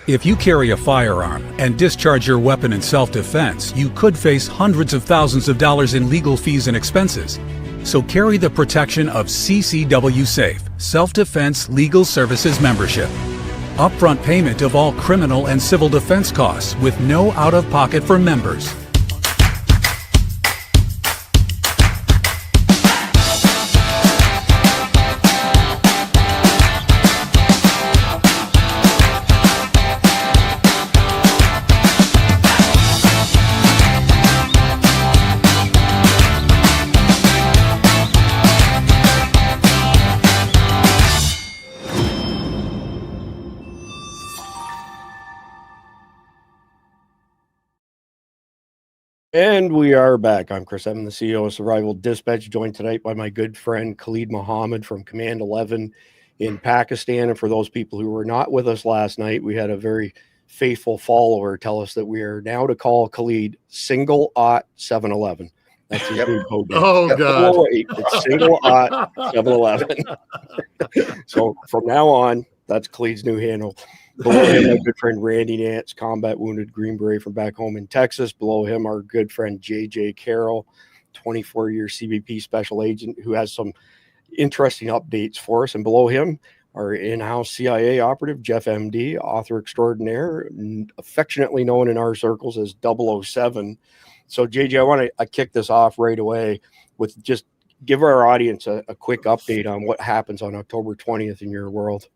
If you carry a firearm and discharge your weapon in self-defense, you could face hundreds of thousands of dollars in legal fees and expenses. So carry the protection of CCW Safe, Self-Defense Legal Services membership. Upfront payment of all criminal and civil defense costs with no out-of-pocket for members. And we are back. I'm Chris. I'm the CEO of Survival Dispatch, joined tonight by my good friend Khalid Muhammad from Command 11 in Pakistan. And for those people who were not with us last night, we had a very faithful follower tell us that we are now to call Khalid single 711. That's his new code name. Oh, God. It's single 711. So from now on, that's Khalid's new handle. Below him, my good friend Randy Nance, combat wounded Green Beret from back home in Texas. Below him, our good friend JJ Carrell, 24-year CBP Special Agent, who has some interesting updates for us. And below him, our in-house CIA operative, Jeff MD, author extraordinaire, affectionately known in our circles as 007. So, JJ, I want to kick this off right away with just give our audience a quick update on what happens on October 20th in your world.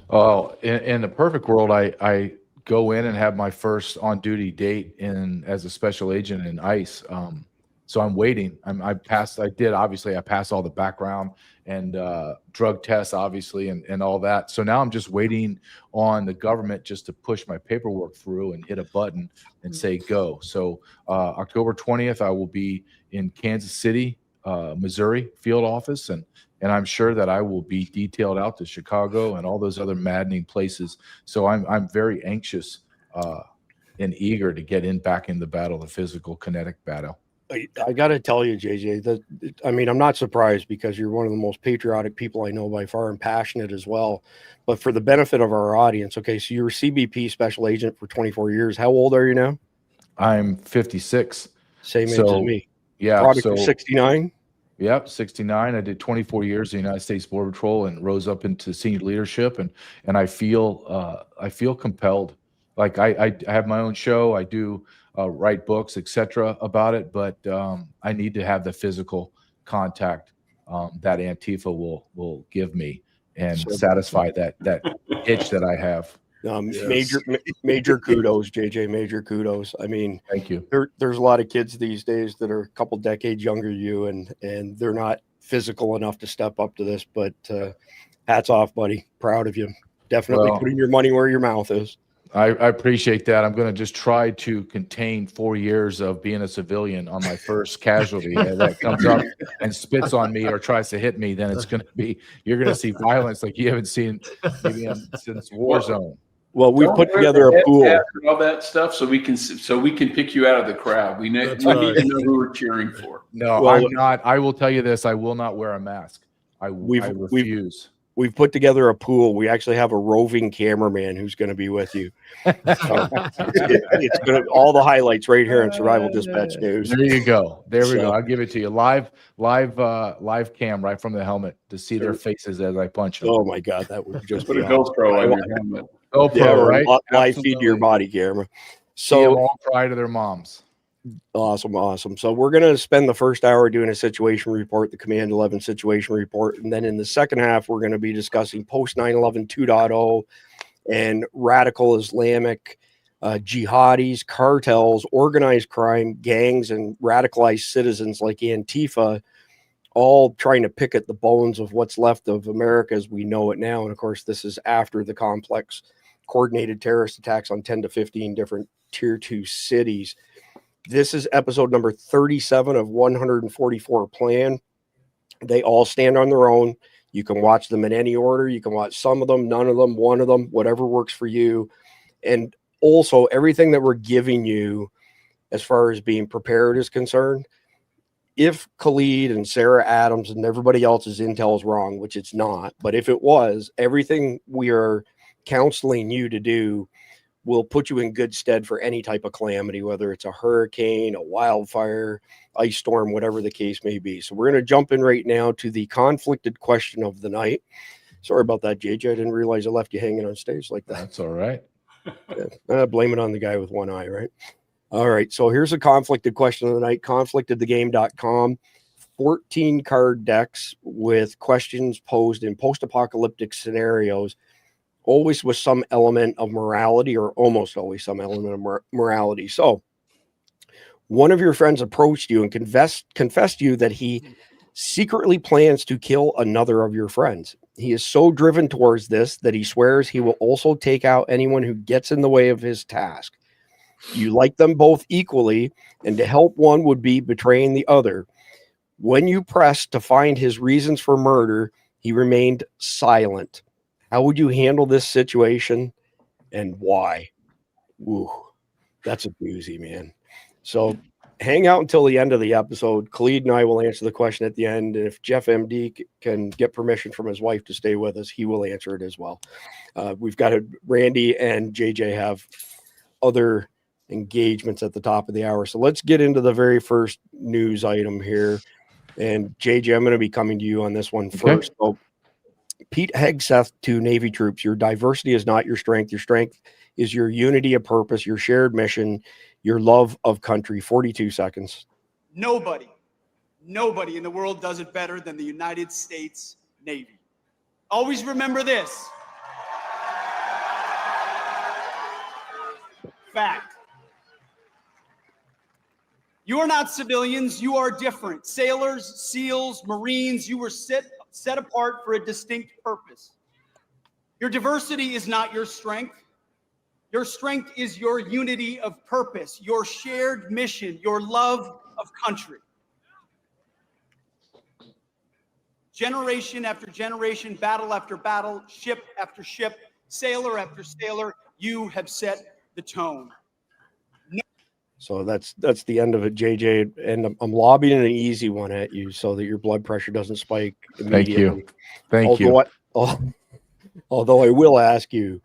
Oh, in the perfect world, I go in and have my first on-duty date as a special agent in ICE. So I'm waiting. I passed all the background and drug tests, obviously, and all that. So now I'm just waiting on the government just to push my paperwork through and hit a button and say go. So October 20th, I will be in Kansas City, Missouri field office, and I'm sure that I will be detailed out to Chicago and all those other maddening places. So I'm very anxious and eager to get back in the battle, the physical, kinetic battle. I got to tell you, JJ, that I'm not surprised because you're one of the most patriotic people I know by far and passionate as well. But for the benefit of our audience, okay, so you're a CBP Special Agent for 24 years. How old are you now? I'm 56. Same age as me. Yeah. Product of 69? Yep, 69. I did 24 years in the United States Border Patrol and rose up into senior leadership, and I feel compelled. Like I have my own show. I do write books, etc. about it, but I need to have the physical contact that Antifa will give me and satisfy that itch that I have. Yes. Major kudos, JJ. Major kudos. I mean, thank you. There's a lot of kids these days that are a couple decades younger than you, and they're not physical enough to step up to this. But hats off, buddy. Proud of you. Definitely putting your money where your mouth is. I appreciate that. I'm going to just try to contain 4 years of being a civilian on my first casualty that comes up and spits on me or tries to hit me. Then it's going to be, you're going to see violence like you haven't seen maybe since Warzone. Well, we put together a pool and all that stuff, so we can pick you out of the crowd. We need to know who we're cheering for. No, well, I'm not. I will tell you this: I will not wear a mask. I refuse. We've put together a pool. We actually have a roving cameraman who's going to be with you. So it's going to all the highlights right here in Survival Dispatch News. There you go. There we go. I'll give it to you live cam right from the helmet to see their faces as I punch them. Oh my God, that would just put a GoPro on your helmet. GoPro, right? Live feed to your body camera. So all pride of their moms. Awesome. So we're going to spend the first hour doing a situation report, the Command 11 situation report. And then in the second half, we're going to be discussing post 9/11 2.0 and radical Islamic jihadis, cartels, organized crime, gangs, and radicalized citizens like Antifa, all trying to pick at the bones of what's left of America as we know it now. And of course, this is after the complex coordinated terrorist attacks on 10 to 15 different tier 2 cities. This is episode number 37 of 144 planned. They all stand on their own. You can watch them in any order. You can watch some of them, none of them, one of them, whatever works for you. And also everything that we're giving you as far as being prepared is concerned, if Khalid and Sarah Adams and everybody else's intel is wrong, which it's not, but if it was, everything we are counseling you to do will put you in good stead for any type of calamity, whether it's a hurricane, a wildfire, ice storm, whatever the case may be. So we're going to jump in right now to the conflicted question of the night. Sorry about that, JJ. I didn't realize I left you hanging on stage like that. That's all right. Blame it on the guy with one eye, right? All right. So here's a conflicted question of the night, conflictedthegame.com. 14 card decks with questions posed in post-apocalyptic scenarios, always with some element of morality, or almost always some element of morality. So one of your friends approached you and confessed to you that he secretly plans to kill another of your friends. He is so driven towards this that he swears he will also take out anyone who gets in the way of his task. You like them both equally, and to help one would be betraying the other. When you pressed to find his reasons for murder, he remained silent. How would you handle this situation, and why? Ooh, that's a doozy, man. So hang out until the end of the episode. Khalid and I will answer the question at the end. And if Jeff MD can get permission from his wife to stay with us, he will answer it as well. We've got Randy and JJ have other engagements at the top of the hour. So let's get into the very first news item here. And JJ, I'm going to be coming to you on this one first. So Pete Hegseth to Navy troops: your diversity is not your strength. Your strength is your unity of purpose, your shared mission, your love of country. 42 seconds. Nobody in the world does it better than the United States Navy. Always remember this. Fact. You are not civilians. You are different. Sailors, SEALs, Marines, you were set apart for a distinct purpose. Your diversity is not your strength. Your strength is your unity of purpose, your shared mission, your love of country. Generation after generation, battle after battle, ship after ship, sailor after sailor, you have set the tone. So that's the end of it, JJ. And I'm lobbying an easy one at you so that your blood pressure doesn't spike immediately. Thank you. Although I will ask you,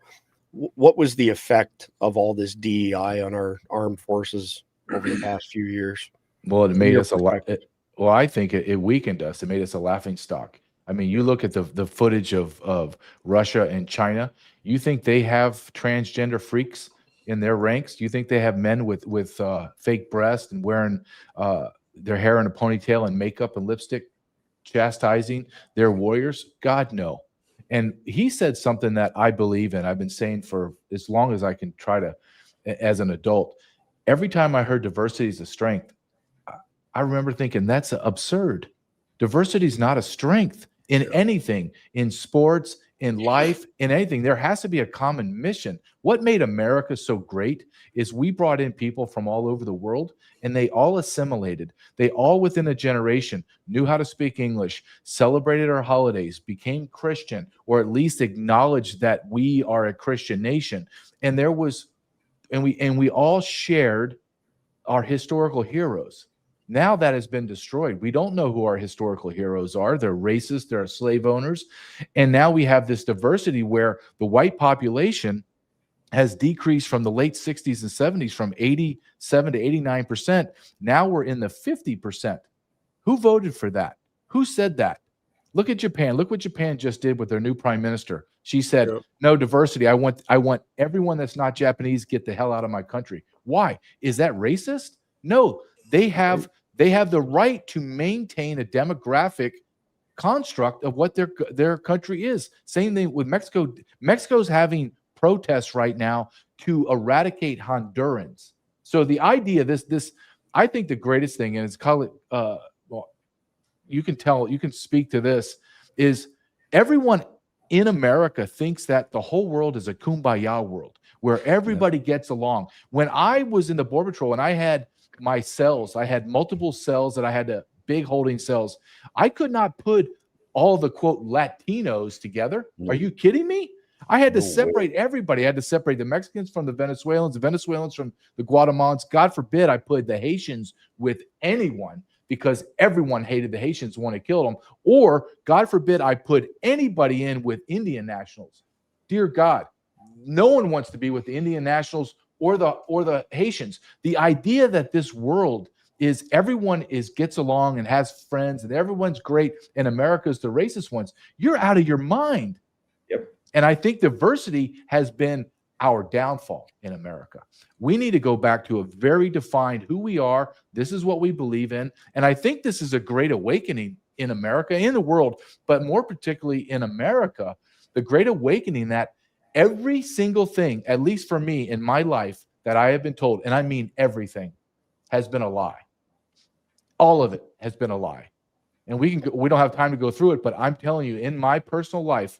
what was the effect of all this DEI on our armed forces over the past few years? Well, it made us a lot. Well, I think it weakened us. It made us a laughing stock. I mean, you look at the footage of Russia and China. You think they have transgender freaks in their ranks? Do you think they have men with fake breasts and wearing their hair in a ponytail and makeup and lipstick, chastising their warriors? God, no. And he said something that I believe in. I've been saying for as long as I can try to, as an adult. Every time I heard diversity is a strength, I remember thinking that's absurd. Diversity is not a strength in anything, in sports, in life, in anything. There has to be a common mission. What made America so great is we brought in people from all over the world, and they all assimilated. They all within a generation knew how to speak English, celebrated our holidays, became Christian, or at least acknowledged that we are a Christian nation. And we all shared our historical heroes. Now that has been destroyed. We don't know who our historical heroes are. They're racist, they're slave owners. And now we have this diversity where the white population has decreased from the late 60s and 70s from 87 to 89%. Now we're in the 50%. Who voted for that? Who said that? Look at Japan. Look what Japan just did with their new prime minister. She said, no diversity. I want everyone that's not Japanese get the hell out of my country. Why? Is that racist? No. They have the right to maintain a demographic construct of what their country is. Same thing with Mexico. Mexico's having protests right now to eradicate Hondurans. So the idea, I think the greatest thing, and it's called you can speak to this, is everyone in America thinks that the whole world is a kumbaya world where everybody gets along. When I was in the Border Patrol and I had my cells, I had multiple cells that I had to big holding cells. I could not put all the quote Latinos together. Are you kidding me? I had to separate everybody. I had to separate the Mexicans from the Venezuelans from the Guatemalans. God forbid I put the Haitians with anyone, because everyone hated the Haitians, want to kill them. Or God forbid I put anybody in with Indian nationals. Dear God, No one wants to be with the Indian nationals or the Haitians. The idea that this world is everyone gets along and has friends and everyone's great and America is the racist ones, you're out of your mind. Yep. And I think diversity has been our downfall in America. We need to go back to a very defined who we are. This is what we believe in. And I think this is a great awakening in America, in the world, but more particularly in America, the great awakening that every single thing, at least for me in my life, that I have been told, and I mean everything, has been a lie. All of it has been a lie. And we don't have time to go through it, but I'm telling you, in my personal life,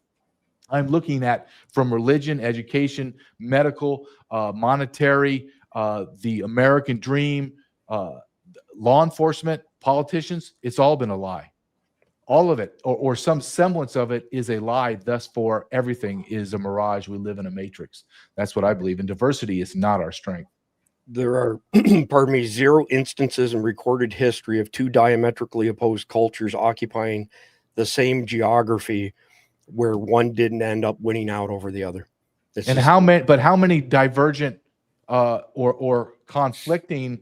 I'm looking at from religion, education, medical, monetary, the American dream, law enforcement, politicians, it's all been a lie. All of it, or some semblance of it, is a lie. Thus, for everything is a mirage. We live in a matrix. That's what I believe. And diversity is not our strength. There are, pardon me, 0 instances in recorded history of 2 diametrically opposed cultures occupying the same geography where one didn't end up winning out over the other. How many divergent or conflicting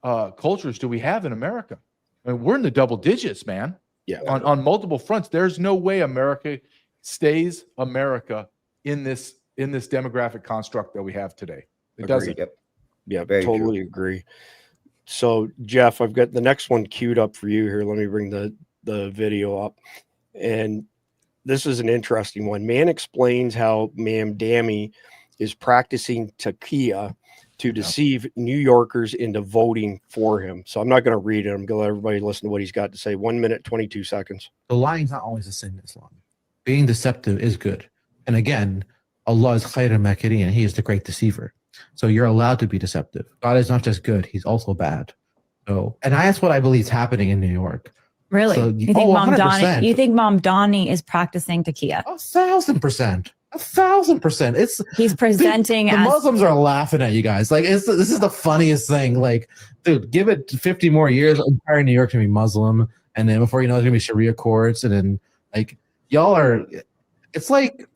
cultures do we have in America? I mean, we're in the double digits, man. Yeah. On multiple fronts. There's no way America stays America in this demographic construct that we have today. It doesn't. Yep. Yeah, totally agree. So, Jeff, I've got the next one queued up for you here. Let me bring the video up. And this is an interesting one. Man explains how Ma'am Dammy is practicing taqiyya to deceive New Yorkers into voting for him. So I'm not going to read it. I'm going to let everybody listen to what he's got to say. 1 minute, 22 seconds. The lying is not always a sin in Islam. Being deceptive is good. And again, Allah is khayr al-makirin. He is the great deceiver. So you're allowed to be deceptive. God is not just good. He's also bad. So, and that's what I believe is happening in New York. Really? So, you think Mom 100%. Donnie? You think Mom Donnie is practicing taqiyya? 1,000%. 1,000%. He's presenting the as Muslims are laughing at you guys. Like this is the funniest thing. Like, dude, give it 50 more years, entire New York can be Muslim, and then before you know, it's gonna be Sharia courts, and then like y'all are. It's like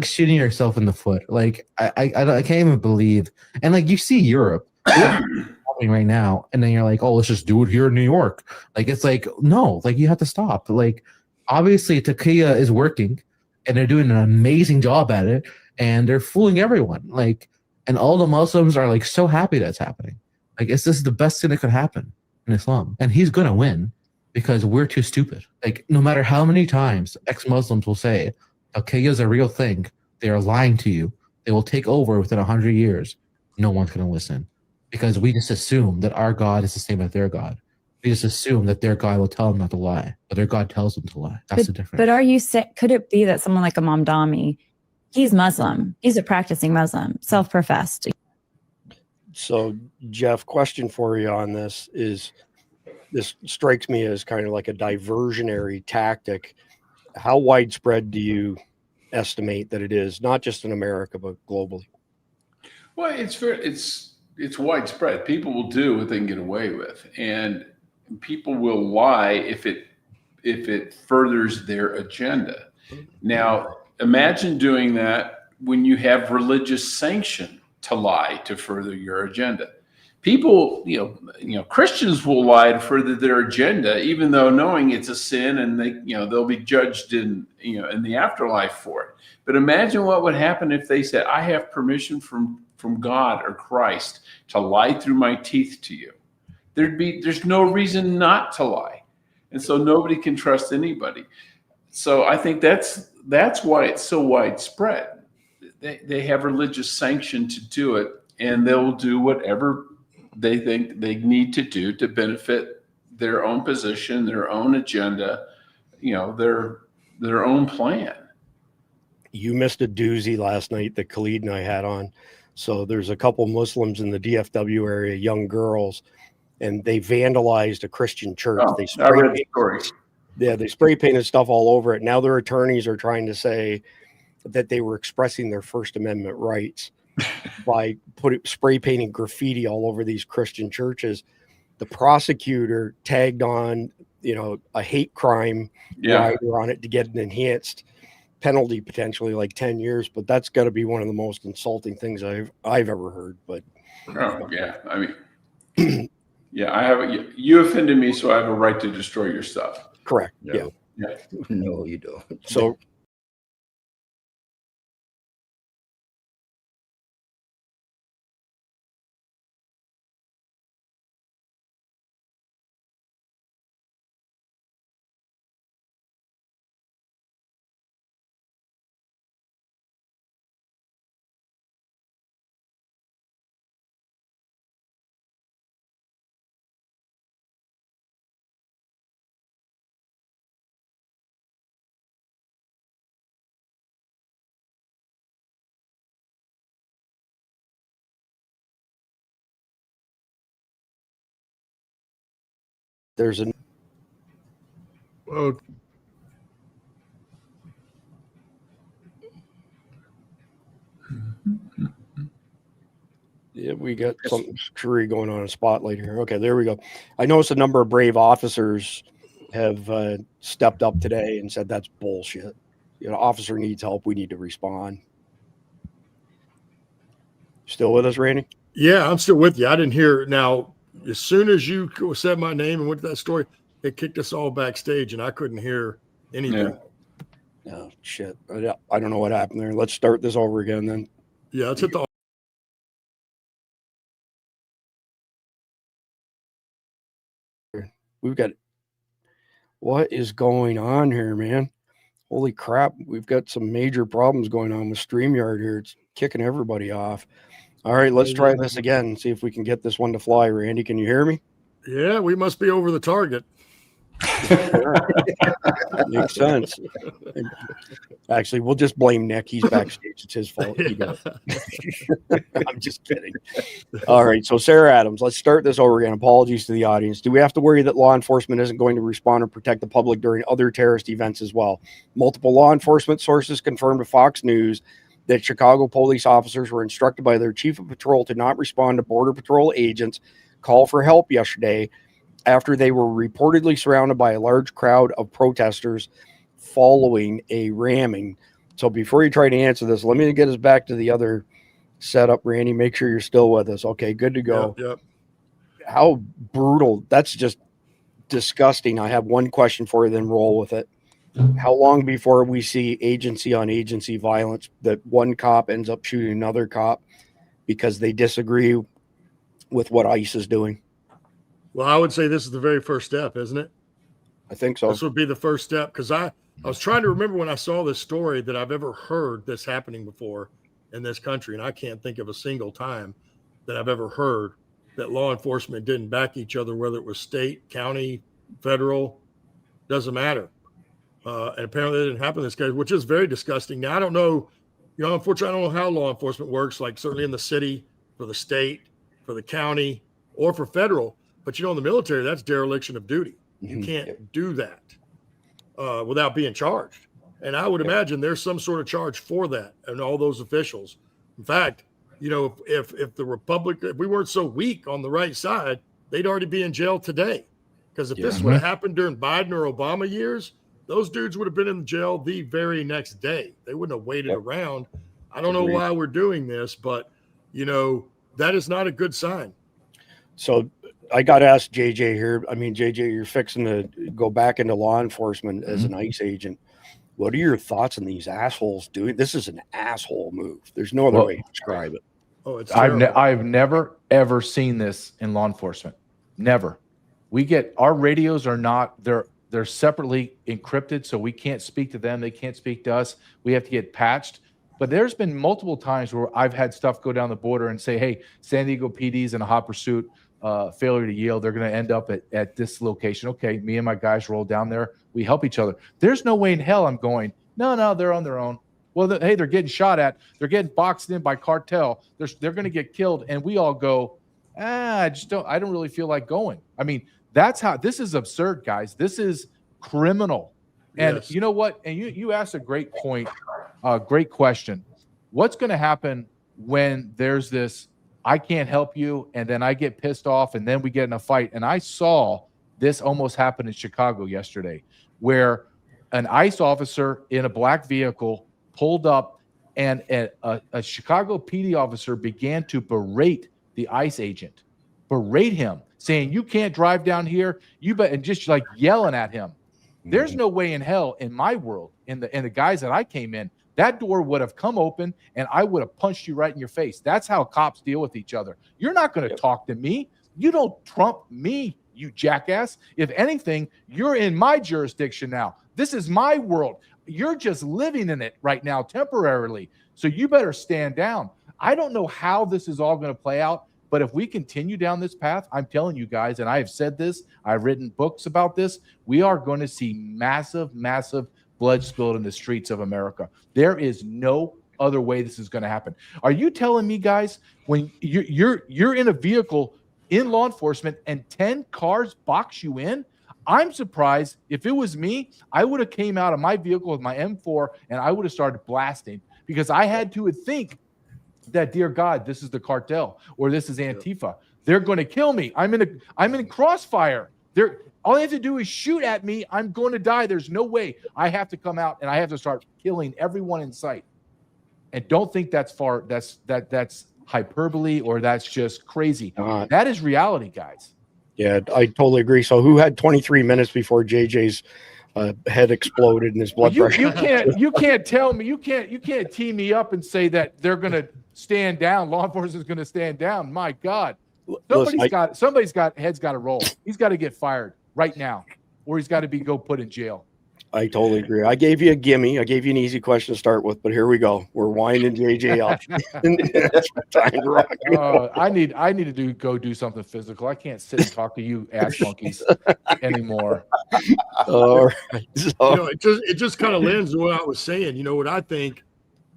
shooting yourself in the foot. Like I can't even believe. And like you see Europe happening right now, and then you're like, oh, let's just do it here in New York. Like it's like no, like you have to stop. Like obviously taqiyya is working, and they're doing an amazing job at it, and they're fooling everyone. Like, and all the Muslims are like so happy that's happening. Like this is the best thing that could happen in Islam, and he's gonna win because we're too stupid. Like no matter how many times ex-Muslims will say taqiyya is a real thing, they are lying to you. They will take over within 100 years. No one's going to listen because we just assume that our God is the same as their God. We just assume that their God will tell them not to lie, but their God tells them to lie. That's the difference. But are you could it be that someone like a Mom Donnie, he's Muslim, he's a practicing Muslim, self-professed? So, Jeff, question for you on this is, this strikes me as kind of like a diversionary tactic. How widespread do you estimate that it is, not just in America, but globally? Well, it's widespread. People will do what they can get away with, and people will lie if it furthers their agenda. Now, imagine doing that when you have religious sanction to lie to further your agenda. People, Christians will lie to further their agenda, even though knowing it's a sin, and they'll be judged in the afterlife for it. But imagine what would happen if they said, "I have permission from God or Christ to lie through my teeth to you." There's no reason not to lie, and so nobody can trust anybody. So I think that's why it's so widespread. They have religious sanction to do it, and they'll do whatever they think they need to do to benefit their own position, their own agenda, their own plan. You missed a doozy last night that Khalid and I had on. So there's a couple Muslims in the DFW area, young girls, and they vandalized a Christian church. Oh, they I read the story. Yeah, they spray painted stuff all over it. Now their attorneys are trying to say that they were expressing their First Amendment rights by spray painting graffiti all over these Christian churches. The prosecutor tagged on, a hate crime rider on it to get an enhanced penalty potentially like 10 years, but that's got to be one of the most insulting things I've ever heard. But oh yeah, I mean, yeah, I have you offended me, so I have a right to destroy your stuff. correct. No. Yeah. No, you don't. So there's a Well, yeah, we got something screwy going on in Spotlight here. Okay, there we go. I noticed a number of brave officers have stepped up today and said that's bullshit. You know, officer needs help. We need to respond. Still with us, Randy? yeah, I'm still with you. I didn't hear. Now, as soon as you said my name and went to that story, it kicked us all backstage, and I couldn't hear anything. Oh, shit. I don't know what happened there. Let's start this over again then. Yeah, let's hit the. We've got, what is going on here, man? Holy crap. We've got some major problems going on with StreamYard here. It's kicking everybody off. All right, let's try this again and see if we can get this one to fly. Randy, can you hear me? Yeah, we must be over the target. Makes sense. Actually, we'll just blame Nick. He's backstage. It's his fault. He got it. I'm just kidding. All right. So, Sarah Adams, let's start this over again. Apologies to the audience. Do we have to worry that law enforcement isn't going to respond and protect the public during other terrorist events as well? Multiple law enforcement sources confirmed to Fox News that Chicago police officers were instructed by their chief of patrol to not respond to Border Patrol agents' call for help yesterday after they were reportedly surrounded by a large crowd of protesters following a ramming. So before you try to answer this, let me get us back to the other setup, Randy. Make sure you're still with us. Okay, good to go. Yep. How brutal. That's just disgusting. I have one question for you, then roll with it. How long before we see agency on agency violence that one cop ends up shooting another cop because they disagree with what ICE is doing? Well, I would say this is the very first step, isn't it? I think so. This would be the first step, because I was trying to remember when I saw this story that I've ever heard this happening before in this country, and I can't think of a single time that I've ever heard that law enforcement didn't back each other, whether it was state, county, federal, doesn't matter. And apparently it didn't happen in this case, which is very disgusting. Now, I don't know, unfortunately, I don't know how law enforcement works, like certainly in the city, for the state, for the county, or for federal. But, in the military, that's dereliction of duty. You can't do that without being charged. And I would imagine there's some sort of charge for that and all those officials. In fact, if the Republic, if we weren't so weak on the right side, they'd already be in jail today. Because if this would have happened during Biden or Obama years, those dudes would have been in jail the very next day. They wouldn't have waited around. I don't know why we're doing this, but, that is not a good sign. So I got to ask JJ here. I mean, JJ, you're fixing to go back into law enforcement as an ICE agent. What are your thoughts on these assholes doing? This is an asshole move. There's no other way to describe it. Oh, it's I've never, ever seen this in law enforcement. Never. Our radios are not, they're separately encrypted, so we can't speak to them. They can't speak to us. We have to get patched. But there's been multiple times where I've had stuff go down the border and say, hey, San Diego PD's in a hot pursuit, failure to yield. They're going to end up at this location. Okay, me and my guys roll down there. We help each other. There's no way in hell I'm going, no, they're on their own. Well, hey, they're getting shot at. They're getting boxed in by cartel. They're going to get killed. And we all go, I don't really feel like going. I mean, that's how, this is absurd, guys. This is criminal. And you know what? And you asked a great point. Great question. What's going to happen when there's this, I can't help you, and then I get pissed off, and then we get in a fight? And I saw this almost happen in Chicago yesterday, where an ICE officer in a black vehicle pulled up, and a Chicago PD officer began to berate the ICE agent, berate him, saying, "You can't drive down here. You bet," and just like yelling at him. There's no way in hell in my world, in the guys that I came in, that door would have come open and I would have punched you right in your face. That's how cops deal with each other. You're not going to talk to me. You don't trump me, you jackass. If anything, you're in my jurisdiction now. This is my world. You're just living in it right now temporarily. So you better stand down. I don't know how this is all going to play out, but if we continue down this path, I'm telling you guys, and I have said this, I've written books about this, we are going to see massive, massive blood spilled in the streets of America. There is no other way this is going to happen. Are you telling me, guys, when you're in a vehicle in law enforcement and 10 cars box you in? I'm surprised. If it was me, I would have came out of my vehicle with my M4 and I would have started blasting, because I had to think that, dear God, this is the cartel or this is Antifa. They're going to kill me. I'm in crossfire. All they have to do is shoot at me. I'm going to die. There's no way. I have to come out and I have to start killing everyone in sight. And don't think that's far. That's hyperbole, or that's just crazy. That is reality, guys. Yeah, I totally agree. So who had 23 minutes before JJ's head exploded and his blood pressure? You can't tell me. You can't tee me up and say that they're going to stand down. Law enforcement is going to stand down. My God, somebody's got head's got to roll. He's got to get fired right now, or he's got to go put in jail. I totally agree. I gave you a gimme. I gave you an easy question to start with, but here we go. We're winding JJ up. Time to rock. I need to go do something physical. I can't sit and talk to you ass monkeys anymore. All right. So, it just kind of lends to what I was saying. You know what I think?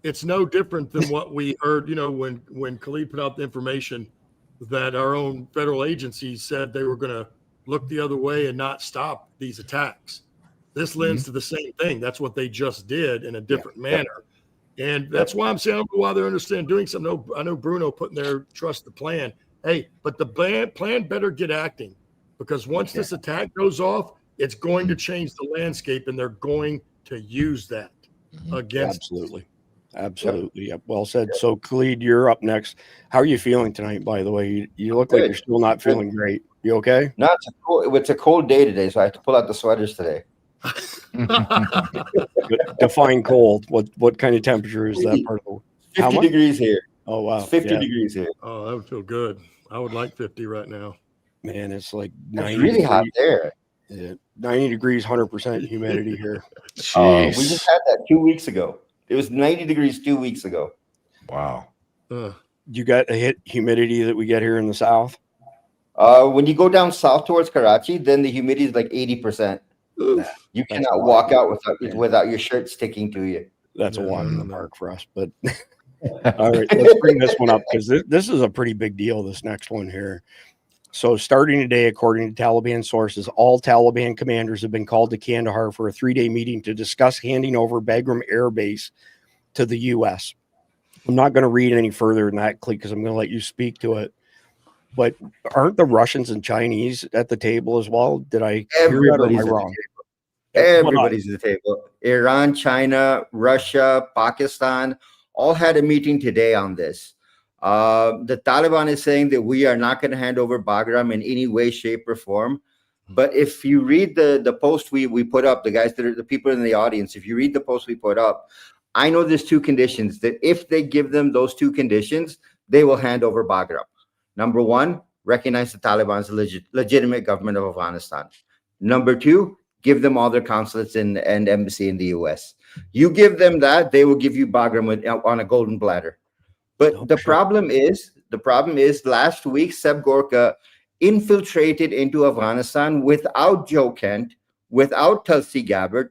It's no different than what we heard. You know, when Khalid put out the information that our own federal agencies said they were going to look the other way and not stop these attacks. This lends to the same thing. That's what they just did in a different manner. And that's why I'm saying, I don't know why they're understanding doing something. I know Bruno putting their trust the plan. Hey, but the plan better get acting, because once this attack goes off, it's going to change the landscape, and they're going to use that against. Absolutely. Yep. Well said. So Khalid, you're up next. How are you feeling tonight, by the way? You look like you're still not feeling great. You okay? No, it's a cold day today, so I have to pull out the sweaters today. Define cold. What kind of temperature is that part of the 50 degrees here. Oh wow. It's 50 degrees here. Oh, that would feel good. I would like 50 right now. Man, it's like 90 it's really degrees. hot there. Yeah, 90 degrees, 100% humidity here. We just had that 2 weeks ago. It was 90 degrees 2 weeks ago. Wow. You got a hit humidity that we get here in the south? When you go down south towards Karachi, then the humidity is like 80%. You cannot walk out without your shirt sticking to you. That's a walk in the park for us. But all right, let's bring this one up, because this is a pretty big deal, this next one here. So starting today, according to Taliban sources, all Taliban commanders have been called to Kandahar for a 3-day meeting to discuss handing over Bagram Air Base to the U.S. I'm not going to read any further than that, Clete, because I'm going to let you speak to it. But aren't the Russians and Chinese at the table as well? Did I hear that, or am I wrong? Everybody's at the table. Iran, China, Russia, Pakistan all had a meeting today on this. The Taliban is saying that we are not going to hand over Bagram in any way, shape, or form. But if you read the post we put up, the people in the audience, if you read the post we put up, I know there's 2 conditions that if they give them those 2 conditions, they will hand over Bagram. Number 1, recognize the Taliban's legitimate government of Afghanistan. Number 2, give them all their consulates and embassy in the U.S. You give them that, they will give you Bagram on a golden platter. But the problem is last week, Seb Gorka infiltrated into Afghanistan without Joe Kent, without Tulsi Gabbard,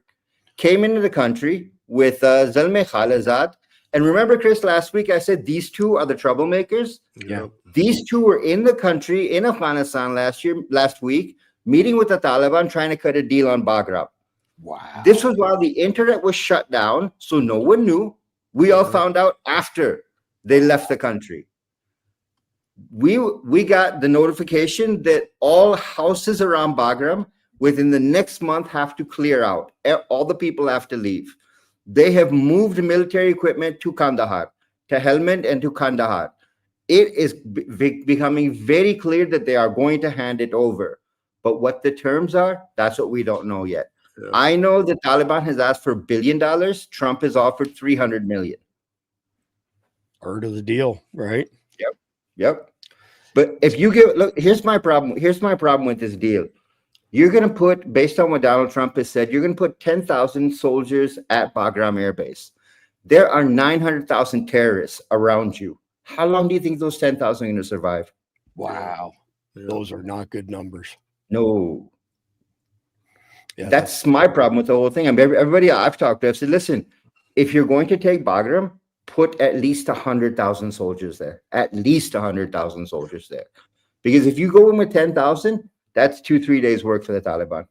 came into the country with Zalmay Khalilzad. And remember, Chris, last week I said these 2 are the troublemakers. Yeah. These 2 were in the country, in Afghanistan last week, meeting with the Taliban, trying to cut a deal on Bagram. Wow. This was while the internet was shut down, so no one knew. We all found out after they left the country. We got the notification that all houses around Bagram within the next month have to clear out. All the people have to leave. They have moved military equipment to Kandahar, to Helmand and to Kandahar. It is becoming very clear that they are going to hand it over. But what the terms are, that's what we don't know yet. Yeah. I know the Taliban has asked for $1 billion. Trump has offered $300 million. Part of the deal, right? Yep. But if you look, here's my problem. Here's my problem with this deal. You're going to put, based on what Donald Trump has said, you're going to put 10,000 soldiers at Bagram Air Base. There are 900,000 terrorists around you. How long do you think those 10,000 are going to survive? Wow. Those are not good numbers. No. Yeah, that's my problem with the whole thing. I mean, everybody I've talked to, I've said, listen, if you're going to take Bagram, put at least 100,000 soldiers there. At least 100,000 soldiers there. Because if you go in with 10,000, that's 2-3 days work for the Taliban.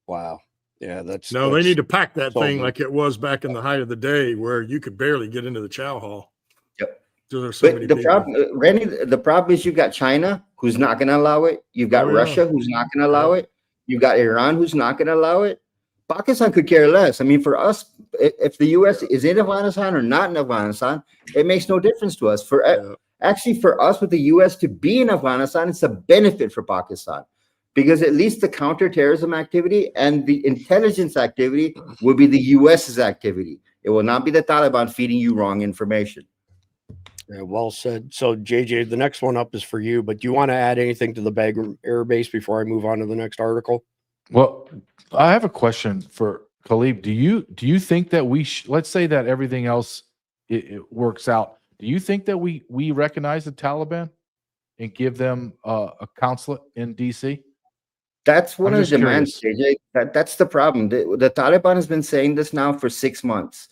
Wow. Yeah, they need to pack that thing like it was back in the height of the day where you could barely get into the chow hall. Yep. So there's so many problem, Randy, the problem is you've got China who's not going to allow it. You've got Russia who's not going to allow it. You've got Iran who's not going to allow it. Pakistan could care less. I mean, for us, if the U.S. is in Afghanistan or not in Afghanistan, it makes no difference to us. Actually, for us, with the U.S. to be in Afghanistan, it's a benefit for Pakistan because at least the counterterrorism activity and the intelligence activity will be the U.S.'s activity. It will not be the Taliban feeding you wrong information. Yeah, well said. So, JJ, the next one up is for you, but do you want to add anything to the Bagram Air Base before I move on to the next article? Well, I have a question for Khalib. Do you think that let's say that everything else it works out? Do you think that we recognize the Taliban and give them a consulate in DC? That's one of the demands, JJ. That's the problem. The Taliban has been saying this now for 6 months.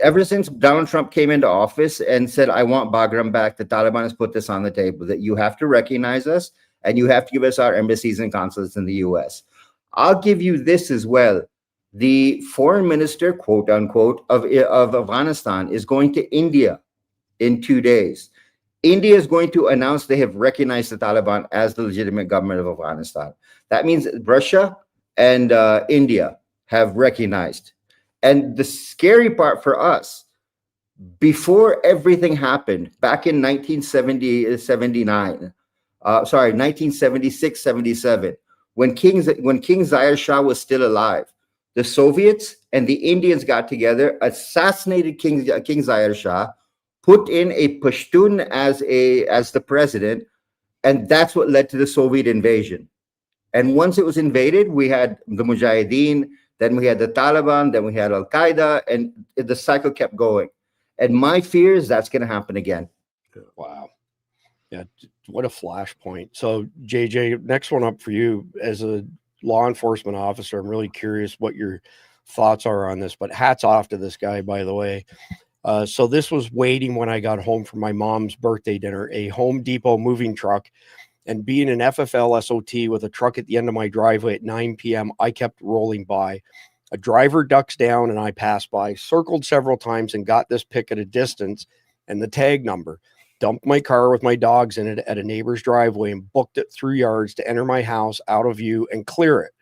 Ever since Donald Trump came into office and said, I want Bagram back, the Taliban has put this on the table, that you have to recognize us and you have to give us our embassies and consulates in the U.S. I'll give you this as well. The foreign minister, quote unquote, of Afghanistan is going to India in 2 days. India is going to announce they have recognized the Taliban as the legitimate government of Afghanistan. That means Russia and India have recognized. And the scary part for us, before everything happened, back in 1976, 77, when King Zaire Shah was still alive, the Soviets and the Indians got together, assassinated King Zaire Shah, put in a Pashtun as the president, and that's what led to the Soviet invasion. And once it was invaded, we had the Mujahideen, then we had the Taliban, then we had Al-Qaeda, and the cycle kept going. And my fear is that's going to happen again. Wow. Yeah, what a flashpoint. So, JJ, next one up for you. As a law enforcement officer, I'm really curious what your thoughts are on this, but hats off to this guy, by the way. So this was waiting when I got home from my mom's birthday dinner, a Home Depot moving truck. And being an FFL SOT with a truck at the end of my driveway at 9 p.m., I kept rolling by. A driver ducks down and I pass by, circled several times and got this pic at a distance and the tag number. Dumped my car with my dogs in it at a neighbor's driveway and booked it 3 yards to enter my house out of view and clear it.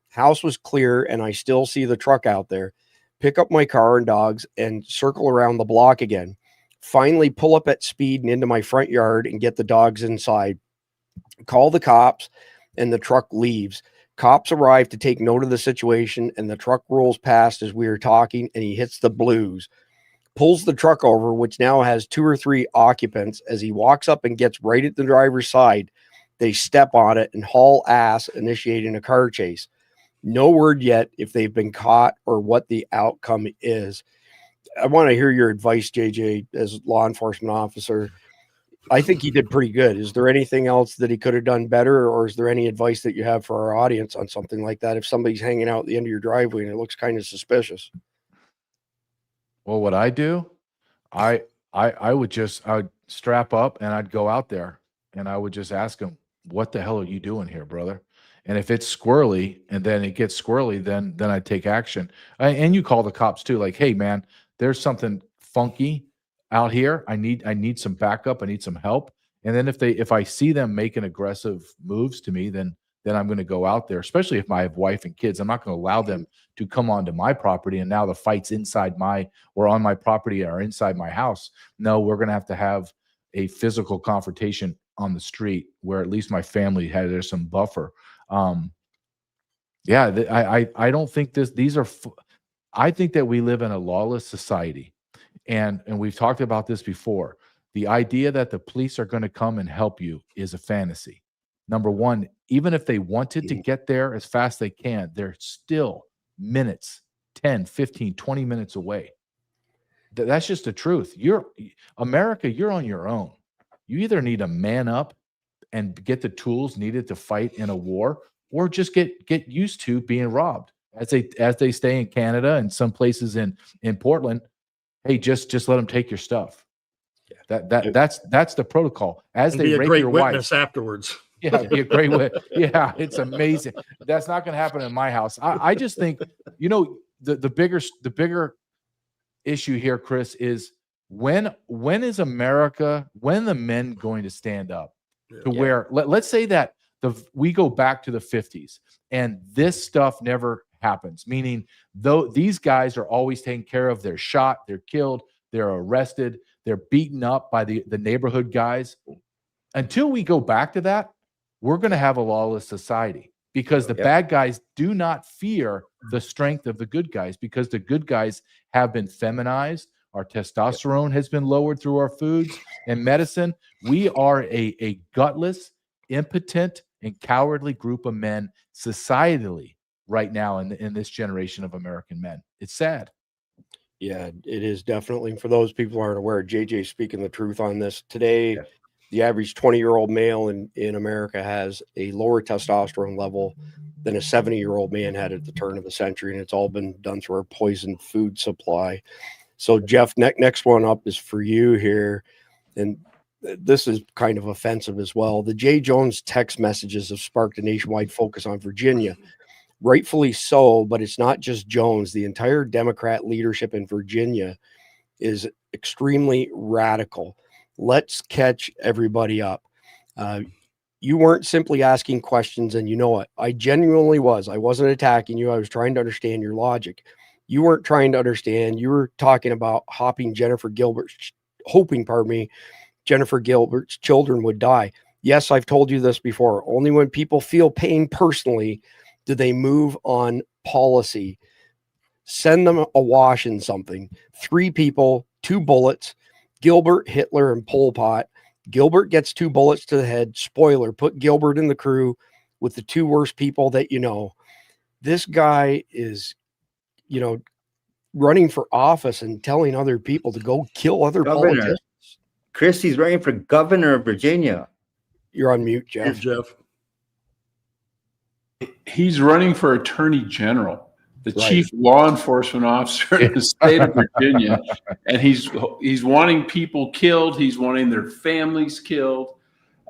House was clear and I still see the truck out there. Pick up my car and dogs and circle around the block again. Finally pull up at speed and into my front yard and get the dogs inside. Call the cops and the truck leaves. Cops arrive to take note of the situation and the truck rolls past as we are talking and he hits the blues. Pulls the truck over, which now has 2 or 3 occupants. As he walks up and gets right at the driver's side, they step on it and haul ass, initiating a car chase. No word yet if they've been caught or what the outcome is. I want to hear your advice, JJ, as law enforcement officer. I think he did pretty good. Is there anything else that he could have done better, or is there any advice that you have for our audience on something like that? If somebody's hanging out at the end of your driveway and it looks kind of suspicious. Well, what I do, I would strap up and I'd go out there and I would just ask him, what the hell are you doing here, brother? And if it's squirrely and then it gets squirrely, then I take action. And you call the cops too, like, hey man, there's something funky out here. I need some backup. I need some help. And then if I see them making aggressive moves to me, then then I'm going to go out there, especially if I have wife and kids. I'm not going to allow them to come onto my property and now the fight's inside or on my property or inside my house. No, we're going to have a physical confrontation on the street where at least my family there's some buffer. I don't think I think that we live in a lawless society. And we've talked about this before. The idea that the police are going to come and help you is a fantasy. Number one, even if they wanted to get there as fast as they can, they're still minutes, 10, 15, 20 minutes away. That's just the truth. America, you're on your own. You either need to man up and get the tools needed to fight in a war, or just get used to being robbed. As they stay in Canada and some places in Portland, hey, just let them take your stuff. That's the protocol. As they rape your wife afterwards. Yeah, be a great way. Yeah, it's amazing. That's not going to happen in my house. I just think, the bigger issue here, Chris, is when is the men going to stand up to where let's say that we go back to the 50s and this stuff never happens, meaning though these guys are always taken care of, they're shot, they're killed, they're arrested, they're beaten up by the neighborhood guys. Until we go back to that, we're going to have a lawless society because the bad guys do not fear the strength of the good guys, because the good guys have been feminized. Our testosterone has been lowered through our foods and medicine. We are a gutless, impotent, and cowardly group of men societally right now in this generation of American men. It's sad. Yeah, it is definitely. For those people who aren't aware, JJ speaking the truth on this. Today, the average 20-year-old male in America has a lower testosterone level than a 70-year-old man had at the turn of the century, and it's all been done through our poisoned food supply. So, Jeff, next one up is for you here, and this is kind of offensive as well. The J. Jones text messages have sparked a nationwide focus on Virginia. Rightfully so, but it's not just Jones. The entire Democrat leadership in Virginia is extremely radical. Let's catch everybody up. You weren't simply asking questions, and you know it. I genuinely was. I wasn't attacking you. I was trying to understand your logic. You weren't trying to understand. You were talking about hoping Jennifer Gilbert's children would die. Yes, I've told you this before. Only when people feel pain personally do they move on policy. Send them awash in something. 3 people, 2 bullets. Gilbert, Hitler, and Pol Pot. Gilbert gets 2 bullets to the head. Spoiler, put Gilbert in the crew with the 2 worst people that you know. This guy is, running for office and telling other people to go kill other politicians. Chris, he's running for governor of Virginia. You're on mute, Jeff. Jeff. He's running for attorney general, the chief law enforcement officer in the state of Virginia. And he's wanting people killed. He's wanting their families killed.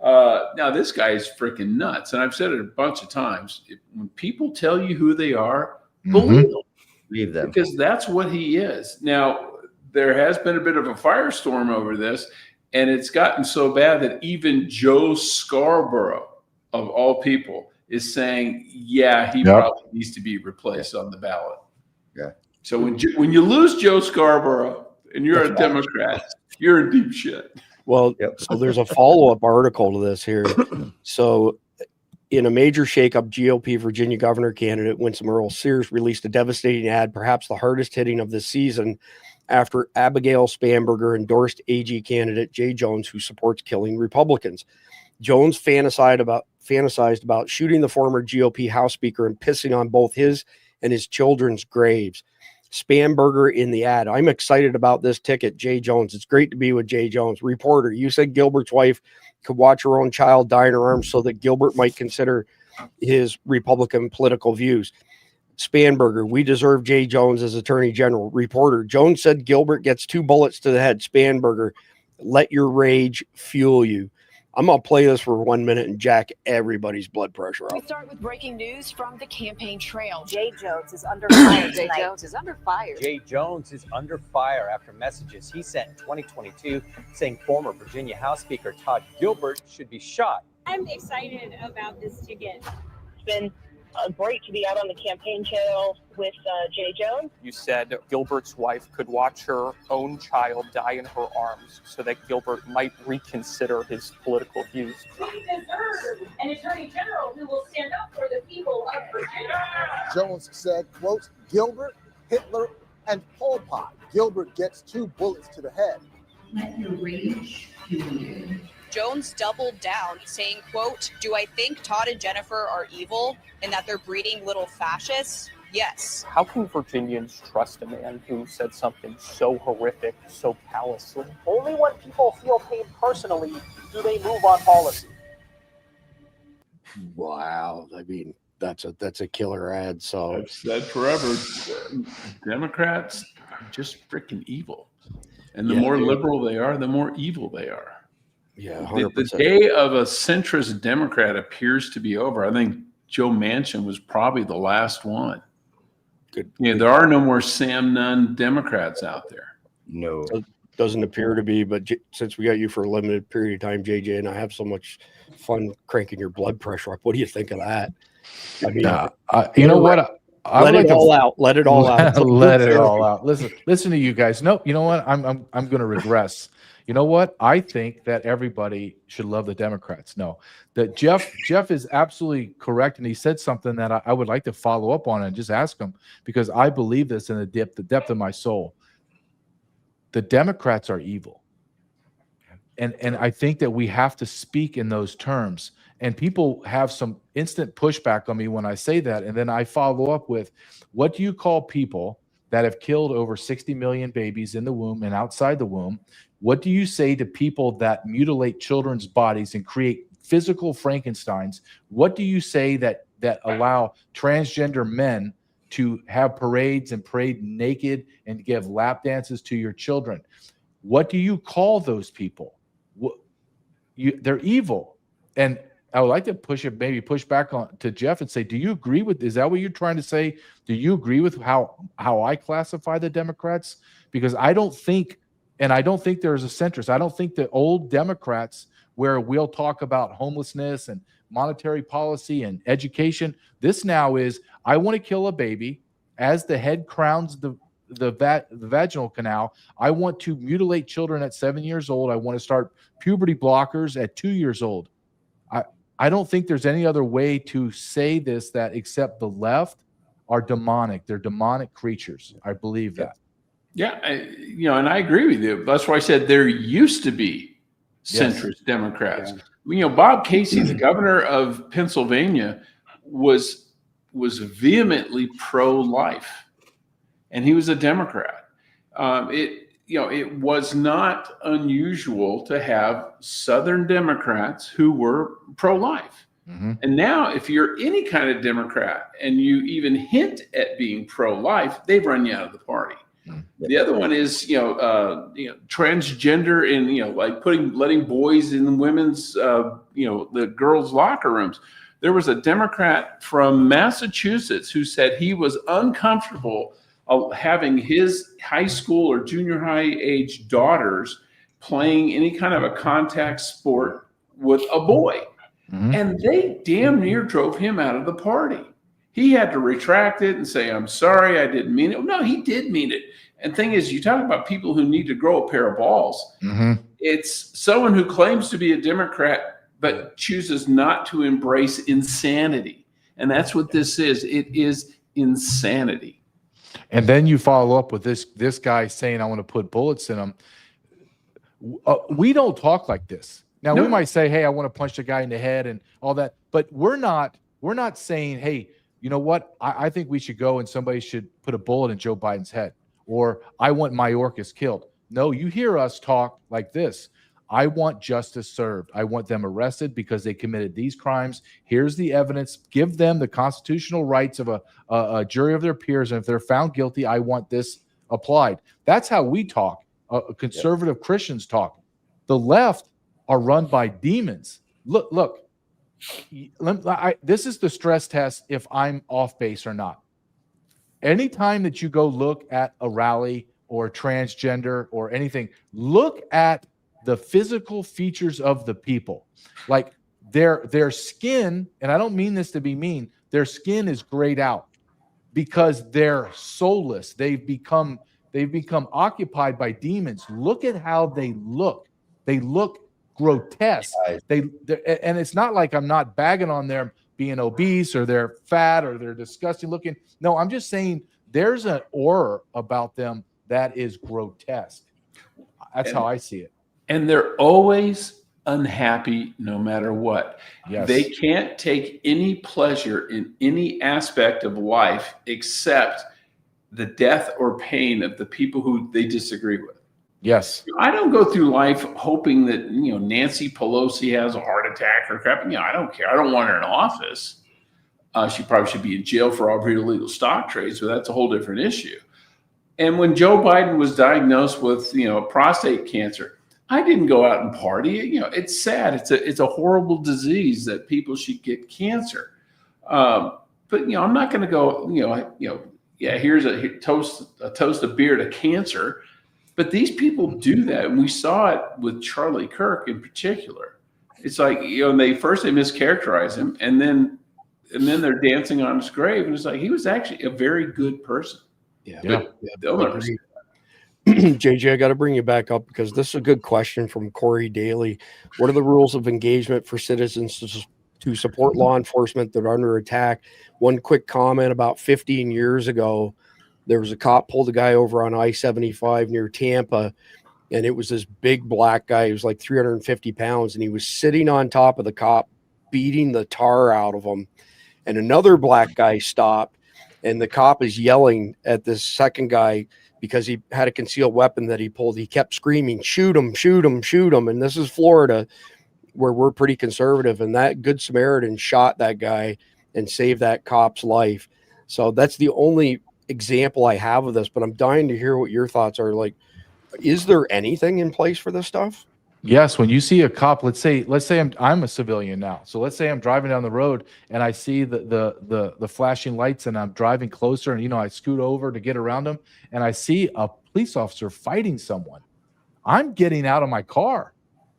Now, this guy is freaking nuts. And I've said it a bunch of times. When people tell you who they are, believe them. Because that's what he is. Now, there has been a bit of a firestorm over this, and it's gotten so bad that even Joe Scarborough, of all people, is saying, he probably needs to be replaced on the ballot. Yeah. So when you lose Joe Scarborough and you're a Democrat, you're in deep shit. Well, so there's a follow-up article to this here. So in a major shakeup, GOP Virginia governor candidate Winsome Earl Sears released a devastating ad, perhaps the hardest hitting of the season, after Abigail Spanberger endorsed AG candidate Jay Jones, who supports killing Republicans. Jones fantasized about shooting the former GOP House Speaker and pissing on both his and his children's graves. Spanberger in the ad. I'm excited about this ticket, Jay Jones. It's great to be with Jay Jones. Reporter, you said Gilbert's wife could watch her own child die in her arms so that Gilbert might consider his Republican political views. Spanberger, we deserve Jay Jones as Attorney General. Reporter, Jones said Gilbert gets 2 bullets to the head. Spanberger, let your rage fuel you. I'm going to play this for 1 minute and jack everybody's blood pressure up. We start with breaking news from the campaign trail. Jay Jones is under fire. Jay Jones is under fire. Jay Jones is under fire after messages he sent in 2022 saying former Virginia House Speaker Todd Gilbert should be shot. I'm excited about this ticket. It's been great to be out on the campaign trail with Jay Jones. You said Gilbert's wife could watch her own child die in her arms so that Gilbert might reconsider his political views. We deserve an attorney general who will stand up for the people of Virginia. Jones said, quote, Gilbert, Hitler, and Pol Pot. Gilbert gets 2 bullets to the head. Let your rage fuel you. Jones doubled down, saying, quote, do I think Todd and Jennifer are evil and that they're breeding little fascists? Yes. How can Virginians trust a man who said something so horrific, so callously? Only when people feel pain personally do they move on policy. Wow. I mean, that's a killer ad. So I've said forever, Democrats are just freaking evil. And the more liberal they are, the more evil they are. Yeah, 100%. The day of a centrist Democrat appears to be over. I think Joe Manchin was probably the last one. Good. Yeah, there are no more Sam Nunn Democrats out there. No. It doesn't appear to be, but since we got you for a limited period of time, JJ, and I have so much fun cranking your blood pressure up, what do you think of that? I mean, you know what? Let it all out. Let it all out. Let it all out. Listen to you guys. No, you know what? I'm going to regress. You know what? I think that everybody should love the Democrats. No, that Jeff is absolutely correct, and he said something that I would like to follow up on and just ask him, because I believe this in the depth of my soul. The Democrats are evil, and I think that we have to speak in those terms. And people have some instant pushback on me when I say that, and then I follow up with, what do you call people that have killed over 60 million babies in the womb and outside the womb? What do you say to people that mutilate children's bodies and create physical Frankensteins? What do you say that allow transgender men to have parades and parade naked and give lap dances to your children? What do you call those people? They're evil. And I would like to push back on to Jeff and say, do you agree with, is that what you're trying to say? Do you agree with how I classify the Democrats? Because I don't think there's a centrist. I don't think the old Democrats, where we'll talk about homelessness and monetary policy and education. This now is, I want to kill a baby as the head crowns the vaginal canal. I want to mutilate children at 7 years old. I want to start puberty blockers at 2 years old. I don't think there's any other way to say this that except the left are demonic. They're demonic creatures. I believe that. Yeah, and I agree with you. That's why I said there used to be centrist Democrats. Yeah. Bob Casey, the governor of Pennsylvania, was vehemently pro-life, and he was a Democrat. It was not unusual to have Southern Democrats who were pro-life. Mm-hmm. And now if you're any kind of Democrat and you even hint at being pro-life, they run you out of the party. Mm-hmm. The other one is, transgender and, like letting boys in women's, the girls' locker rooms. There was a Democrat from Massachusetts who said he was uncomfortable having his high school or junior high age daughters playing any kind of a contact sport with a boy. Mm-hmm. And they damn near drove him out of the party. He had to retract it and say, I'm sorry, I didn't mean it. No, he did mean it. And thing is, you talk about people who need to grow a pair of balls. Mm-hmm. It's someone who claims to be a Democrat, but chooses not to embrace insanity. And that's what this is. It is insanity. And then you follow up with this guy saying, I want to put bullets in him. We don't talk like this. Now, we might say, hey, I want to punch the guy in the head and all that. But we're not saying, hey, you know what? I think we should go and somebody should put a bullet in Joe Biden's head. Or I want Mayorkas killed. No, you hear us talk like this. I want justice served. I want them arrested because they committed these crimes. Here's the evidence. Give them the constitutional rights of a jury of their peers. And if they're found guilty, I want this applied. That's how we talk. Conservative Christians talk. The left are run by demons. Look. This is the stress test if I'm off base or not. Anytime that you go look at a rally or transgender or anything, look at the physical features of the people. Like their skin, and I don't mean this to be mean, their skin is grayed out because they're soulless. They've become occupied by demons. Look at how they look. They look grotesque. And it's not like I'm not bagging on them being obese or they're fat or they're disgusting looking. No, I'm just saying there's an aura about them that is grotesque. That's how I see it. And they're always unhappy no matter what. Yes. They can't take any pleasure in any aspect of life except the death or pain of the people who they disagree with. Yes. I don't go through life hoping that, Nancy Pelosi has a heart attack or crap. I don't care. I don't want her in office. She probably should be in jail for all her illegal stock trades, but that's a whole different issue. And when Joe Biden was diagnosed with, prostate cancer, I didn't go out and party. It's sad. It's a horrible disease that people should get cancer. But I'm not going to go. Here's a toast of beer to cancer. But these people do that, and we saw it with Charlie Kirk in particular. It's like they mischaracterize him, and then they're dancing on his grave, and it's like he was actually a very good person. They'll never see that. JJ, I got to bring you back up because this is a good question from Corey Daly. What are the rules of engagement for citizens to support law enforcement that are under attack? One quick comment: about 15 years ago, there was a cop pulled a guy over on I-75 near Tampa, and it was this big black guy. He was like 350 pounds, and he was sitting on top of the cop, beating the tar out of him. And another black guy stopped, and the cop is yelling at this second guy because he had a concealed weapon that he pulled. He kept screaming, "Shoot him, shoot him, shoot him." And this is Florida, where we're pretty conservative, and that Good Samaritan shot that guy and saved that cop's life. So that's the only example I have of this, but I'm dying to hear what your thoughts are. Like, is there anything in place for this stuff? Yes, when you see a cop, let's say I'm a civilian now. So let's say I'm driving down the road and I see the flashing lights, and I'm driving closer, and I scoot over to get around them, and I see a police officer fighting someone. I'm getting out of my car,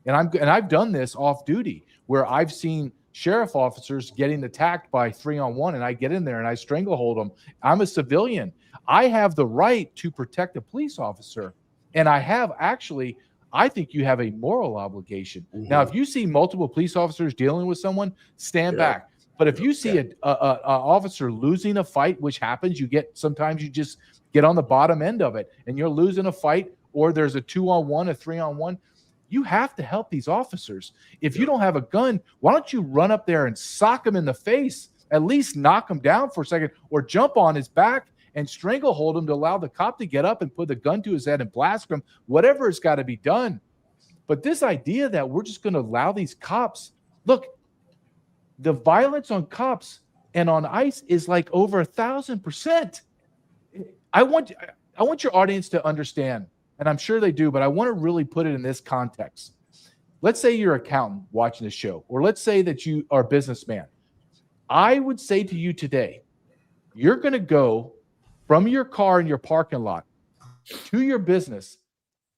and I've done this off duty where I've seen sheriff officers getting attacked by 3-on-1, and I get in there and I stranglehold them. I'm a civilian. I have the right to protect a police officer, and I think you have a moral obligation. Mm-hmm. Now, if you see multiple police officers dealing with someone, stand back. But if you see a officer losing a fight, which happens, sometimes you just get on the bottom end of it and you're losing a fight, or there's a 2-on-1, a 3-on-1. You have to help these officers. If you don't have a gun, why don't you run up there and sock him in the face, at least knock him down for a second, or jump on his back and stranglehold him to allow the cop to get up and put the gun to his head and blast him, whatever has got to be done. But this idea that we're just going to allow these cops, look, the violence on cops and on ICE is like over 1,000%. I want your audience to understand, and I'm sure they do, but I want to really put it in this context. Let's say you're an accountant watching this show, or let's say that you are a businessman. I would say to you today, you're going to go from your car in your parking lot to your business,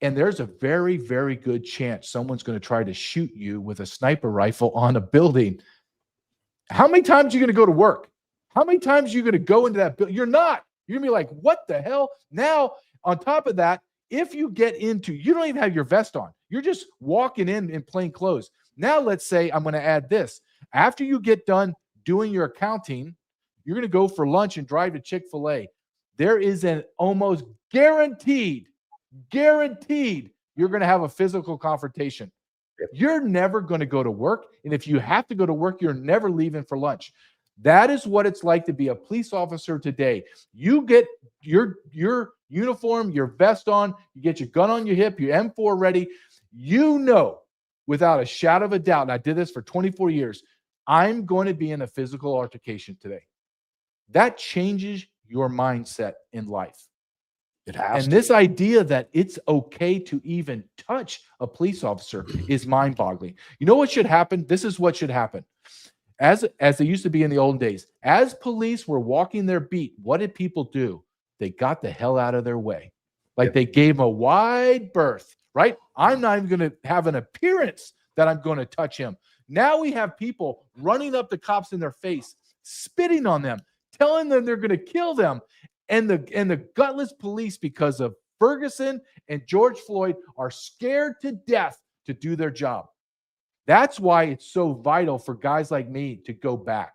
and there's a very, very good chance someone's going to try to shoot you with a sniper rifle on a building. How many times are you going to go to work? How many times are you going to go into that building? You're not. You're going to be like, what the hell? Now, on top of that, if you get into, you don't even have your vest on. You're just walking in plain clothes. Now, let's say I'm going to add this. After you get done doing your accounting, you're going to go for lunch and drive to Chick-fil-A. There is an almost guaranteed you're going to have a physical confrontation. You're never going to go to work. And if you have to go to work, you're never leaving for lunch. That is what it's like to be a police officer today. You get your uniform, your vest on, you get your gun on your hip, your M4 ready. You know, without a shadow of a doubt, and I did this for 24 years, I'm going to be in a physical altercation today. That changes your mindset in life. It has. And this idea that it's okay to even touch a police officer is mind-boggling. You know what should happen? This is what should happen. As they used to be in the olden days, as police were walking their beat, what did people do? They got the hell out of their way. Like they gave them a wide berth, right? I'm not even going to have an appearance that I'm going to touch him. Now we have people running up the cops in their face, spitting on them, telling them they're going to kill them. And the gutless police, because of Ferguson and George Floyd, are scared to death to do their job. That's why it's so vital for guys like me to go back,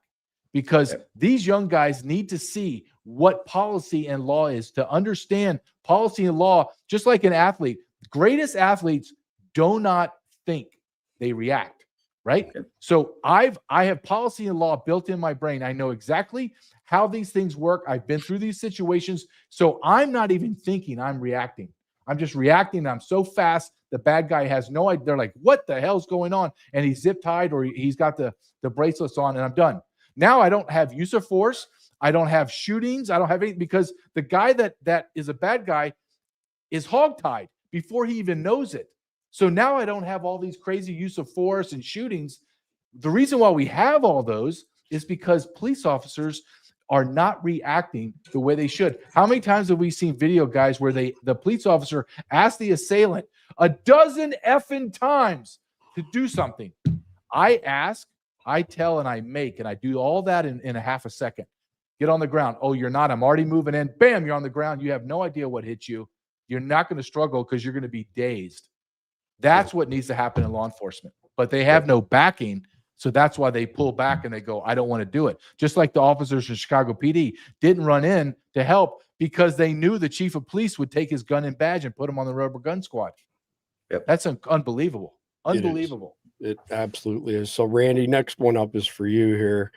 because these young guys need to see what policy and law is, to understand policy and law, just like an athlete. Greatest athletes do not think, they react, right? So I have policy and law built in my brain. I know exactly how these things work. I've been through these situations. So I'm not even thinking, I'm reacting. I'm just reacting. I'm so fast. The bad guy has no idea. They're like, what the hell's going on? And he's zip tied, or he's got the bracelets on, and I'm done. Now I don't have use of force. I don't have shootings. I don't have anything, because the guy that is a bad guy is hogtied before he even knows it. So now I don't have all these crazy use of force and shootings. The reason why we have all those is because police officers are not reacting the way they should. How many times have we seen video, guys, where the police officer asked the assailant a dozen effing times to do something? I ask, I tell, and I make, and I do all that in a half a second. Get on the ground. Oh, you're not. I'm already moving in. Bam, you're on the ground. You have no idea what hit you. You're not going to struggle because you're going to be dazed. That's what needs to happen in law enforcement. But they have no backing. So that's why they pull back and they go, I don't want to do it. Just like the officers in Chicago PD didn't run in to help because they knew the chief of police would take his gun and badge and put him on the rubber gun squad. Yep. That's unbelievable. Unbelievable. It absolutely is. So, Randy, next one up is for you here.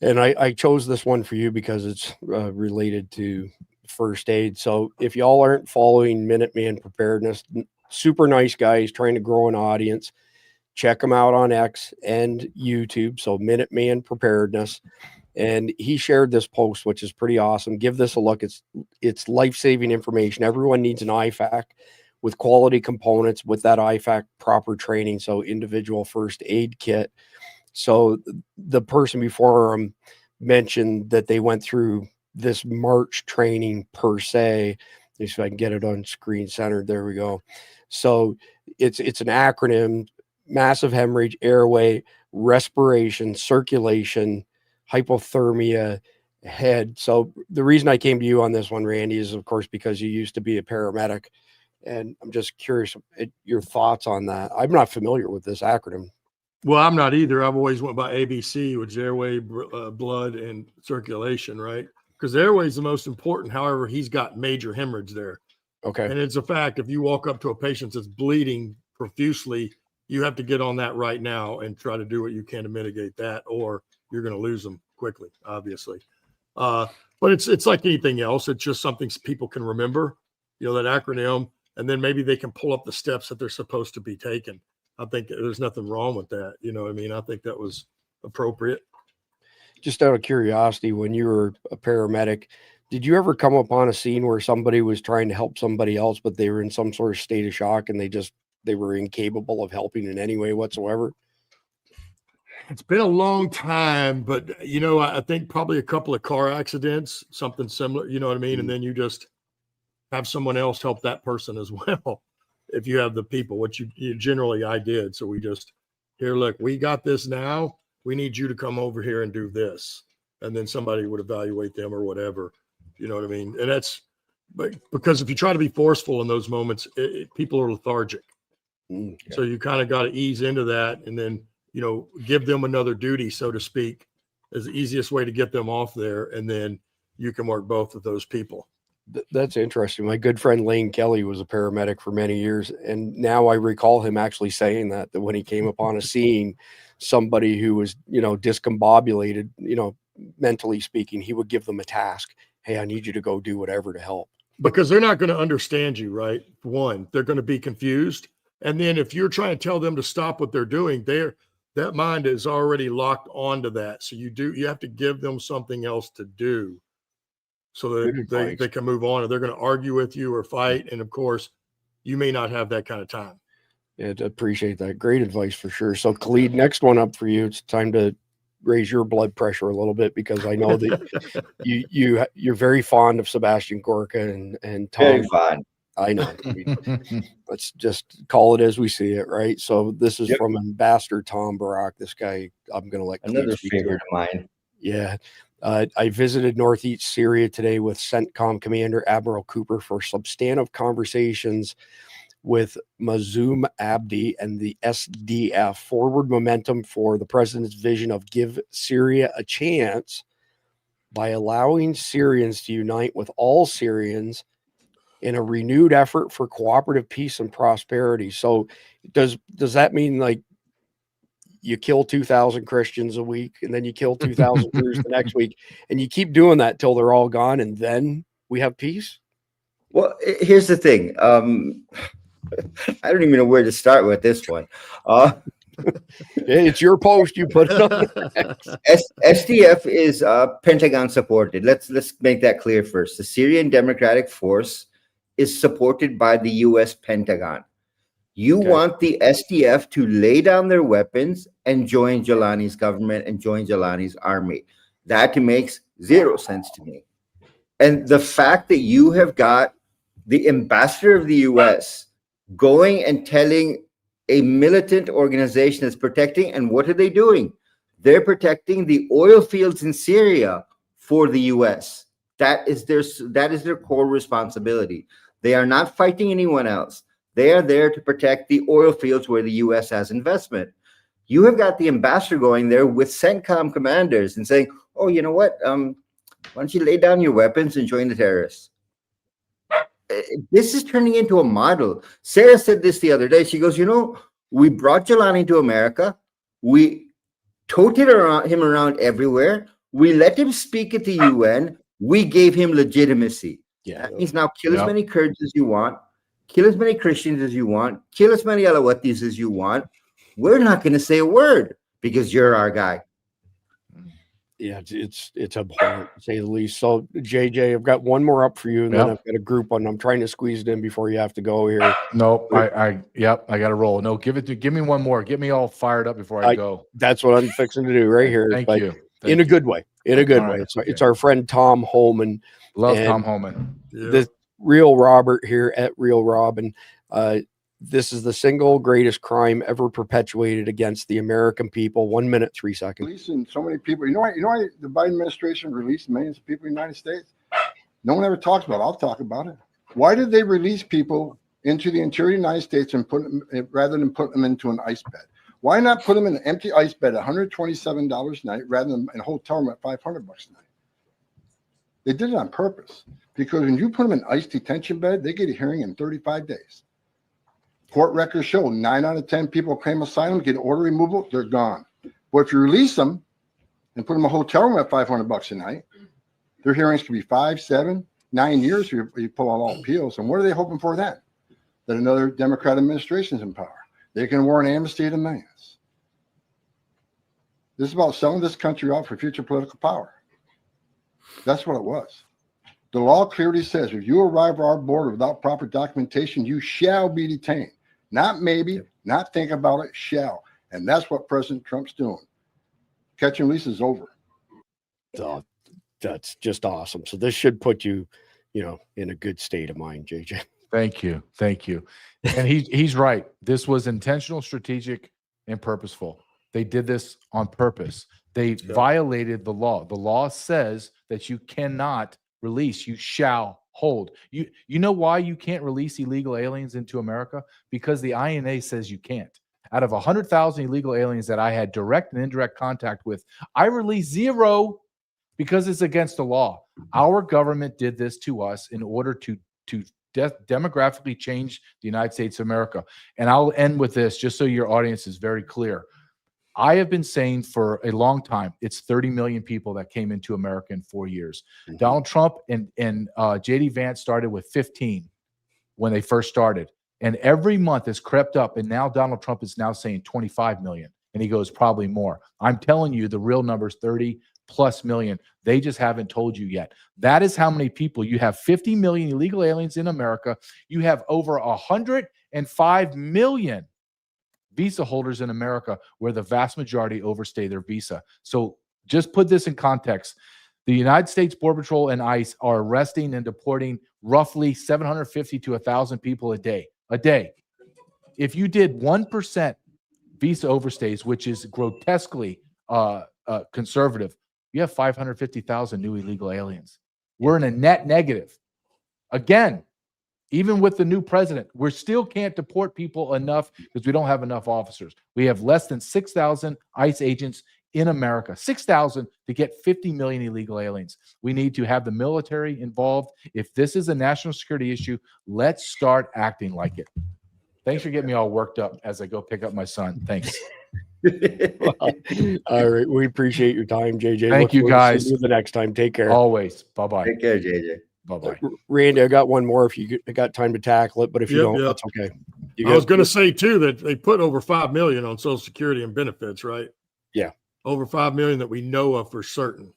And I chose this one for you because it's related to first aid. So if y'all aren't following Minuteman Preparedness, super nice guys trying to grow an audience. Check them out on X and YouTube. So Minuteman Preparedness. And he shared this post, which is pretty awesome. Give this a look. It's life-saving information. Everyone needs an IFAC with quality components, with that IFAC proper training. So individual first aid kit. So the person before him mentioned that they went through this March training per se. If I can get it on screen centered, there we go. So it's an acronym: massive hemorrhage, airway, respiration, circulation, hypothermia, head. So the reason I came to you on this one, Randy, is of course because you used to be a paramedic, and I'm just curious your thoughts on that. I'm not familiar with this acronym. Well, I'm not either. I've always went by ABC, which is airway, blood, and circulation, right? Because the airway is the most important. However, he's got major hemorrhage there. Okay. And it's a fact. If you walk up to a patient that's bleeding profusely, you have to get on that right now and try to do what you can to mitigate that, or you're going to lose them quickly, obviously. But it's like anything else. It's just something people can remember, that acronym, and then maybe they can pull up the steps that they're supposed to be taking. I think there's nothing wrong with that. You know what I mean? I think that was appropriate. Just out of curiosity, when you were a paramedic, did you ever come upon a scene where somebody was trying to help somebody else, but they were in some sort of state of shock and they were incapable of helping in any way whatsoever? It's been a long time, but I think probably a couple of car accidents, something similar, you know what I mean? And then you just have someone else help that person as well. If you have the people, which you generally I did. So we just, here, look, we got this now. We need you to come over here and do this. And then somebody would evaluate them or whatever. You know what I mean? And but because if you try to be forceful in those moments, people are lethargic. Okay. So you kind of got to ease into that and then, give them another duty, so to speak, is the easiest way to get them off there. And then you can work both of those people. That's interesting. My good friend Lane Kelly was a paramedic for many years, and now I recall him actually saying that when he came upon a scene, somebody who was, discombobulated, mentally speaking, he would give them a task. Hey, I need you to go do whatever to help. Because they're not going to understand you, right? One, they're going to be confused. And then if you're trying to tell them to stop what they're doing, that mind is already locked onto that. So you have to give them something else to do, so that they can move on, or they're going to argue with you or fight. And of course, you may not have that kind of time. Yeah, I appreciate that. Great advice for sure. So Khalid, next one up for you. It's time to raise your blood pressure a little bit, because I know that you're very fond of Sebastian Gorka and Tom. Very fond. I know. I mean, let's just call it as we see it, right? So this is from Ambassador Tom Barak. This guy, I'm going to let Another favorite of mine. Yeah. I visited Northeast Syria today with CENTCOM Commander Admiral Cooper for substantive conversations with Mazoum Abdi and the SDF. Forward momentum for the president's vision of give Syria a chance by allowing Syrians to unite with all Syrians in a renewed effort for cooperative peace and prosperity. So does that mean like you kill 2,000 Christians a week and then you kill 2,000 Jews the next week and you keep doing that till they're all gone and then we have peace? Well, here's the thing. I don't even know where to start with this one. It's your post. You put it on. SDF is Pentagon supported. Let's make that clear first. The Syrian Democratic Force is supported by the U.S. Pentagon. You want the SDF to lay down their weapons and join Jelani's government and join Jelani's army. That makes zero sense to me. And the fact that you have got the ambassador of the U.S. going and telling a militant organization that's protecting, and what are they doing? They're protecting the oil fields in Syria for the U.S. That is their core responsibility. They are not fighting anyone else. They are there to protect the oil fields where the U.S. has investment. You have got the ambassador going there with CENTCOM commanders and saying, oh, you know what? Why don't you lay down your weapons and join the terrorists? This is turning into a model. Sarah said this the other day. She goes, we brought Jelani to America. We toted him around everywhere. We let him speak at the UN. We gave him legitimacy. Yeah. That means now kill as many Kurds as you want, kill as many Christians as you want, kill as many Alawites as you want. We're not going to say a word because you're our guy. Yeah, it's abhorrent to say the least. So JJ, I've got one more up for you, and then I've got a group one. I'm trying to squeeze it in before you have to go here. No, I got to roll. No, give me one more. Get me all fired up before I go. That's what I'm fixing to do right here. Thank you. In a good way. In a good way. It's our friend Tom Homan. Love Tom Homan. The Real Robert here at Real Robin. This is the single greatest crime ever perpetuated against the American people. 1 minute, 3 seconds. Releasing so many people. You know why the Biden administration released millions of people in the United States? No one ever talks about it. I'll talk about it. Why did they release people into the interior of the United States and put them, rather than put them into an ice bed? Why not put them in an empty ice bed at $127 a night rather than in a hotel room at $500 a night? They did it on purpose, because when you put them in ice detention bed, they get a hearing in 35 days. Court records show 9 out of 10 people claim asylum, get order removal, they're gone. But if you release them and put them in a hotel room at $500 a night, their hearings could be 5, 7, 9 years. You pull out all appeals. And what are they hoping for then? That another Democrat administration is in power. They can warrant amnesty to millions. This is about selling this country off for future political power. That's what it was. The law clearly says if you arrive at our border without proper documentation, you shall be detained. Not maybe, not think about it, shall. And that's what President Trump's doing. Catch and release is over. So that's just awesome. So this should put you, in a good state of mind, JJ. Thank you. And he's right. This was intentional, strategic, and purposeful. They did this on purpose. They violated the law. The law says that you cannot release, you shall hold. You know why you can't release illegal aliens into America? Because the INA says you can't. Out of 100,000 illegal aliens that I had direct and indirect contact with, I released 0 because it's against the law. Our government did this to us in order to demographically change the United States of America. And I'll end with this just so your audience is very clear. I have been saying for a long time, it's 30 million people that came into America in 4 years. Mm-hmm. Donald Trump and J.D. Vance started with 15 when they first started. And every month has crept up. And now Donald Trump is now saying 25 million. And he goes, probably more. I'm telling you, the real number is 30+ million. They just haven't told you yet. That is how many people. You have 50 million illegal aliens in America. You have over 105 million visa holders in America, where the vast majority overstay their visa. So just put this in context. The United States Border Patrol and ICE are arresting and deporting roughly 750 to 1,000 people a day. If you did 1% visa overstays, which is grotesquely conservative, you have 550,000 new illegal aliens. We're in a net negative. Again, even with the new president, we still can't deport people enough because we don't have enough officers. We have less than 6,000 ICE agents in America, 6,000 to get 50 million illegal aliens. We need to have the military involved. If this is a national security issue, let's start acting like it. Thanks for getting me all worked up as I go pick up my son. Thanks. All right. We appreciate your time, JJ. Thank you, guys. See you the next time. Take care. Always. Bye-bye. Take care, JJ. Bye-bye. Randy, I got one more if you got time to tackle it, but if you don't, that's okay. I was going to say, too, that they put over $5 million on Social Security and benefits, right? Yeah. Over $5 million that we know of for certain.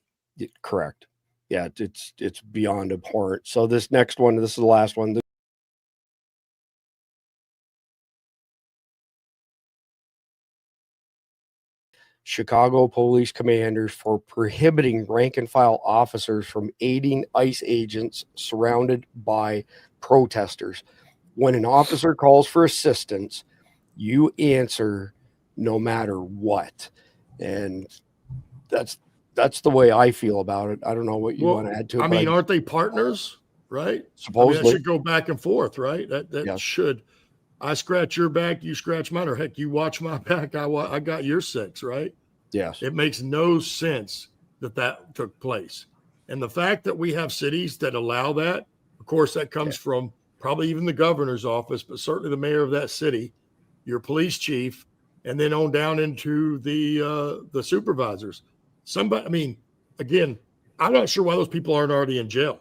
Correct. Yeah, it's beyond abhorrent. So this next one, this is the last one. Chicago police commanders for prohibiting rank and file officers from aiding ICE agents surrounded by protesters. When an officer calls for assistance, you answer no matter what. And that's the way I feel about it. I don't know what you want to add to it. I mean, aren't they partners, right? Supposedly. I mean, that should go back and forth, right? That should. I scratch your back, you scratch mine, or heck, you watch my back, I got your 6, right? Yes. It makes no sense that took place. And the fact that we have cities that allow that, of course, that comes from probably even the governor's office, but certainly the mayor of that city, your police chief, and then on down into the supervisors. Somebody, I mean, again, I'm not sure why those people aren't already in jail.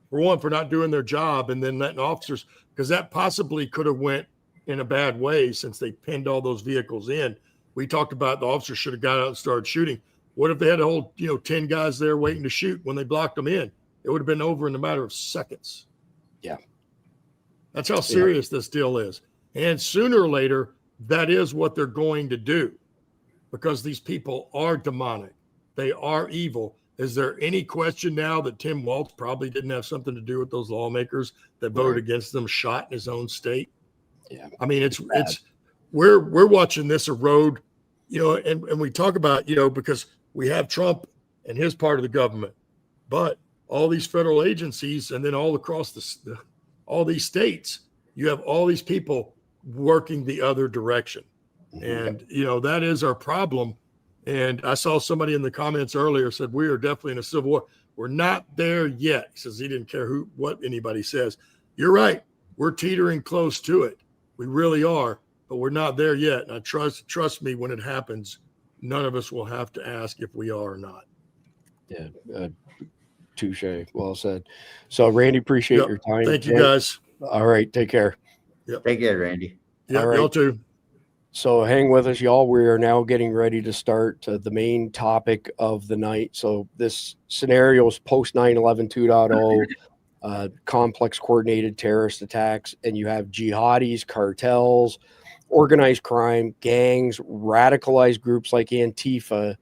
For one, for not doing their job, and then letting officers, because that possibly could have went in a bad way since they pinned all those vehicles in. We talked about the officers should have got out and started shooting. What if they had a whole, 10 guys there waiting to shoot when they blocked them in? It would have been over in a matter of seconds. Yeah. That's how serious this deal is. And sooner or later, that is what they're going to do, because these people are demonic. They are evil. Is there any question now that Tim Walz probably didn't have something to do with those lawmakers that voted against them, shot in his own state? Yeah. I mean, we're watching this erode, and we talk about, because we have Trump and his part of the government, but all these federal agencies, and then all across all these states, you have all these people working the other direction. And, that is our problem. And I saw somebody in the comments earlier said, we are definitely in a civil war. We're not there yet. He says he didn't care what anybody says. You're right. We're teetering close to it. We really are, but we're not there yet. And I trust me, when it happens, none of us will have to ask if we are or not. Yeah. Touche. Well said. So Randy, appreciate your time. Thank you, guys. All right. Take care. Yep. Take care, Randy. Yeah, All right. y'all too. So hang with us, y'all. We are now getting ready to start the main topic of the night. So this scenario is post 9/11 2.0, complex coordinated terrorist attacks, and you have jihadis, cartels, organized crime, gangs, radicalized groups like Antifa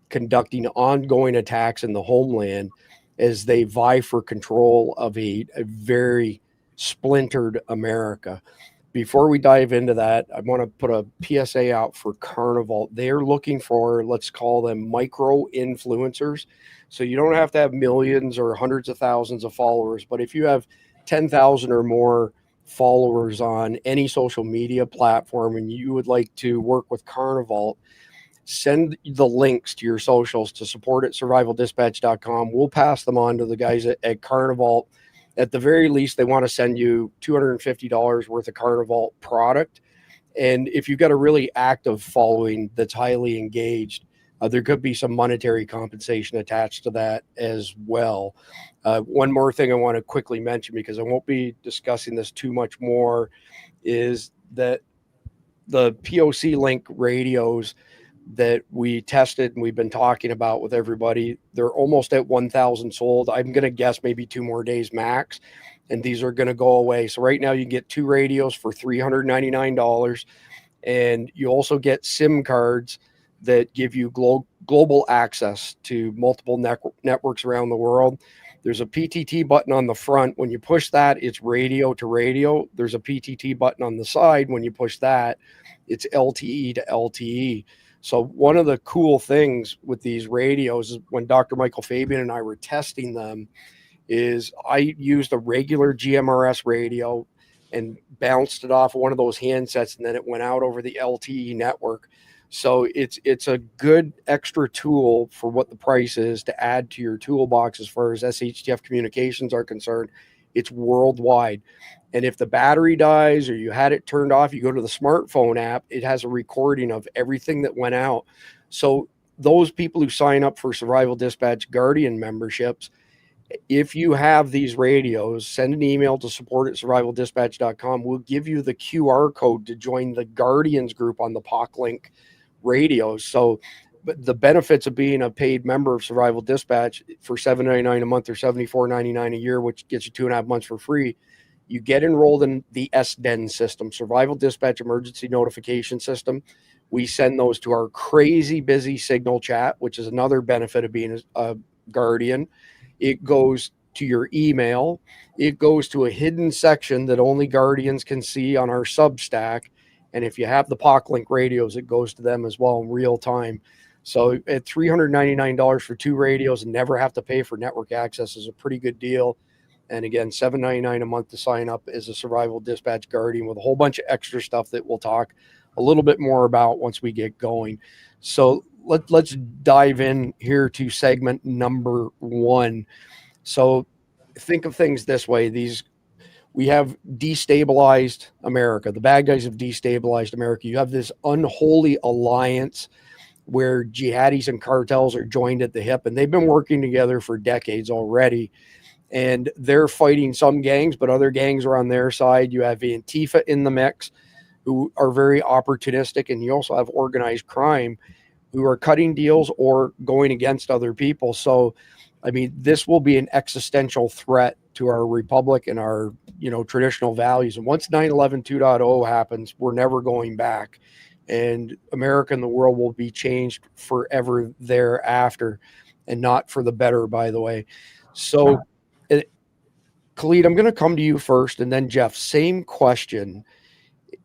conducting ongoing attacks in the homeland as they vie for control of a very splintered America. Before we dive into that, I want to put a PSA out for Carnival. They're looking for, let's call them micro influencers. So you don't have to have millions or hundreds of thousands of followers, but if you have 10,000 or more followers on any social media platform and you would like to work with Carnival, send the links to your socials to support@survivaldispatch.com. We'll pass them on to the guys at Carnival. At the very least, they want to send you $250 worth of Carnival product. And if you've got a really active following that's highly engaged, there could be some monetary compensation attached to that as well. One more thing I want to quickly mention, because I won't be discussing this too much more, is that the POC link radios that we tested and we've been talking about with everybody, they're almost at 1,000 sold. I'm going to guess maybe 2 more days max, and these are going to go away. So right now you can get 2 radios for $399, and you also get SIM cards that give you global access to multiple networks around the world. There's a PTT button on the front. When you push that, it's radio to radio. There's a PTT button on the side. When you push that, it's LTE to LTE. So one of the cool things with these radios is when Dr. Michael Fabian and I were testing them is I used a regular GMRS radio and bounced it off one of those handsets, and then it went out over the LTE network. So it's a good extra tool for what the price is to add to your toolbox as far as SHTF communications are concerned. It's worldwide. And if the battery dies or you had it turned off, you go to the smartphone app, it has a recording of everything that went out. So those people who sign up for Survival Dispatch Guardian memberships, if you have these radios, send an email to support@survivaldispatch.com. We'll give you the QR code to join the Guardians group on the POC-Link radios. So the benefits of being a paid member of Survival Dispatch for $7.99 a month or $74.99 a year, which gets you 2.5 months for free, you get enrolled in the SDEN system, Survival Dispatch Emergency Notification System. We send those to our crazy busy Signal chat, which is another benefit of being a Guardian. It goes to your email. It goes to a hidden section that only Guardians can see on our Substack. And if you have the POC-Link radios, it goes to them as well in real time. So at $399 for 2 radios and never have to pay for network access is a pretty good deal. And again, $7.99 a month to sign up as a Survival Dispatch Guardian with a whole bunch of extra stuff that we'll talk a little bit more about once we get going. So let's dive in here to segment number 1. So think of things this way. We have destabilized America. The bad guys have destabilized America. You have this unholy alliance where jihadis and cartels are joined at the hip, and they've been working together for decades already. And they're fighting some gangs, but other gangs are on their side. You have Antifa in the mix, who are very opportunistic, and you also have organized crime who are cutting deals or going against other people. So, I mean, this will be an existential threat to our republic and our, traditional values. And once 9/11 2.0 happens, we're never going back. And America and the world will be changed forever thereafter, and not for the better, by the way. So, Khalid, I'm going to come to you first, and then Jeff, same question.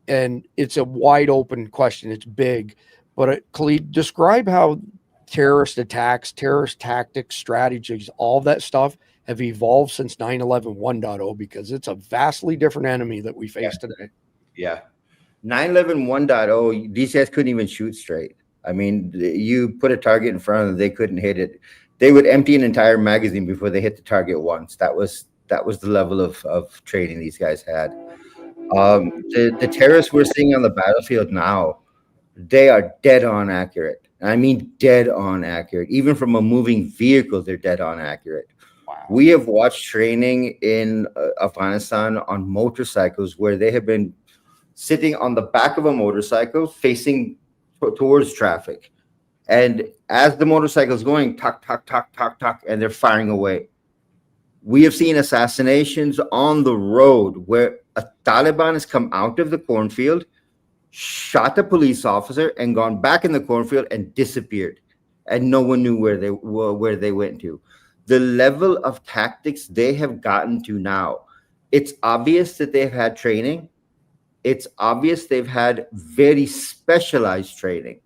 And it's a wide open question. It's big. But Khalid, describe how terrorist attacks, terrorist tactics, strategies, all that stuff have evolved since 9/11 1.0, because it's a vastly different enemy that we face today. Yeah. 9/11 1.0, these guys couldn't even shoot straight. I mean, you put a target in front of them, they couldn't hit it. They would empty an entire magazine before they hit the target once. That was the level of training these guys had. The terrorists we're seeing on the battlefield now, they are dead on accurate. I mean, dead on accurate. Even from a moving vehicle, they're dead on accurate. Wow. We have watched training in Afghanistan on motorcycles where they have been sitting on the back of a motorcycle facing towards traffic. And as the motorcycle is going, tuck, tuck, tuck, tuck, tuck, and they're firing away. We have seen assassinations on the road where a Taliban has come out of the cornfield, shot a police officer, and gone back in the cornfield and disappeared. And no one knew where they went to. The level of tactics they have gotten to now, it's obvious that they've had training. It's obvious they've had very specialized training.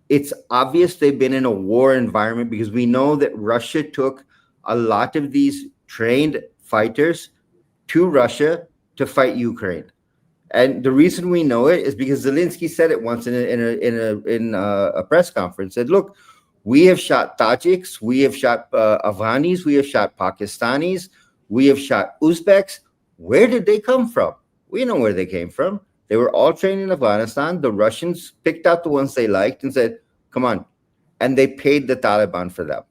It's obvious they've been in a war environment, because we know that Russia took a lot of these trained fighters to Russia to fight Ukraine. And the reason we know it is because Zelensky said it once in a press conference. Said, look, we have shot Tajiks, we have shot Afghanis, we have shot Pakistanis, we have shot Uzbeks. Where did they come from? We know where they came from. They were all trained in Afghanistan. The Russians picked out the ones they liked and said, come on. And they paid the Taliban for them.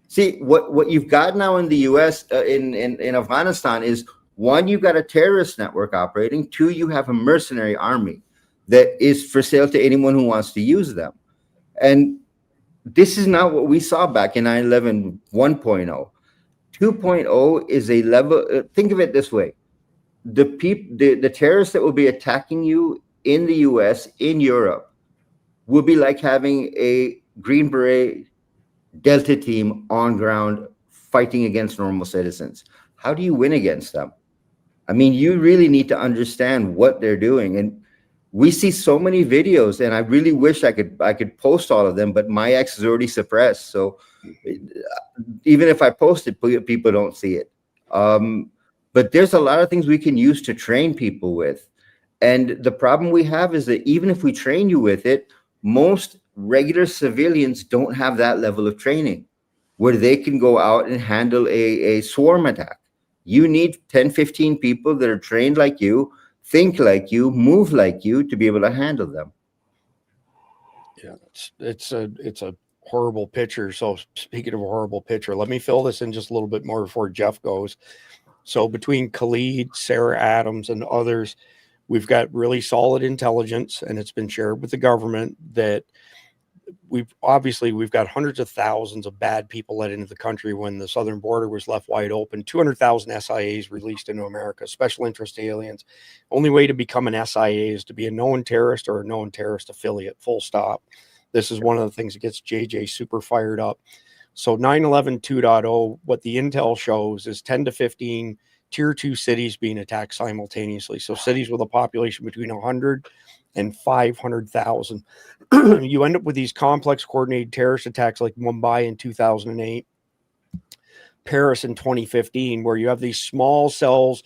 See, what you've got now in the U.S., in Afghanistan is, one, you've got a terrorist network operating. Two, you have a mercenary army that is for sale to anyone who wants to use them. And this is not what we saw back in 9/11 1.0. 2.0 is a level, think of it this way. The terrorists that will be attacking you in the U.S., in Europe, would be like having a Green Beret Delta team on ground fighting against normal citizens. How do you win against them? I mean, you really need to understand what they're doing. And we see so many videos, and I really wish I could post all of them, but my X is already suppressed. So even if I post it, people don't see it. But there's a lot of things we can use to train people with. And the problem we have is that even if we train you with it, most regular civilians don't have that level of training where they can go out and handle a swarm attack. You need 10, 15 people that are trained like you, think like you, move like you to be able to handle them. Yeah, it's a horrible picture. So speaking of a horrible picture, let me fill this in just a little bit more before Jeff goes. So between Khalid, Sarah Adams, and others, we've got really solid intelligence, and it's been shared with the government that we've got hundreds of thousands of bad people let into the country when the southern border was left wide open. 200,000 SIAs released into America, special interest aliens. Only way to become an SIA is to be a known terrorist or a known terrorist affiliate, full stop. This is one of the things that gets JJ super fired up. So 9/11 2.0, what the intel shows is 10 to 15 tier 2 cities being attacked simultaneously. So cities with a population between 100 and 500,000. You end up with these complex coordinated terrorist attacks like Mumbai in 2008, Paris in 2015, where you have these small cells,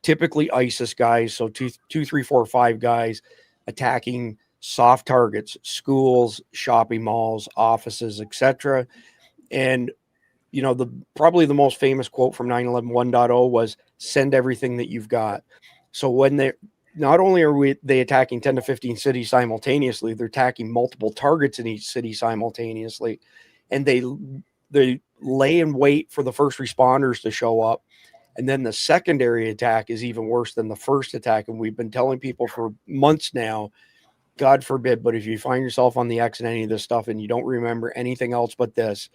typically ISIS guys, so 2, 3, 4, 5 guys attacking soft targets, schools, shopping malls, offices, etc. And you know, probably the most famous quote from 9/11 1.0 was send everything that you've got. So when they not only are they attacking 10 to 15 cities simultaneously, they're attacking multiple targets in each city simultaneously. And they lay in wait for the first responders to show up. And then the secondary attack is even worse than the first attack. And we've been telling people for months now, God forbid, but if you find yourself on the X and any of this stuff and you don't remember anything else but this,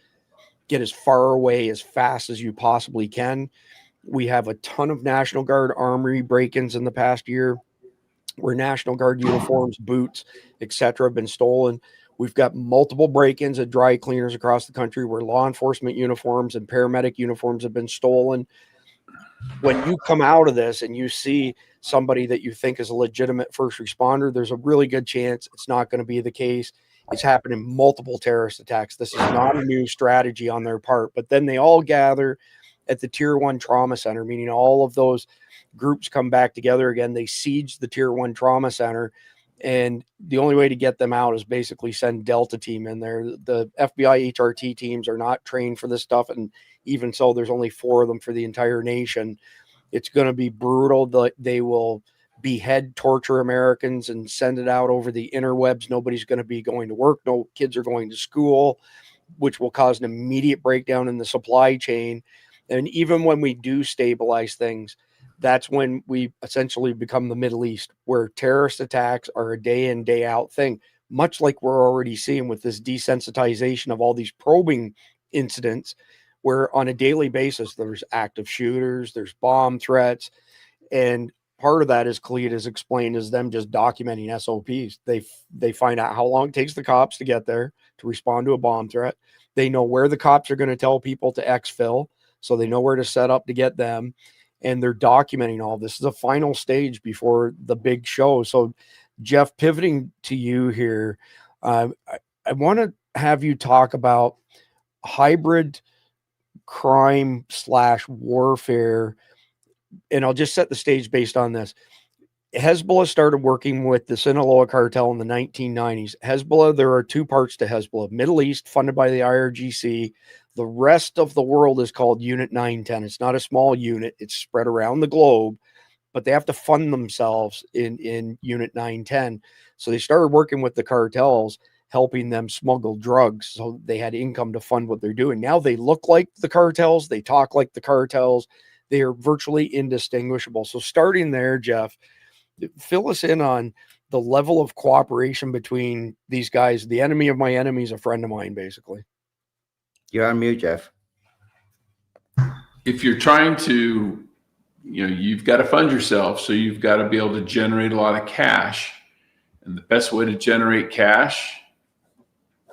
get as far away as fast as you possibly can. We have a ton of National Guard armory break-ins in the past year where National Guard uniforms, boots, etc. have been stolen. We've got multiple break-ins at dry cleaners across the country where law enforcement uniforms and paramedic uniforms have been stolen. When you come out of this and you see somebody that you think is a legitimate first responder, there's a really good chance it's not going to be the case. It's happened in multiple terrorist attacks. This is not a new strategy on their part, but then they all gather at the Tier 1 Trauma Center, meaning all of those groups come back together again. They siege the Tier 1 Trauma Center, and the only way to get them out is basically send Delta team in there. The FBI HRT teams are not trained for this stuff, and even so, there's only 4 of them for the entire nation. It's going to be brutal. They will behead, torture Americans and send it out over the interwebs. Nobody's going to be going to work. No kids are going to school, which will cause an immediate breakdown in the supply chain. And even when we do stabilize things, that's when we essentially become the Middle East, where terrorist attacks are a day in, day out thing, much like we're already seeing with this desensitization of all these probing incidents, where on a daily basis, there's active shooters, there's bomb threats. And part of that, as Khalid has explained, is them just documenting SOPs. They find out how long it takes the cops to get there to respond to a bomb threat. They know where the cops are going to tell people to exfil, so they know where to set up to get them. And they're documenting all this. This is a final stage before the big show. So, Jeff, pivoting to you here, I want to have you talk about hybrid crime / warfare. And I'll just set the stage based on this. Hezbollah started working with the Sinaloa cartel in the 1990s. Hezbollah, there are 2 parts to Hezbollah. Middle East, funded by the IRGC. The rest of the world is called Unit 910. It's not a small unit. It's spread around the globe, but they have to fund themselves in Unit 910. So they started working with the cartels, helping them smuggle drugs, so they had income to fund what they're doing. Now they look like the cartels. They talk like the cartels. They are virtually indistinguishable. So starting there, Jeff, fill us in on the level of cooperation between these guys. The enemy of my enemy is a friend of mine, basically. You're on mute, Jeff. If you're trying to, you've got to fund yourself. So you've got to be able to generate a lot of cash. And the best way to generate cash,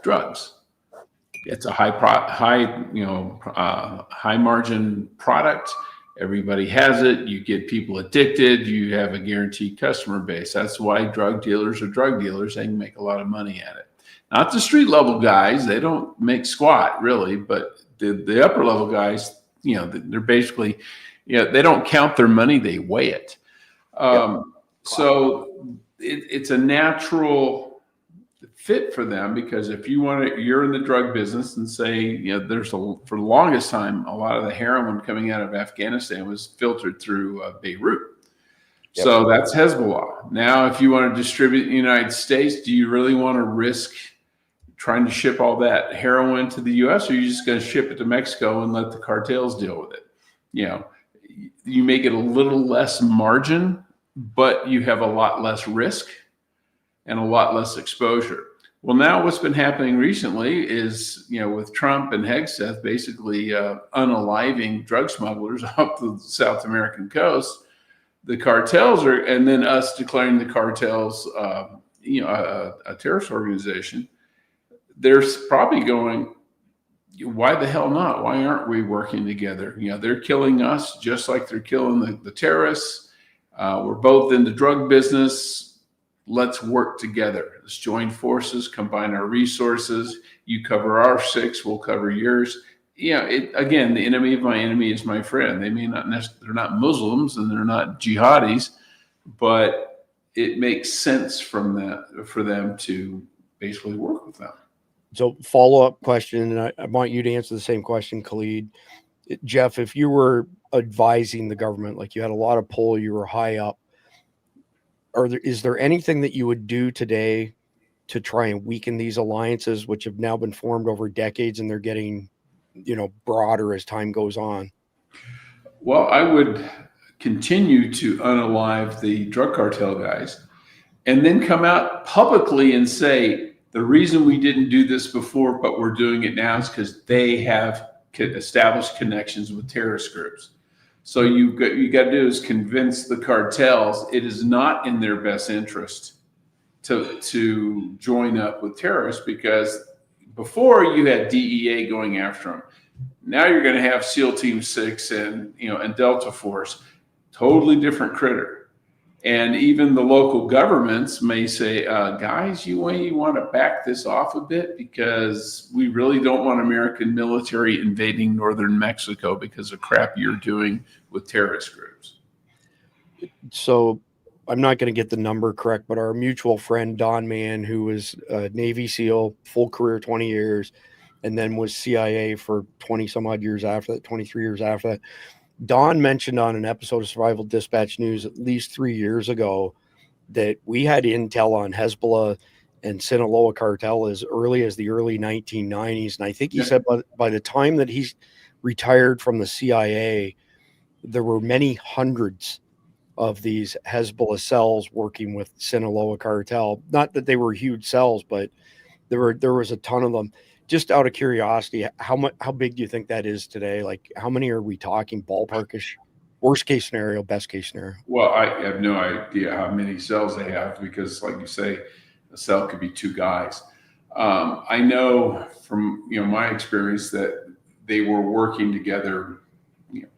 drugs. It's a high margin product. Everybody has it. You get people addicted. You have a guaranteed customer base. That's why drug dealers are drug dealers. They can make a lot of money at it. Not the street level guys. They don't make squat really, but the upper level guys, they're basically, they don't count their money. They weigh it. So it's a natural fit for them, because if you're in the drug business and say, for the longest time, a lot of the heroin coming out of Afghanistan was filtered through Beirut. Yep. So that's Hezbollah. Now, if you want to distribute in the United States, do you really want to risk trying to ship all that heroin to the U.S., or are you just going to ship it to Mexico and let the cartels deal with it? You make it a little less margin, but you have a lot less risk and a lot less exposure. Well, now what's been happening recently is, with Trump and Hegseth basically unaliving drug smugglers up the South American coast, the cartels and then us declaring the cartels, a terrorist organization. They're probably going, why the hell not? Why aren't we working together? They're killing us just like they're killing the terrorists. We're both in the drug business. Let's work together. Let's join forces, combine our resources. You cover our 6, we'll cover yours. Again, the enemy of my enemy is my friend. They may not they're not Muslims and they're not jihadis, but it makes sense for them to basically work with them. So follow-up question, and I want you to answer the same question, Khalid. Jeff, if you were advising the government, like you had a lot of pull, you were high up, is there anything that you would do today to try and weaken these alliances, which have now been formed over decades and they're getting, broader as time goes on? Well, I would continue to unalive the drug cartel guys and then come out publicly and say, the reason we didn't do this before, but we're doing it now is because they have established connections with terrorist groups. So you got to do is convince the cartels it is not in their best interest to join up with terrorists, because before you had DEA going after them. Now you're going to have SEAL Team 6 and Delta Force, totally different critter. And even the local governments may say, guys, you want to back this off a bit, because we really don't want American military invading northern Mexico because of crap you're doing with terrorist groups. So I'm not going to get the number correct, but our mutual friend, Don Mann, who was a Navy SEAL, full career, 20 years, and then was CIA for 20 some odd years after that, 23 years after that. Don mentioned on an episode of Survival Dispatch News at least 3 years ago that we had intel on Hezbollah and Sinaloa cartel as early as the early 1990s. And I think he said by the time that he's retired from the CIA, there were many hundreds of these Hezbollah cells working with Sinaloa cartel. Not that they were huge cells, but there was a ton of them. Just out of curiosity, how big do you think that is today? Like, how many are we talking, ballparkish? Worst case scenario, best case scenario? Well, I have no idea how many cells they have, because, like you say, a cell could be 2 guys. I know from my experience that they were working together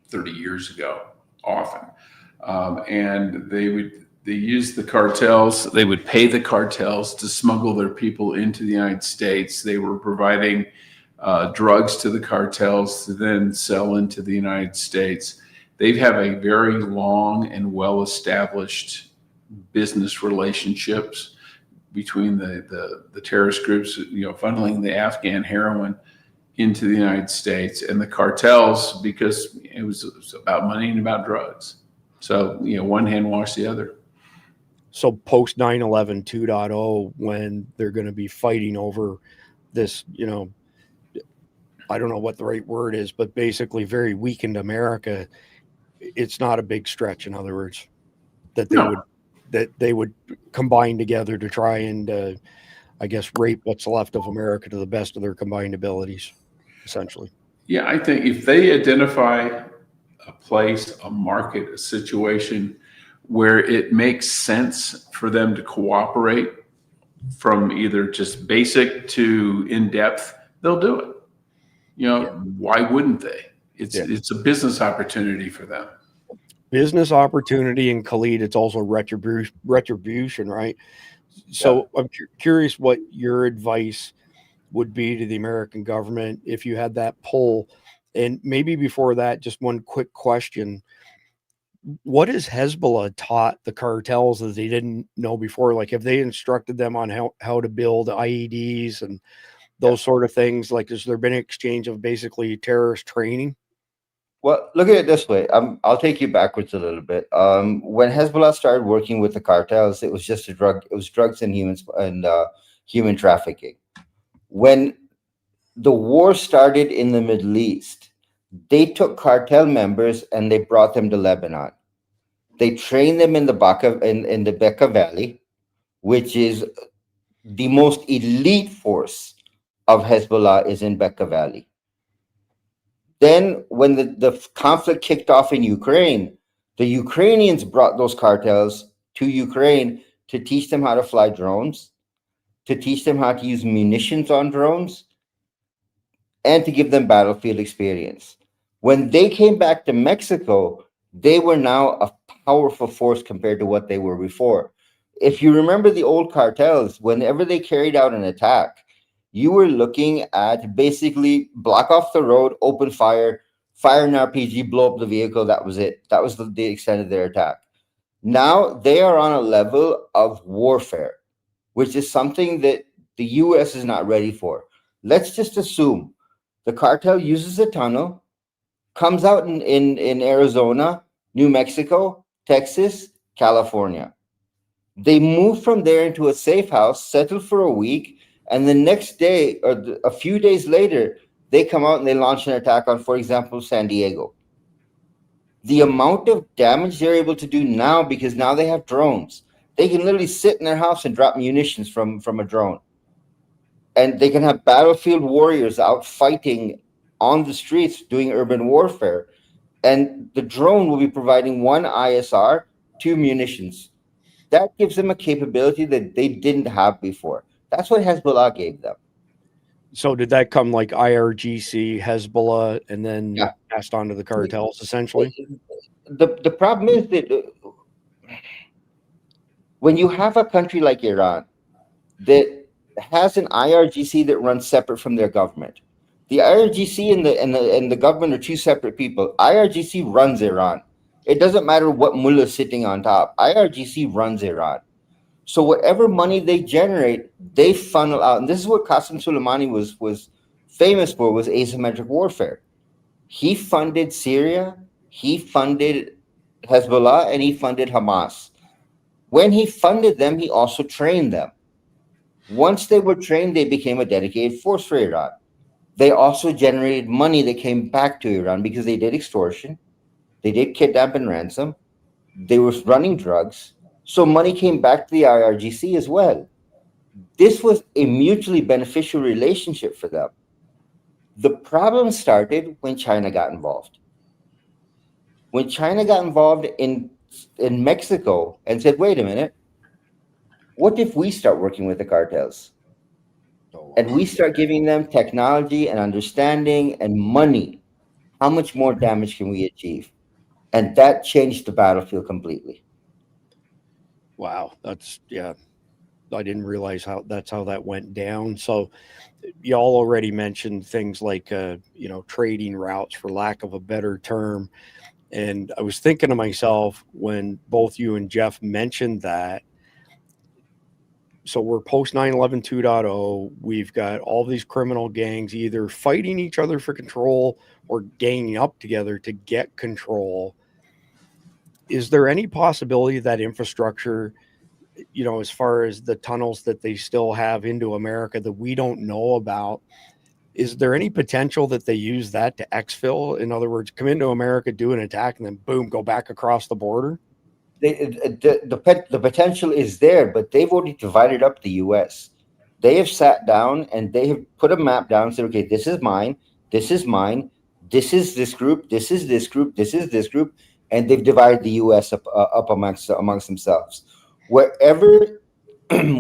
30 years ago, often, and they used the cartels. They would pay the cartels to smuggle their people into the United States. They were providing drugs to the cartels to then sell into the United States. They have a very long and well-established business relationships between the terrorist groups, funneling the Afghan heroin into the United States, and the cartels, because it was about money and about drugs. So, one hand washed the other. So post 9/11 2.0, when they're going to be fighting over this, I don't know what the right word is, but basically very weakened America, it's not a big stretch, in other words, that they would combine together to try and, I guess, rape what's left of America to the best of their combined abilities, essentially. Yeah, I think if they identify a place, a market, a situation where it makes sense for them to cooperate from either just basic to in depth, they'll do it. You know, why wouldn't they? It's a business opportunity for them. Business opportunity, and Khalid, it's also retribution, right? So I'm curious what your advice would be to the American government if you had that poll. And maybe before that, just one quick question. What has Hezbollah taught the cartels that they didn't know before? Like, have they instructed them on how to build IEDs and those sort of things? Like, has there been an exchange of basically terrorist training? Well, look at it this way. I'll take you backwards a little bit. When Hezbollah started working with the cartels, it was just it was drugs and human trafficking. When the war started in the Middle East, they took cartel members and they brought them to Lebanon. They trained them in the Bekaa Valley, which is the most elite force of Hezbollah is in Bekaa Valley. Then when the conflict kicked off in Ukraine, the Ukrainians brought those cartels to Ukraine to teach them how to fly drones, to teach them how to use munitions on drones, and to give them battlefield experience. When they came back to Mexico, they were now a powerful force compared to what they were before. If you remember the old cartels, whenever they carried out an attack, you were looking at basically block off the road, open fire, fire an RPG, blow up the vehicle. That was it. That was the extent of their attack. Now they are on a level of warfare, which is something that the U.S. is not ready for. Let's just assume the cartel uses a tunnel, comes out in Arizona, New Mexico, Texas, California. They move from there into a safe house, settle for a week, and the next day or a few days later, they come out and they launch an attack on, for example, San Diego. The amount of damage they're able to do now, because now they have drones. They can literally sit in their house and drop munitions from a drone. And they can have battlefield warriors out fighting on the streets doing urban warfare. And the drone will be providing 1 ISR, 2 munitions. That gives them a capability that they didn't have before. That's what Hezbollah gave them. So did that come like IRGC, Hezbollah, and then passed on to the cartels, essentially? The problem is that when you have a country like Iran that has an IRGC that runs separate from their government, the IRGC and the government are two separate people. IRGC runs Iran. It doesn't matter what mullah is sitting on top. IRGC runs Iran. So whatever money they generate, they funnel out. And this is what Qasem Soleimani was famous for, was asymmetric warfare. He funded Syria, he funded Hezbollah, and he funded Hamas. When he funded them, he also trained them. Once they were trained, they became a dedicated force for Iran. They also generated money that came back to Iran because they did extortion, they did kidnap and ransom, they were running drugs. So money came back to the IRGC as well. This was a mutually beneficial relationship for them. The problem started when China got involved. When China got involved in Mexico and said, wait a minute, what if we start working with the cartels? And we start giving them technology and understanding and money. How much more damage can we achieve? And that changed the battlefield completely. Wow, that's I didn't realize that's how that went down. So y'all already mentioned things like trading routes, for lack of a better term. And I was thinking to myself when both you and Jeff mentioned that. So we're post 9/11 2.0. We've got all these criminal gangs either fighting each other for control or ganging up together to get control. Is there any possibility that infrastructure, as far as the tunnels that they still have into America that we don't know about, is there any potential that they use that to exfil? In other words, come into America, do an attack, and then boom, go back across the border? The potential is there, but they've already divided up the U.S. They have sat down and they have put a map down and said, okay, this is mine, this is mine, this is this group, this is this group, this is this group, and they've divided the U.S. up amongst themselves. Wherever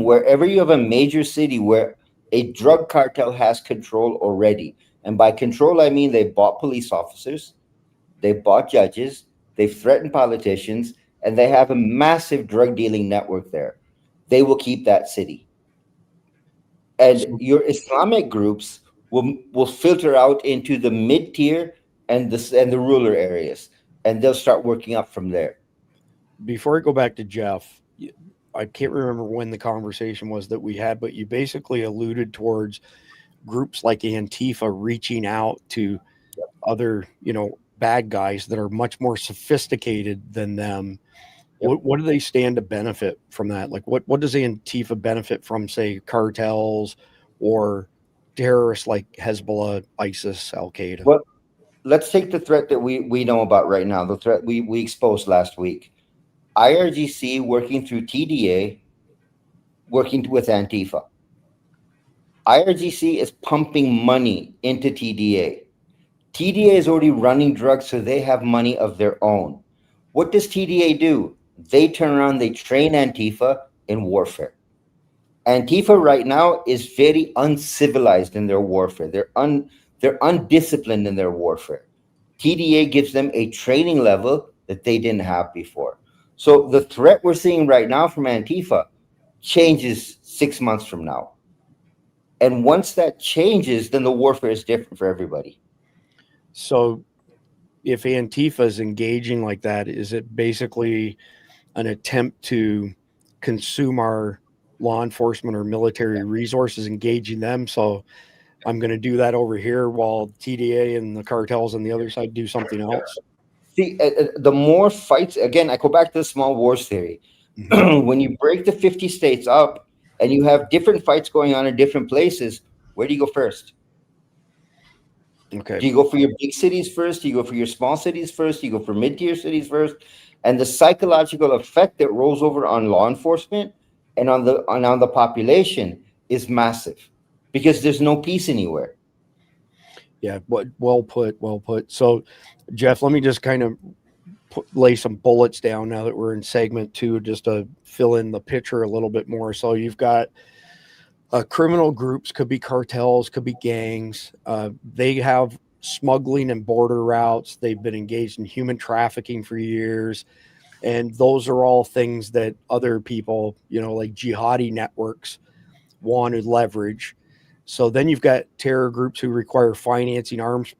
wherever you have a major city where a drug cartel has control already, and by control, I mean they bought police officers, they bought judges, they've threatened politicians, and they have a massive drug dealing network there. They will keep that city. And your Islamic groups will filter out into the mid-tier and the rural areas, and they'll start working up from there. Before I go back to Jeff, I can't remember when the conversation was that we had, but you basically alluded towards groups like Antifa reaching out to other, bad guys that are much more sophisticated than them. What do they stand to benefit from that? Like, what does Antifa benefit from, say, cartels or terrorists like Hezbollah, ISIS, Al Qaeda? Well, let's take the threat that we know about right now, the threat we exposed last week. IRGC working through TDA, working with Antifa. IRGC is pumping money into TDA. TDA is already running drugs, so they have money of their own. What does TDA do? They turn around, they train Antifa in warfare. Antifa right now is very uncivilized in their warfare. They're undisciplined in their warfare. TDA gives them a training level that they didn't have before. So the threat we're seeing right now from Antifa changes 6 months from now. And once that changes, then the warfare is different for everybody. So if Antifa is engaging like that, is it basically an attempt to consume our law enforcement or military resources, engaging them? So I'm going to do that over here while TDA and the cartels on the other side do something else. See, the more fights, again, I go back to the small wars theory. Mm-hmm. When you break the 50 states up and you have different fights going on in different places, where do you go first? Okay. Do you go for your big cities first? Do you go for your small cities first? Do you go for mid-tier cities first? And the psychological effect that rolls over on law enforcement and on the population is massive, because there's no peace anywhere. Yeah, well put. So, Jeff, let me just kind of lay some bullets down now that we're in segment 2, just to fill in the picture a little bit more. So you've got criminal groups, could be cartels, could be gangs. They have smuggling and border routes. They've been engaged in human trafficking for years. And those are all things that other people, like jihadi networks, want to leverage. So then you've got terror groups who require financing, arms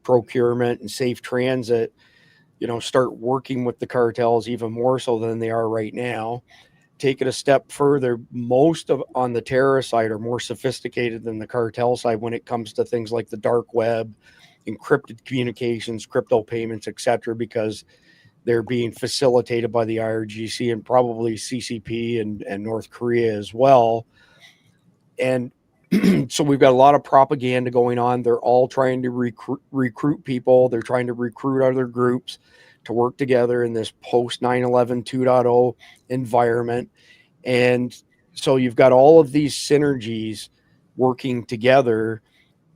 procurement, and safe transit, start working with the cartels even more so than they are right now. Take it a step further, most of on the terrorist side are more sophisticated than the cartel side when it comes to things like the dark web, encrypted communications, crypto payments, etc., because they're being facilitated by the IRGC and probably CCP and North Korea as well. And so we've got a lot of propaganda going on. They're all trying to recruit people. They're trying to recruit other groups to work together in this post 9/11 2.0 environment. And so you've got all of these synergies working together,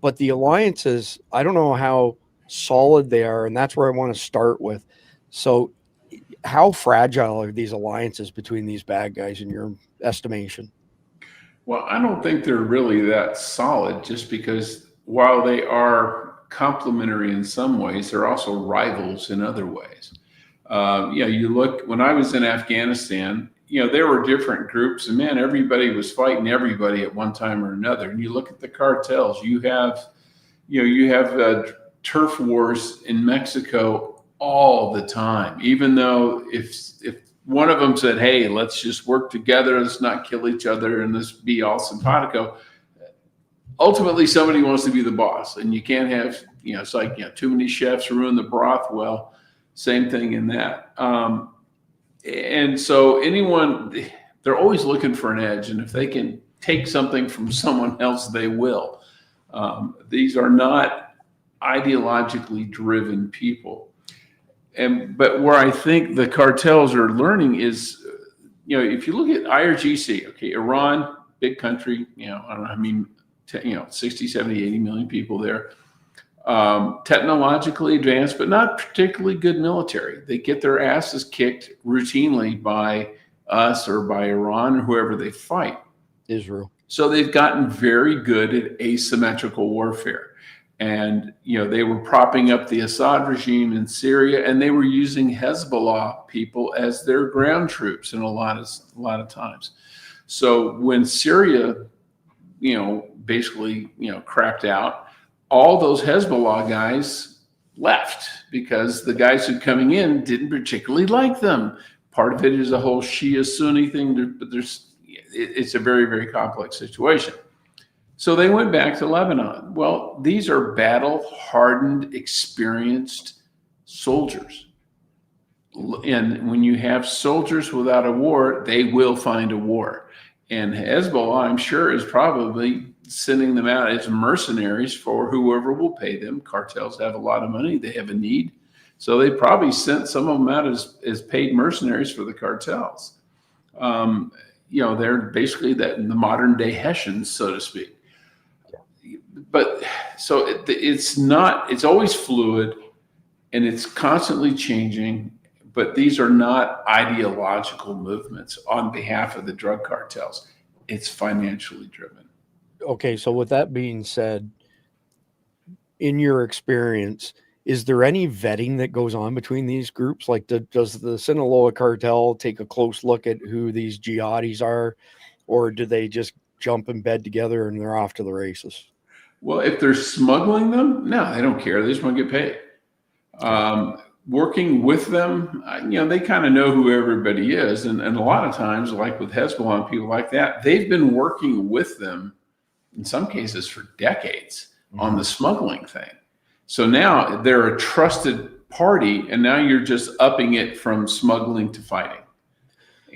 but the alliances, I don't know how solid they are. And that's where I want to start with. So how fragile are these alliances between these bad guys in your estimation? Well, I don't think they're really that solid, just because while they are complementary in some ways, they're also rivals in other ways. You look, when I was in Afghanistan, there were different groups, and man, everybody was fighting everybody at one time or another. And you look at the cartels, you have turf wars in Mexico all the time, even though if one of them said, hey, let's just work together, let's not kill each other, and let's be all simpatico. Ultimately, somebody wants to be the boss, and you can't have, it's like, too many chefs ruin the broth. Well, same thing in that. And so they're always looking for an edge, and if they can take something from someone else, they will. These are not ideologically driven people. But where I think the cartels are learning is, if you look at IRGC, okay, Iran, big country, I don't know, 60, 70, 80 million people there, technologically advanced, but not particularly good military. They get their asses kicked routinely by us or by Iran or whoever they fight. Israel. So they've gotten very good at asymmetrical warfare. And, they were propping up the Assad regime in Syria, and they were using Hezbollah people as their ground troops in a lot of times. So when Syria, basically, crapped out, all those Hezbollah guys left because the guys who coming in didn't particularly like them. Part of it is a whole Shia Sunni thing, but it's a very, very complex situation. So they went back to Lebanon. Well, these are battle-hardened, experienced soldiers. And when you have soldiers without a war, they will find a war. And Hezbollah, I'm sure, is probably sending them out as mercenaries for whoever will pay them. Cartels have a lot of money. They have a need. So they probably sent some of them out as paid mercenaries for the cartels. They're basically the modern day Hessians, so to speak. But so it's always fluid and it's constantly changing, but these are not ideological movements on behalf of the drug cartels. It's financially driven. Okay. So with that being said, in your experience, is there any vetting that goes on between these groups? Like does the Sinaloa cartel take a close look at who these jihadis are, or do they just jump in bed together and they're off to the races? Well, if they're smuggling them, no, they don't care. They just want to get paid. Working with them, they kind of know who everybody is. And a lot of times, like with Hezbollah and people like that, they've been working with them in some cases for decades on the smuggling thing. So now they're a trusted party, and now you're just upping it from smuggling to fighting.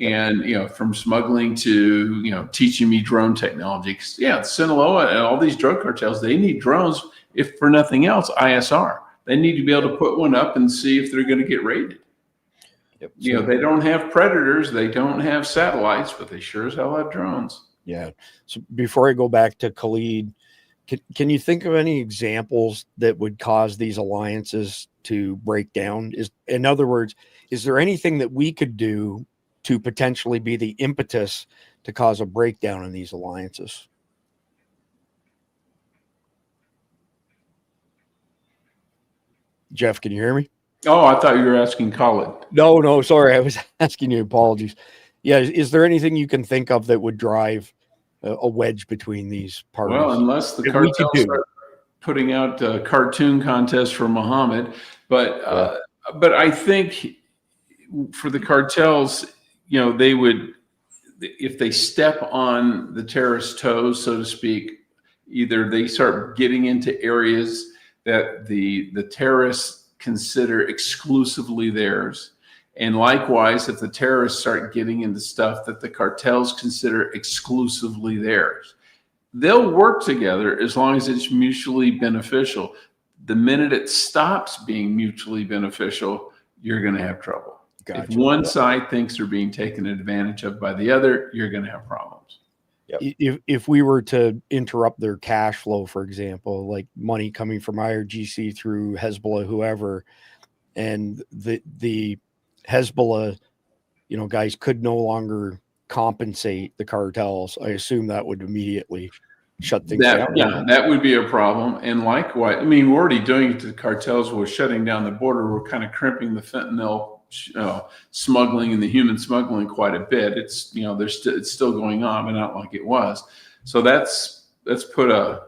And, from smuggling to, teaching me drone technology. 'Cause, Sinaloa and all these drug cartels, they need drones, if for nothing else, ISR. They need to be able to put one up and see if they're going to get raided. Yep. They don't have predators, they don't have satellites, but they sure as hell have drones. Yeah. So before I go back to Khalid, can you think of any examples that would cause these alliances to break down? In other words, is there anything that we could do to potentially be the impetus to cause a breakdown in these alliances? Jeff, can you hear me? Oh, I thought you were asking Colin. No, sorry. I was asking you. Apologies. Yeah. Is there anything you can think of that would drive a wedge between these parties? Well, unless the cartels start putting out cartoon contests for Muhammad. But I think for the cartels, they would, if they step on the terrorist toes, so to speak, either they start getting into areas that the terrorists consider exclusively theirs. And likewise, if the terrorists start getting into stuff that the cartels consider exclusively theirs, they'll work together as long as it's mutually beneficial. The minute it stops being mutually beneficial, you're going to have trouble. Gotcha. If one side thinks they're being taken advantage of by the other, you're going to have problems. Yep. If we were to interrupt their cash flow, for example, like money coming from IRGC through Hezbollah, whoever, and the Hezbollah, guys could no longer compensate the cartels, I assume that would immediately shut things down. Yeah, that would be a problem. And likewise, we're already doing it to the cartels. We're shutting down the border. We're kind of crimping the fentanyl smuggling and the human smuggling quite a bit. It's it's still going on, but not like it was. So that's put a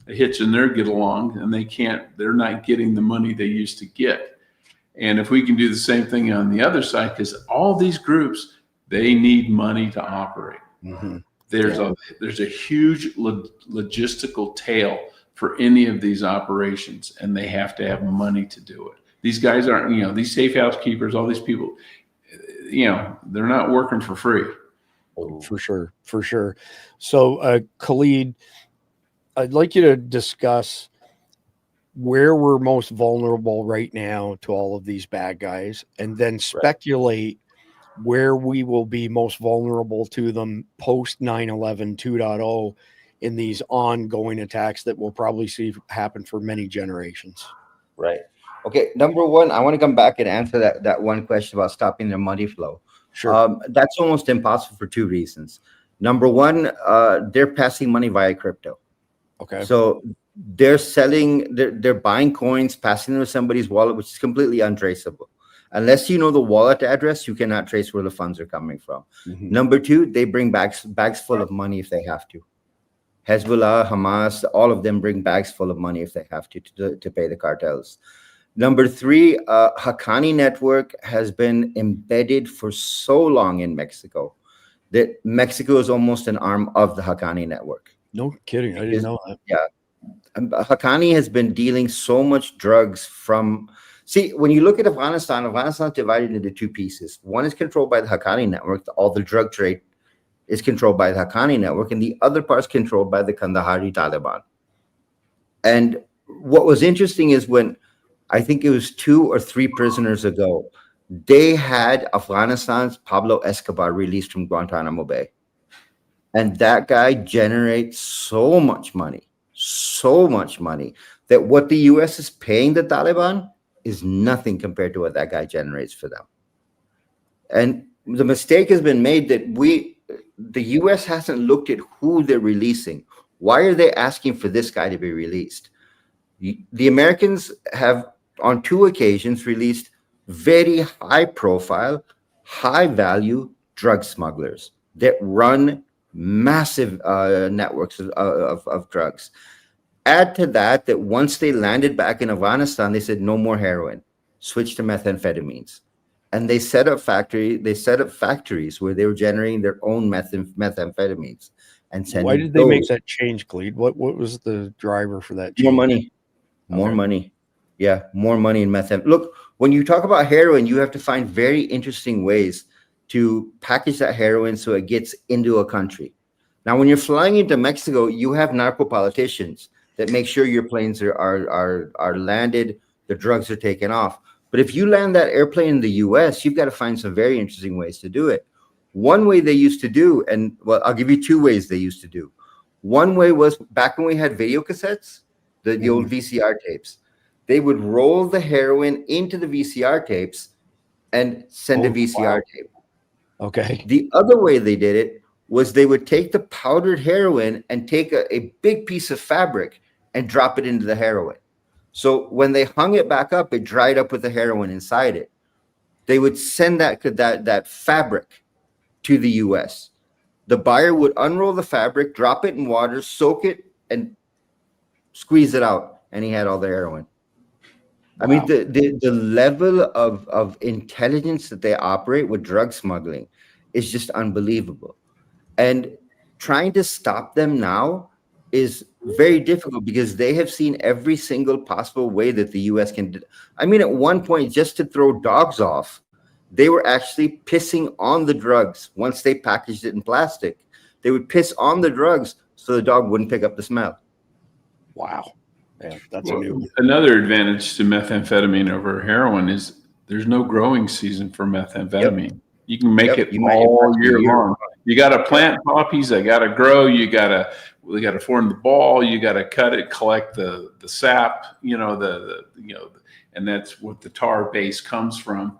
hitch in their get along, and they're not getting the money they used to get. And if we can do the same thing on the other side, because all these groups, they need money to operate. Mm-hmm. There's a huge logistical tail for any of these operations, and they have to have money to do it. These guys aren't, these safe house keepers, all these people, they're not working for free. For sure. So, Khalid, I'd like you to discuss where we're most vulnerable right now to all of these bad guys, and then speculate where we will be most vulnerable to them post 9/11 2.0 in these ongoing attacks that we'll probably see happen for many generations. Right. Okay. Number one, I want to come back and answer that one question about stopping the money flow. Sure. That's almost impossible for two reasons. Number one, they're passing money via crypto. Okay. So they're selling, they're buying coins, passing them to somebody's wallet, which is completely untraceable. Unless you know the wallet address, you cannot trace where the funds are coming from. Number two, they bring bags full of money if they have to. Hezbollah, Hamas, all of them bring bags full of money if they have to pay the cartels. Number three, Haqqani network has been embedded for so long in Mexico that Mexico is almost an arm of the Haqqani network. No kidding. I didn't know that. Yeah. Haqqani has been dealing so much drugs from... See, when you look at Afghanistan, Afghanistan is divided into two pieces. One is controlled by the Haqqani network. All the drug trade is controlled by the Haqqani network, and the other part is controlled by the Kandahari Taliban. And what was interesting is when, I think it was 2 or 3 prisoners ago, they had Afghanistan's Pablo Escobar released from Guantanamo Bay. And that guy generates so much money, that what the U.S. is paying the Taliban is nothing compared to what that guy generates for them. And the mistake has been made that the U.S. hasn't looked at who they're releasing. Why are they asking for this guy to be released? The Americans have, on 2 occasions, released very high-profile, high-value drug smugglers that run massive networks of drugs. Add to that once they landed back in Afghanistan, they said no more heroin, switch to methamphetamines. And they set up factories where they were generating their own methamphetamines and sending. Why did they make that change, Clede? What was the driver for that change? More money. Yeah, more money in methamphetamine. Look, when you talk about heroin, you have to find very interesting ways to package that heroin so it gets into a country. Now, when you're flying into Mexico, you have narco politicians that make sure your planes are landed, the drugs are taken off. But if you land that airplane in the US, you've got to find some very interesting ways to do it. One way they used to do, and well, I'll give you 2 ways they used to do. One way was back when we had video cassettes, the old VCR tapes. They would roll the heroin into the VCR tapes and send a VCR tape. Okay. The other way they did it was they would take the powdered heroin and take a big piece of fabric and drop it into the heroin. So when they hung it back up, it dried up with the heroin inside it. They would send that fabric to the US. The buyer would unroll the fabric, drop it in water, soak it, and squeeze it out, and he had all the heroin. Wow. I mean, the level of intelligence that they operate with drug smuggling is just unbelievable. And trying to stop them now is very difficult because they have seen every single possible way that the U.S. can. I mean, at one point, just to throw dogs off, they were actually pissing on the drugs once they packaged it in plastic. They would piss on the drugs so the dog wouldn't pick up the smell. Wow. Yeah, that's another advantage to methamphetamine over heroin is there's no growing season for methamphetamine. Yep. You can make it all year long. You got to plant poppies. They got to grow. We got to form the ball. You got to cut it, collect the sap. And that's what the tar base comes from.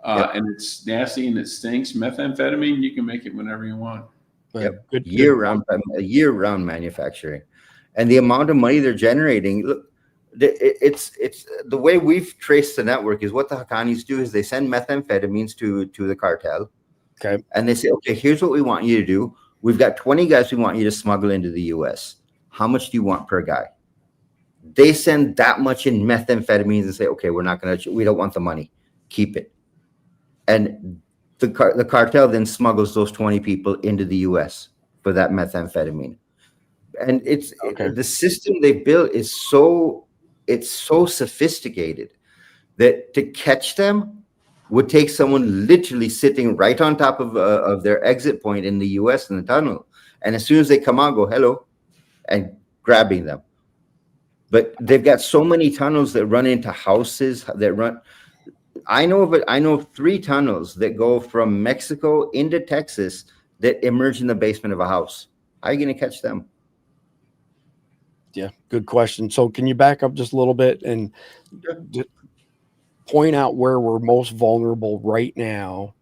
And it's nasty and it stinks. Methamphetamine, you can make it whenever you want. Yep. Year-round manufacturing. And the amount of money they're generating, look, it's the way we've traced the network is what the Haqqanis do is they send methamphetamines to the cartel. Okay. And they say, okay, here's what we want you to do. We've got 20 guys we want you to smuggle into the US. How much do you want per guy? They send that much in methamphetamines and say, okay, we don't want the money. Keep it. And the cartel then smuggles those 20 people into the US for that methamphetamine. And the system they built is so sophisticated that to catch them would take someone literally sitting right on top of their exit point in the US in the tunnel. And as soon as they come out, go, hello, and grabbing them. But they've got so many tunnels that run into houses I know of 3 tunnels that go from Mexico into Texas that emerge in the basement of a house. How are you going to catch them? Yeah, good question. So can you back up just a little bit and point out where we're most vulnerable right now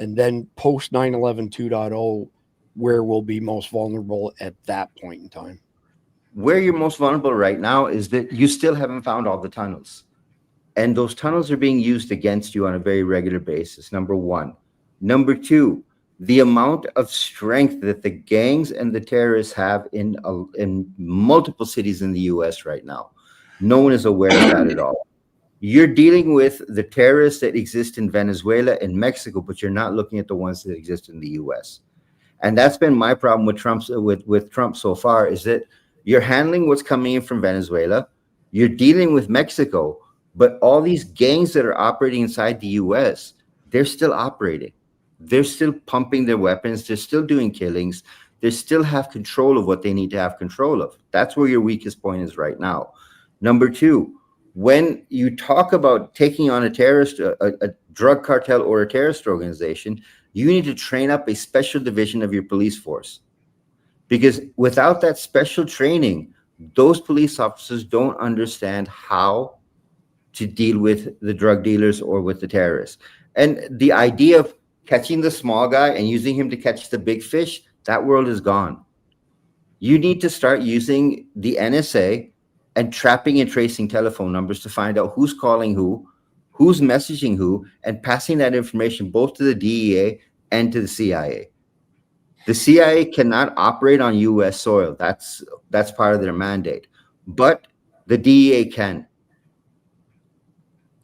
And then post 9/11 2.0, where we'll be most vulnerable at that point in time. Where you're most vulnerable right now is that you still haven't found all the tunnels. And those tunnels are being used against you on a very regular basis, number one. Number two, the amount of strength that the gangs and the terrorists have in multiple cities in the US right now. No one is aware of that at all. You're dealing with the terrorists that exist in Venezuela and Mexico, but you're not looking at the ones that exist in the US. And that's been my problem with Trump so far, is that you're handling what's coming in from Venezuela, you're dealing with Mexico, but all these gangs that are operating inside the US, they're still operating. They're still pumping their weapons. They're still doing killings. They still have control of what they need to have control of. That's where your weakest point is right now. Number two, when you talk about taking on a terrorist, a drug cartel or a terrorist organization, you need to train up a special division of your police force. Because without that special training, those police officers don't understand how to deal with the drug dealers or with the terrorists. And the idea of catching the small guy and using him to catch the big fish, that world is gone. You need to start using the NSA and trapping and tracing telephone numbers to find out who's calling who's messaging who, and passing that information both to the DEA and to the CIA. The CIA cannot operate on US soil. That's part of their mandate. But the DEA can.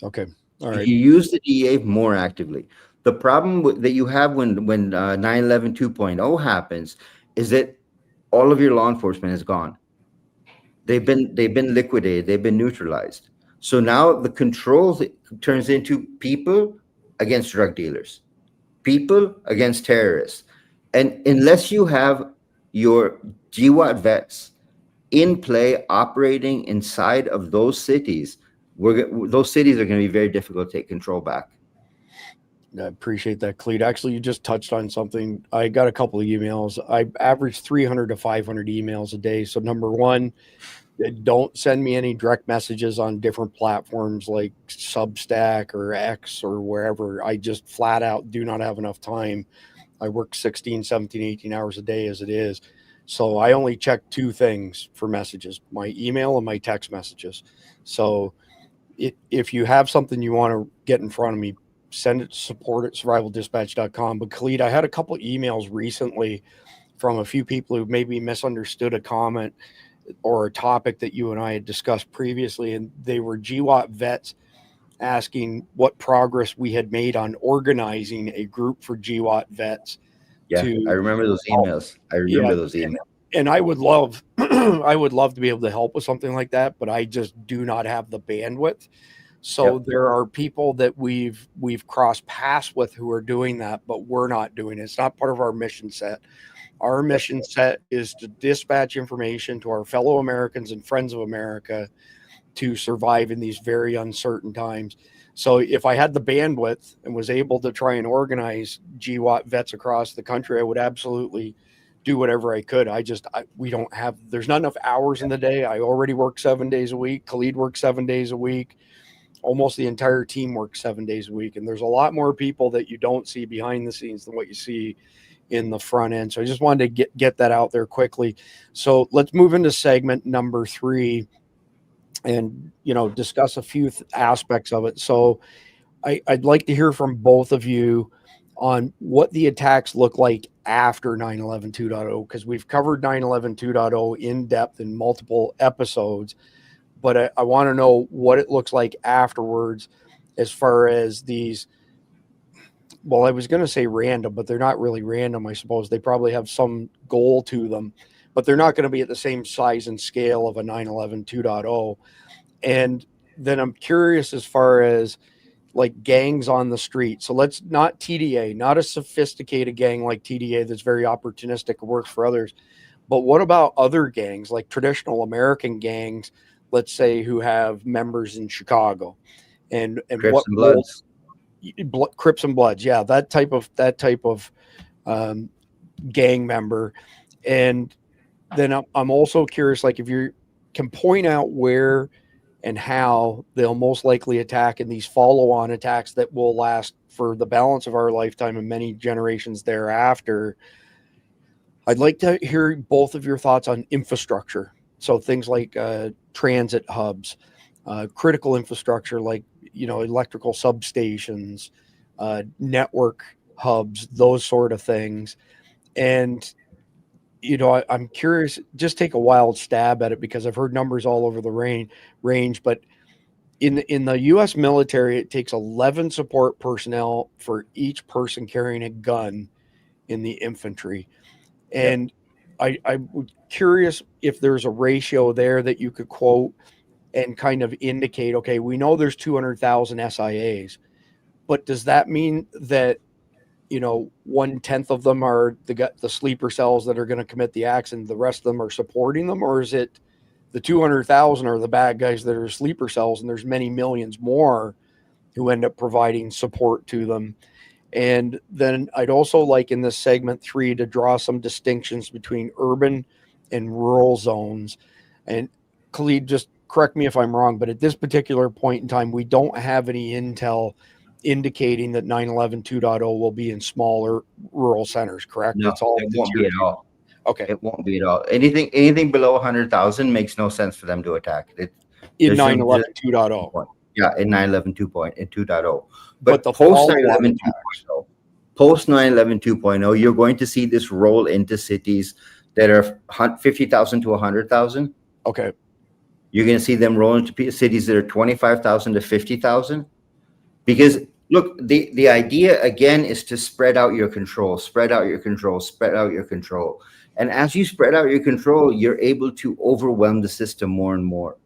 Okay. All right. You use the DEA more actively. The problem that you have when 9/11 2.0 happens is that all of your law enforcement is gone. They've been liquidated. They've been neutralized. So now the control turns into people against drug dealers, people against terrorists. And unless you have your GWAT vets in play operating inside of those cities, those cities are going to be very difficult to take control back. I appreciate that, Cleet. Actually, you just touched on something. I got a couple of emails. I average 300 to 500 emails a day. So number one, don't send me any direct messages on different platforms like Substack or X or wherever. I just flat out do not have enough time. I work 16, 17, 18 hours a day as it is. So I only check two things for messages, my email and my text messages. So if you have something you want to get in front of me, send it to support@survivaldispatch.com. But Khalid, I had a couple emails recently from a few people who maybe misunderstood a comment or a topic that you and I had discussed previously. And they were GWAT vets asking what progress we had made on organizing a group for GWAT vets. Yeah, I remember those emails. And I would love, I would love to be able to help with something like that, but I just do not have the bandwidth. So there are people that we've crossed paths with who are doing that, but we're not doing it. It's not part of our mission set. Our mission set is to dispatch information to our fellow Americans and friends of America to survive in these very uncertain times. So if I had the bandwidth and was able to try and organize GWAT vets across the country, I would absolutely do whatever I could. We don't have, there's not enough hours in the day. I already work 7 days a week. Khalid works 7 days a week. Almost the entire team works 7 days a week. And there's a lot more people that you don't see behind the scenes than what you see in the front end. So I just wanted to get that out there quickly. So let's move into segment number 3 and, discuss a few aspects of it. So I'd like to hear from both of you on what the attacks look like after 9/11 2.0, because we've covered 9/11 2.0 in depth in multiple episodes, but I want to know what it looks like afterwards as far as these, well, I was going to say random, but they're not really random, I suppose. They probably have some goal to them, but they're not going to be at the same size and scale of a 9/11 2.0. And then I'm curious as far as like gangs on the street. So let's not TDA, not a sophisticated gang like TDA that's very opportunistic and works for others. But what about other gangs, like traditional American gangs, let's say, who have members in Chicago and Crips what and Bloods. Crips and Bloods, yeah, that type of gang member. And then I'm also curious, like if you can point out where and how they'll most likely attack in these follow-on attacks that will last for the balance of our lifetime and many generations thereafter. I'd like to hear both of your thoughts on infrastructure. So things like transit hubs, critical infrastructure like, electrical substations, network hubs, those sort of things. And, I'm curious, just take a wild stab at it because I've heard numbers all over the range, but in the U.S. military, it takes 11 support personnel for each person carrying a gun in the infantry. And I'm curious if there's a ratio there that you could quote and kind of indicate, okay, we know there's 200,000 SIAs, but does that mean that, 1/10 of them are the sleeper cells that are going to commit the acts and the rest of them are supporting them? Or is it the 200,000 are the bad guys that are sleeper cells and there's many millions more who end up providing support to them? And then I'd also like in this segment 3 to draw some distinctions between urban and rural zones. And Khalid, just correct me if I'm wrong, but at this particular point in time, we don't have any intel indicating that 9/11 2.0 will be in smaller rural centers, correct? No, It's all it won't be at all. Okay. It won't be at all. Anything below 100,000 makes no sense for them to attack. In 9/11 2.0. Yeah, in 9/11 2.0. But the post 9/11 2.0, post 9/11 2.0, you're going to see this roll into cities that are 50,000 to 100,000. Okay. You're going to see them roll into cities that are 25,000 to 50,000. Because look, the idea again is to spread out your control, spread out your control, spread out your control. And as you spread out your control, you're able to overwhelm the system more and more.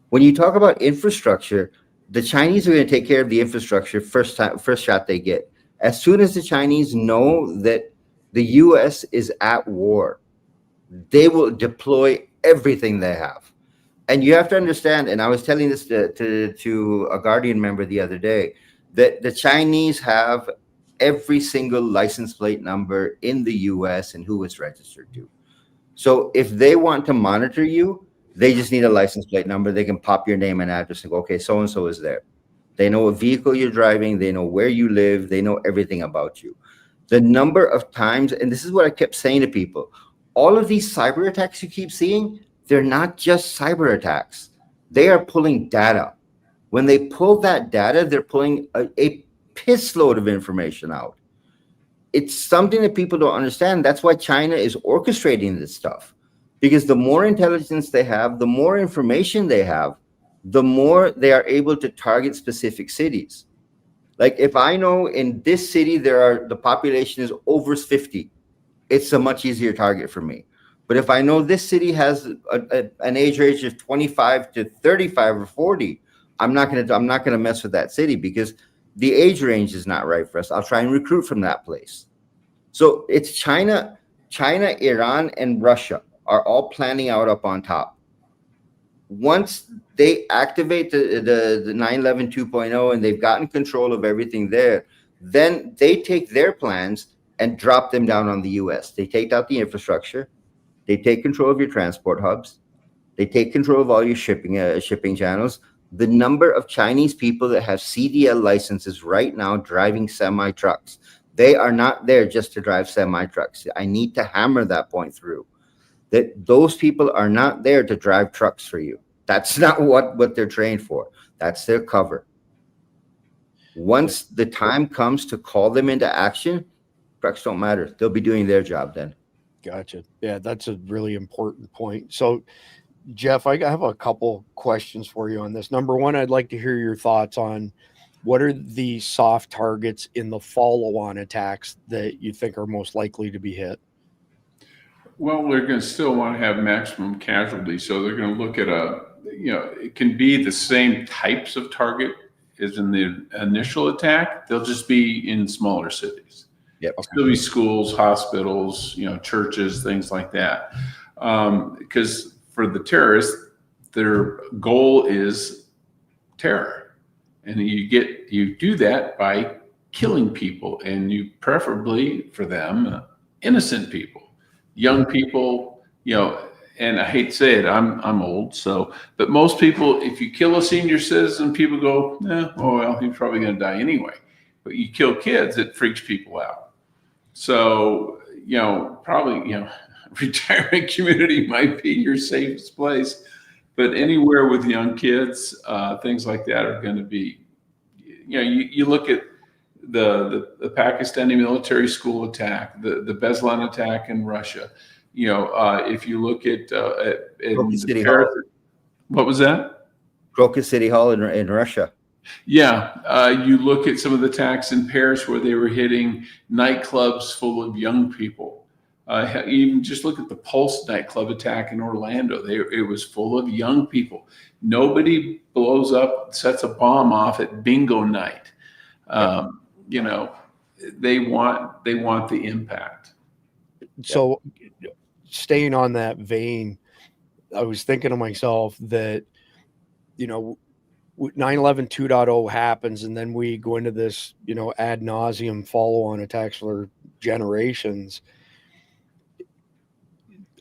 When you talk about infrastructure, the Chinese are going to take care of the infrastructure first shot they get. As soon as the Chinese know that the U.S. is at war, they will deploy everything they have. And you have to understand, and I was telling this to a Guardian member the other day, that the Chinese have every single license plate number in the US and who it's registered to. So if they want to monitor you, they just need a license plate number. They can pop your name and address and go, okay, so-and-so is there. They know what vehicle you're driving. They know where you live. They know everything about you. The number of times, and this is what I kept saying to people, all of these cyber attacks you keep seeing, they're not just cyber attacks. They are pulling data. When they pull that data, they're pulling a piss load of information out. It's something that people don't understand. That's why China is orchestrating this stuff. Because the more intelligence they have, the more information they have, the more they are able to target specific cities. Like if I know in this city, the population is over 50, it's a much easier target for me. But if I know this city has an age range of 25 to 35 or 40, I'm not gonna mess with that city because the age range is not right for us. I'll try and recruit from that place. So it's China, Iran, and Russia are all planning out up on top. Once they activate the 9/11 2.0 and they've gotten control of everything there, then they take their plans and drop them down on the US. They take out the infrastructure. They take control of your transport hubs. They take control of all your shipping channels. The number of Chinese people that have CDL licenses right now driving semi-trucks, they are not there just to drive semi-trucks. I need to hammer that point through. That those people are not there to drive trucks for you. That's not what they're trained for. That's their cover. Once the time comes to call them into action, trucks don't matter. They'll be doing their job then. Gotcha. Yeah, that's a really important point. So, Jeff, I have a couple questions for you on this. Number one, I'd like to hear your thoughts on what are the soft targets in the follow-on attacks that you think are most likely to be hit? Well, they're going to still want to have maximum casualty. So they're going to look at it can be the same types of target as in the initial attack. They'll just be in smaller cities. Yep. Still be schools, hospitals, churches, things like that. Because for the terrorists, their goal is terror. And you do that by killing people, and you preferably for them, innocent people, young people, and I hate to say it, I'm old, but most people, if you kill a senior citizen, people go, oh, well, he's probably going to die anyway. But you kill kids, it freaks people out. So, probably, retirement community might be your safest place, but anywhere with young kids, things like that are going to be, you look at the Pakistani military school attack, the Beslan attack in Russia. If you look at City Hall. What was that? Crocus City Hall in Russia. Yeah, you look at some of the attacks in Paris where they were hitting nightclubs full of young people. Even just look at the Pulse nightclub attack in Orlando. It was full of young people. Nobody blows up, sets a bomb off at bingo night. They want the impact. So, staying on that vein, I was thinking to myself that, 9/11 2.0 happens, and then we go into this, ad nauseum follow-on attacks for generations.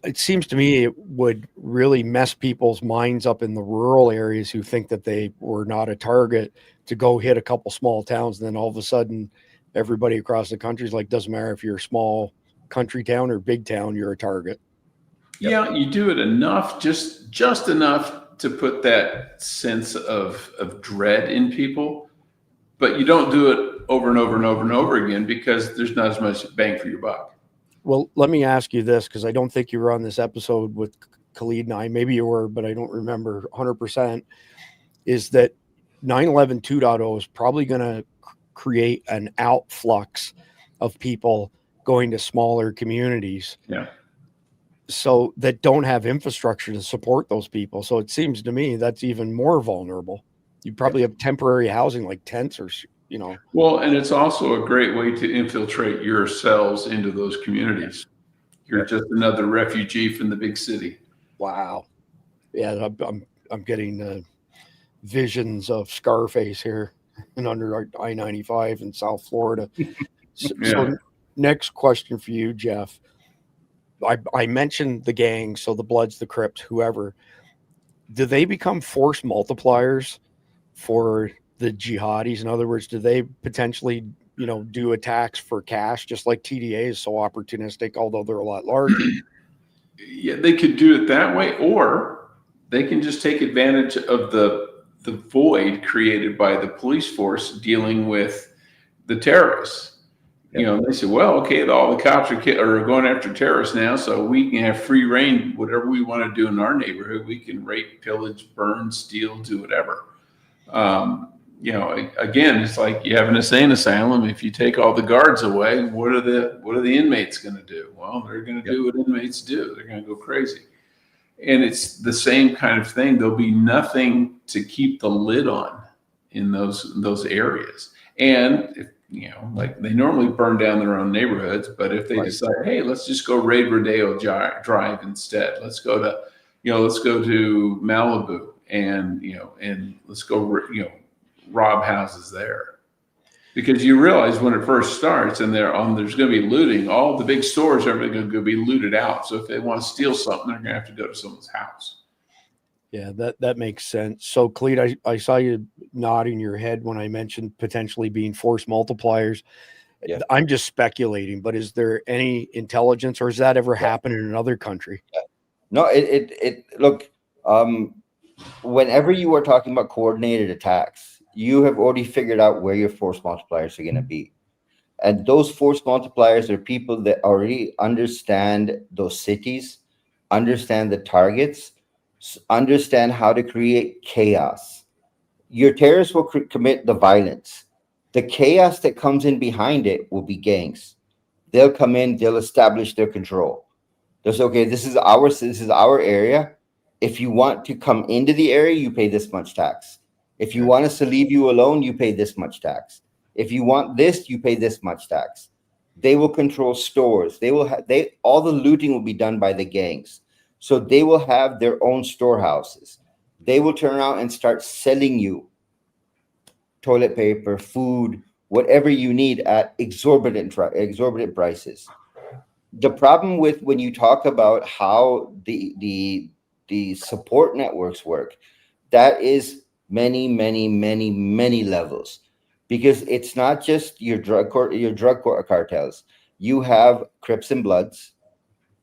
It seems to me it would really mess people's minds up in the rural areas who think that they were not a target to go hit a couple small towns. And then all of a sudden, everybody across the country is like, doesn't matter if you're a small country town or big town, you're a target. Yeah, you do it enough, just enough to put that sense of dread in people, but you don't do it over and over and over and over again because there's not as much bang for your buck. Well, let me ask you this, because I don't think you were on this episode with Khalid and I. Maybe you were, but I don't remember 100%. Is that 9/11 2.0 is probably going to create an outflux of people going to smaller communities. Yeah. So that don't have infrastructure to support those people. So it seems to me that's even more vulnerable. You probably have temporary housing like tents or, Well, and it's also a great way to infiltrate yourselves into those communities. You're just another refugee from the big city. Wow. Yeah, I'm getting visions of Scarface here and under I-95 in South Florida. So next question for you, Jeff. I mentioned the gangs, so the Bloods, the Crips, whoever. Do they become force multipliers for the jihadis? In other words, do they potentially, do attacks for cash, just like TDA is so opportunistic, although they're a lot larger? Yeah, they could do it that way, or they can just take advantage of the void created by the police force dealing with the terrorists. They say, well, okay, all the cops are going after terrorists now, so we can have free reign, whatever we want to do in our neighborhood. We can rape, pillage, burn, steal, do whatever. Again, it's like you have an insane asylum. If you take all the guards away, what are the inmates going to do? Well, they're going to do what inmates do. They're going to go crazy. And it's the same kind of thing. There'll be nothing to keep the lid on in those areas. And if, like they normally burn down their own neighborhoods, but if they decide, hey, let's just go raid Rodeo Drive instead. Let's go to Malibu and let's go, rob houses there. Because you realize when it first starts and there's going to be looting, all the big stores are going to be looted out. So if they want to steal something, they're going to have to go to someone's house. Yeah, that makes sense. So, Clete, I saw you nodding your head when I mentioned potentially being force multipliers. Yeah. I'm just speculating, but is there any intelligence, or has that ever happened in another country? Yeah. No, look, whenever you are talking about coordinated attacks, you have already figured out where your force multipliers are going to be. And those force multipliers are people that already understand those cities, understand the targets, understand how to create chaos. Your terrorists will commit the violence. The chaos that comes in behind it will be gangs. They'll come in, they'll establish their control. They'll say, okay, this is our area. If you want to come into the area, you pay this much tax. If you want us to leave you alone, you pay this much tax. If you want this, you pay this much tax. They will control stores. All the looting will be done by the gangs. So they will have their own storehouses. They will turn around and start selling you toilet paper, food, whatever you need at exorbitant prices. The problem with when you talk about how the support networks work, that is many levels. because it's not just your drug cartels. You have Crips and Bloods.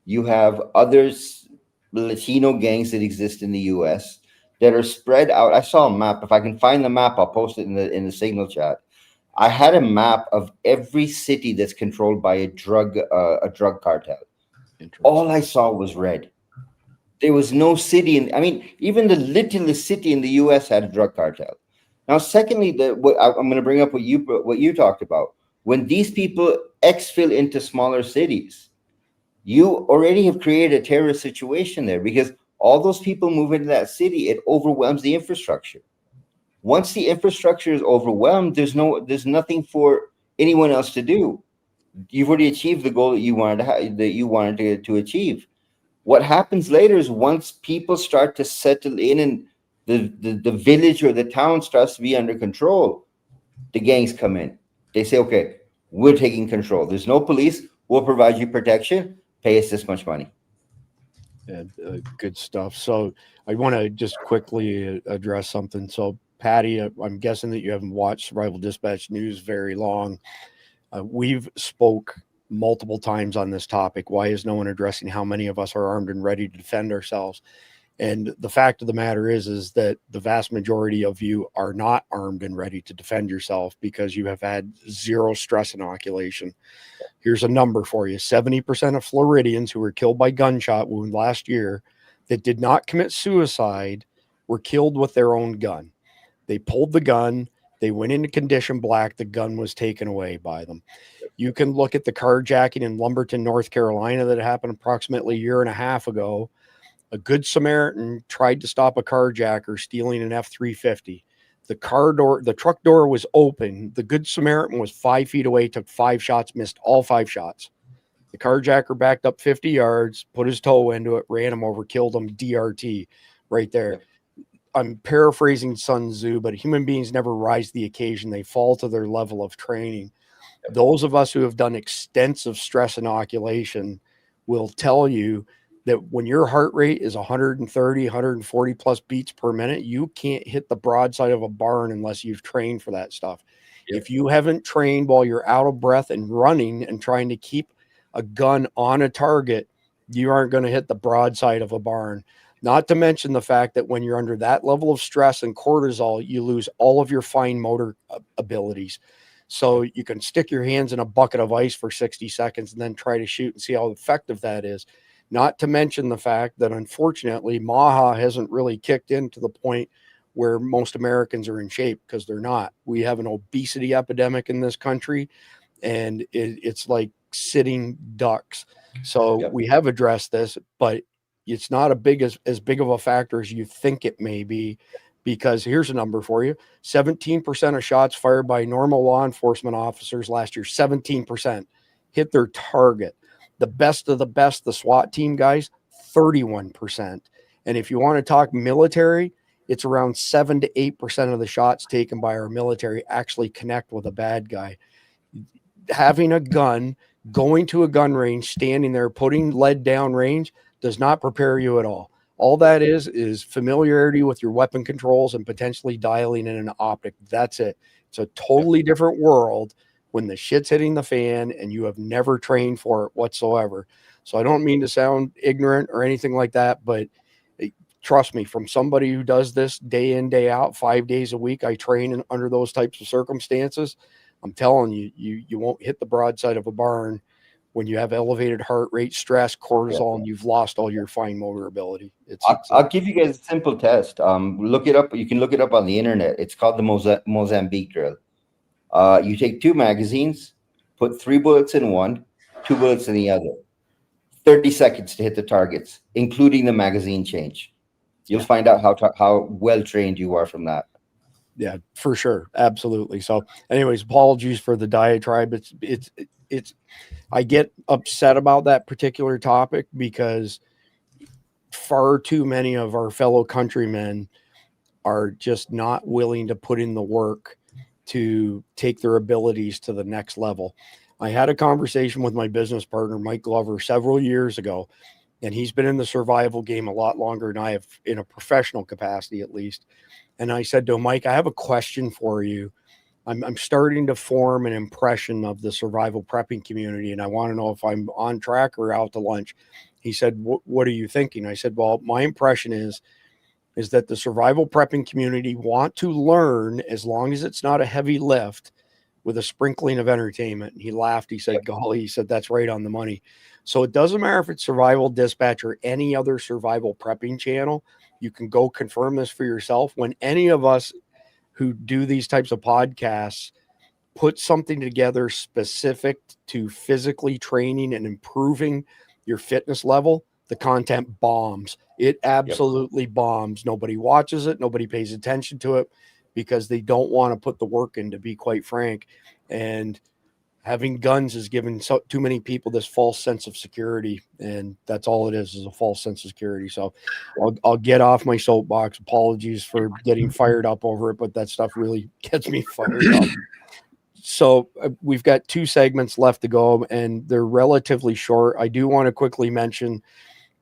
You have others, Latino gangs that exist in the U.S. that are spread out. I saw a map. If I can find the map, I'll post it in the signal chat. I had a map of every city that's controlled by a drug cartel. All I saw was red. There was no city even the littlest city in the U.S. had a drug cartel. Now, secondly, I'm going to bring up what you talked about. When these people exfil into smaller cities, you already have created a terrorist situation there, because all those people move into that city, it overwhelms the infrastructure. Once the infrastructure is overwhelmed, there's nothing for anyone else to do. You've already achieved the goal that you wanted to achieve. What happens later is, once people start to settle in and the village or the town starts to be under control, the gangs come in. They say, okay, we're taking control. There's no police. We'll provide you protection. Pay us this much money. Yeah, good stuff. So I want to just quickly address something. So Patty, I'm guessing that you haven't watched Survival Dispatch News very long. We've spoke multiple times on this topic. Why is no one addressing how many of us are armed and ready to defend ourselves? And the fact of the matter is that the vast majority of you are not armed and ready to defend yourself because you have had zero stress inoculation. Here's a number for you. 70% of Floridians who were killed by gunshot wound last year that did not commit suicide were killed with their own gun. They pulled the gun. They went into condition black. The gun was taken away by them. You can look at the carjacking in Lumberton, North Carolina that happened approximately a year and a half ago. A good Samaritan tried to stop a carjacker stealing an F-350. The truck door was open. The good Samaritan was 5 feet away, took 5 shots, missed all 5 shots. The carjacker backed up 50 yards, put his toe into it, ran him over, killed him, DRT right there. I'm paraphrasing Sun Tzu, but human beings never rise to the occasion. They fall to their level of training. Those of us who have done extensive stress inoculation will tell you that when your heart rate is 130, 140 plus beats per minute, you can't hit the broadside of a barn unless you've trained for that stuff. Yep. If you haven't trained while you're out of breath and running and trying to keep a gun on a target, you aren't going to hit the broadside of a barn. Not to mention the fact that when you're under that level of stress and cortisol, you lose all of your fine motor abilities. So you can stick your hands in a bucket of ice for 60 seconds and then try to shoot and see how effective that is. Not to mention the fact that, unfortunately, MAHA hasn't really kicked in to the point where most Americans are in shape, because they're not. We have an obesity epidemic in this country, and it's like sitting ducks. So we have addressed this, but it's not as big of a factor as you think it may be, because here's a number for you. 17% of shots fired by normal law enforcement officers last year, 17% hit their target. The best of the best, the SWAT team guys, 31%. And if you want to talk military, it's around 7 to 8% of the shots taken by our military actually connect with a bad guy. Having a gun, going to a gun range, standing there, putting lead down range does not prepare you at all. All that is familiarity with your weapon controls and potentially dialing in an optic. That's it. It's a totally different world when the shit's hitting the fan and you have never trained for it whatsoever. So I don't mean to sound ignorant or anything like that, but trust me, from somebody who does this day in, day out, 5 days a week, I train under those types of circumstances. I'm telling you, you won't hit the broadside of a barn when you have elevated heart rate, stress, cortisol, and you've lost all your fine motor ability. I'll give you guys a simple test. Look it up. You can look it up on the internet. It's called the Mozambique drill. You take 2 magazines, put 3 bullets in one, 2 bullets in the other. 30 seconds to hit the targets, including the magazine change. You'll find out how well trained you are from that. Yeah, for sure. Absolutely. So anyways, apologies for the diatribe. It's I get upset about that particular topic because far too many of our fellow countrymen are just not willing to put in the work to take their abilities to the next level. I had a conversation with my business partner, Mike Glover, several years ago, and he's been in the survival game a lot longer than I have, in a professional capacity at least. And I said to him, Mike, I have a question for you. I'm starting to form an impression of the survival prepping community, and I want to know if I'm on track or out to lunch. He said, what are you thinking? I said, well, my impression is that the survival prepping community want to learn, as long as it's not a heavy lift, with a sprinkling of entertainment. And he laughed. He said, golly, he said, that's right on the money. So it doesn't matter if it's Survival Dispatch or any other survival prepping channel. You can go confirm this for yourself. When any of us who do these types of podcasts put something together specific to physically training and improving your fitness level, the content bombs. It absolutely bombs. Nobody watches it. Nobody pays attention to it because they don't want to put the work in, to be quite frank. And having guns has given too many people this false sense of security, and that's all it is a false sense of security. So I'll get off my soapbox. Apologies for getting fired up over it, but that stuff really gets me fired up. So we've got 2 segments left to go, and they're relatively short. I do want to quickly mention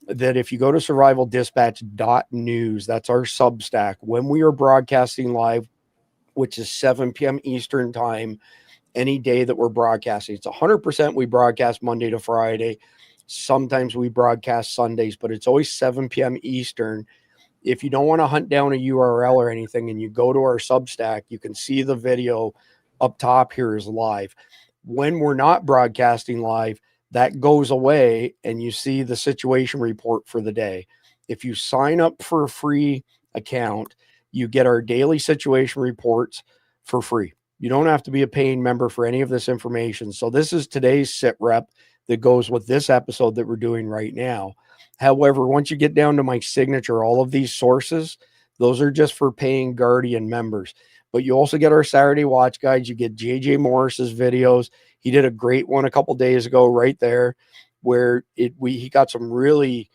that if you go to survivaldispatch.news, that's our Substack, when we are broadcasting live, which is 7 p.m. Eastern time, any day that we're broadcasting, it's 100% we broadcast Monday to Friday. Sometimes we broadcast Sundays, but it's always 7 p.m. Eastern. If you don't want to hunt down a URL or anything and you go to our Substack, you can see the video up top here is live. When we're not broadcasting live, that goes away and you see the situation report for the day. If you sign up for a free account, you get our daily situation reports for free. You don't have to be a paying member for any of this information. So this is today's sit rep that goes with this episode that we're doing right now. However, once you get down to my signature, all of these sources, those are just for paying Guardian members. But you also get our Saturday watch guides. You get JJ Morris's videos. He did a great one a couple days ago right there where he got some really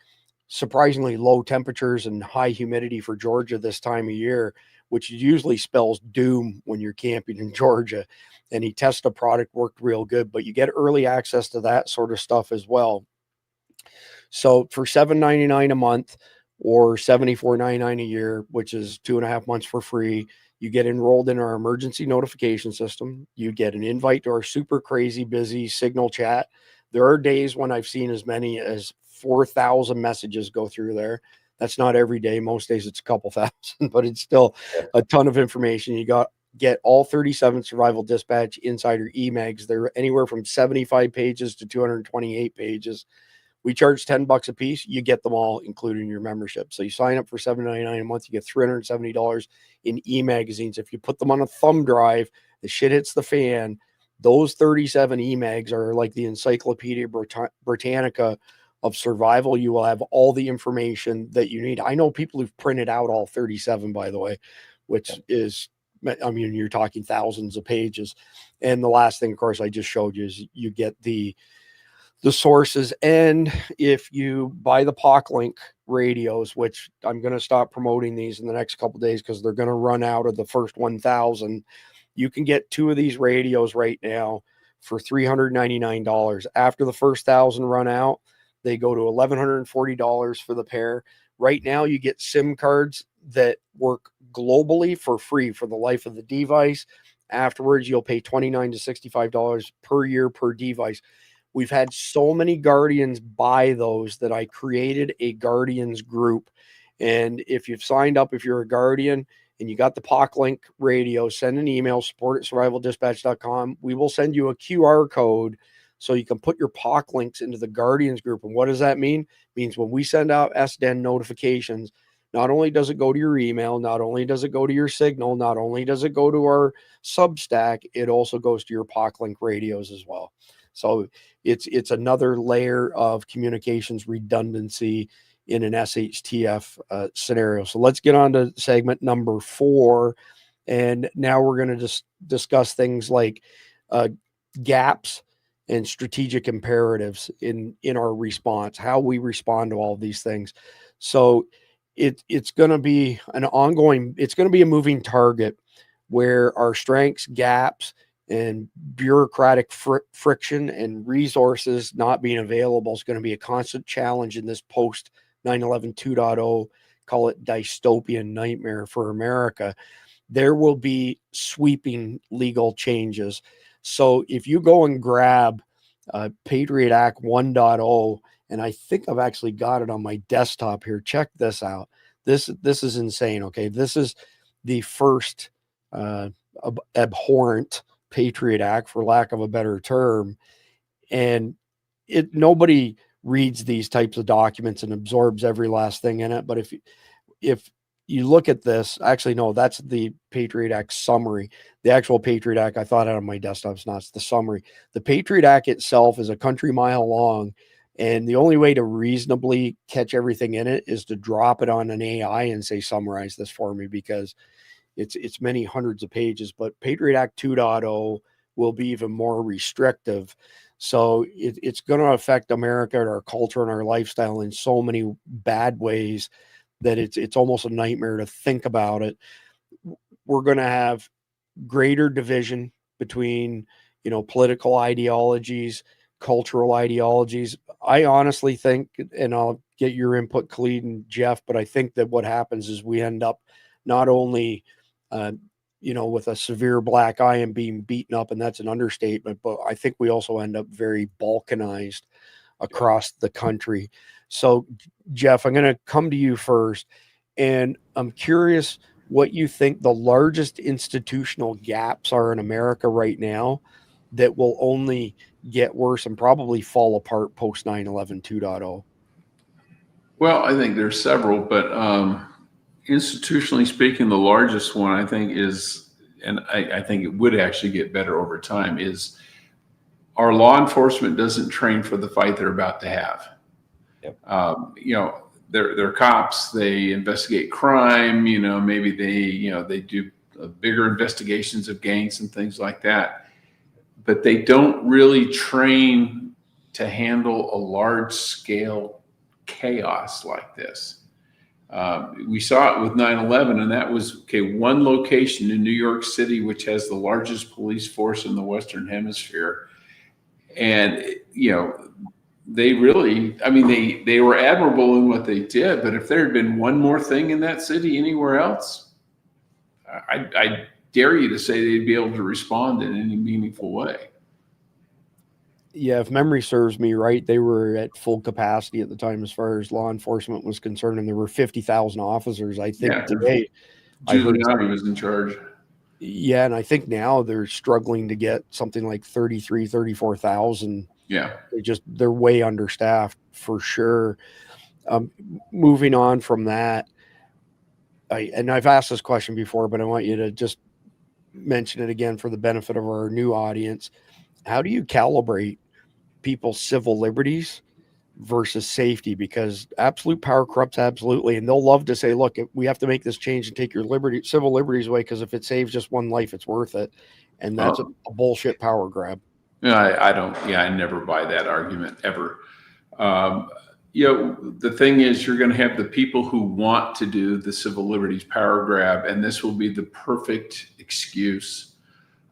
surprisingly low temperatures and high humidity for Georgia this time of year, which usually spells doom when you're camping in Georgia. And he tested a product, worked real good, but you get early access to that sort of stuff as well. So for $7.99 a month or $74.99 a year, which is 2.5 months for free, you get enrolled in our emergency notification system. You get an invite to our super crazy busy Signal chat. There are days when I've seen as many as 4,000 messages go through there. That's not every day. Most days it's a couple thousand, but it's still a ton of information. You get all 37 Survival Dispatch Insider emags. They're anywhere from 75 pages to 228 pages. We charge $10 a piece. You get them all, including your membership. So you sign up for $7.99 a month. You get $370 in e-magazines. If you put them on a thumb drive, the shit hits the fan. Those 37 e-mags are like the Encyclopedia Britannica of survival. You will have all the information that you need. I know people who've printed out all 37, by the way, which is, I mean, you're talking thousands of pages. And the last thing, of course, I just showed you is you get the sources. And if you buy the POClink radios, which I'm going to stop promoting these in the next couple of days because they're going to run out of the first 1,000, you can get 2 of these radios right now for $399. After the first 1,000 run out, they go to $1,140 for the pair. Right now, you get SIM cards that work globally for free for the life of the device. Afterwards, you'll pay $29 to $65 per year per device. We've had so many Guardians buy those that I created a Guardians group. And if you've signed up, if you're a Guardian and you got the POClink radio, send an email, support@survivaldispatch.com. We will send you a QR code so you can put your POC links into the Guardians group. And what does that mean? It means when we send out SDN notifications, not only does it go to your email, not only does it go to your Signal, not only does it go to our Substack, it also goes to your POClink radios as well. So it's another layer of communications redundancy in an SHTF scenario. So let's get on to segment number 4. And now we're going to just discuss things like gaps and strategic imperatives in our response, how we respond to all of these things. So it's going to be an ongoing, it's going to be a moving target where our strengths, gaps, and bureaucratic friction and resources not being available is going to be a constant challenge in this post 9/11 2.0, call it dystopian nightmare for America. there will be sweeping legal changes. So if you go and grab Patriot Act 1.0, and I think I've actually got it on my desktop here. Check this out. This is insane. Okay, this is the first abhorrent Patriot Act, for lack of a better term, and nobody reads these types of documents and absorbs every last thing in it. But if you look at this, actually, no, that's the Patriot Act summary. The actual Patriot Act, I thought out on my desktop, it's not, it's the summary. The Patriot Act itself is a country mile long, and the only way to reasonably catch everything in it is to drop it on an AI and say, summarize this for me, because it's many hundreds of pages. But Patriot Act 2.0 will be even more restrictive. So it's going to affect America and our culture and our lifestyle in so many bad ways that it's almost a nightmare to think about it. We're going to have greater division between, political ideologies, cultural ideologies. I honestly think, and I'll get your input, Khalid and Jeff, but I think that what happens is we end up not only, with a severe black eye and being beaten up, and that's an understatement, but I think we also end up very balkanized across the country. So, Jeff, I'm going to come to you first, and I'm curious what you think the largest institutional gaps are in America right now that will only get worse and probably fall apart post 9/11 2.0. Well, I think there's several, but institutionally speaking, the largest one I think is, and I think it would actually get better over time, is our law enforcement doesn't train for the fight they're about to have. Yep. They're cops. They investigate crime. Maybe they do bigger investigations of gangs and things like that. But they don't really train to handle a large scale chaos like this. We saw it with 9/11, and that was one location in New York City, which has the largest police force in the Western Hemisphere. And, they really, they were admirable in what they did, but if there had been one more thing in that city anywhere else, I dare you to say they'd be able to respond in any meaningful way. Yeah, if memory serves me right, they were at full capacity at the time as far as law enforcement was concerned, and there were 50,000 officers. I think today, Giuliani was in charge. Yeah, and I think now they're struggling to get something like 34,000. Yeah. They're way understaffed for sure. Moving on from that, and I've asked this question before, but I want you to just mention it again for the benefit of our new audience. How do you calibrate people's civil liberties versus safety? Because absolute power corrupts absolutely, and they'll love to say, look, we have to make this change and take your civil liberties away, because if it saves just one life, it's worth it. And that's a bullshit power grab. I never buy that argument ever. The thing is, you're going to have the people who want to do the civil liberties power grab, and this will be the perfect excuse.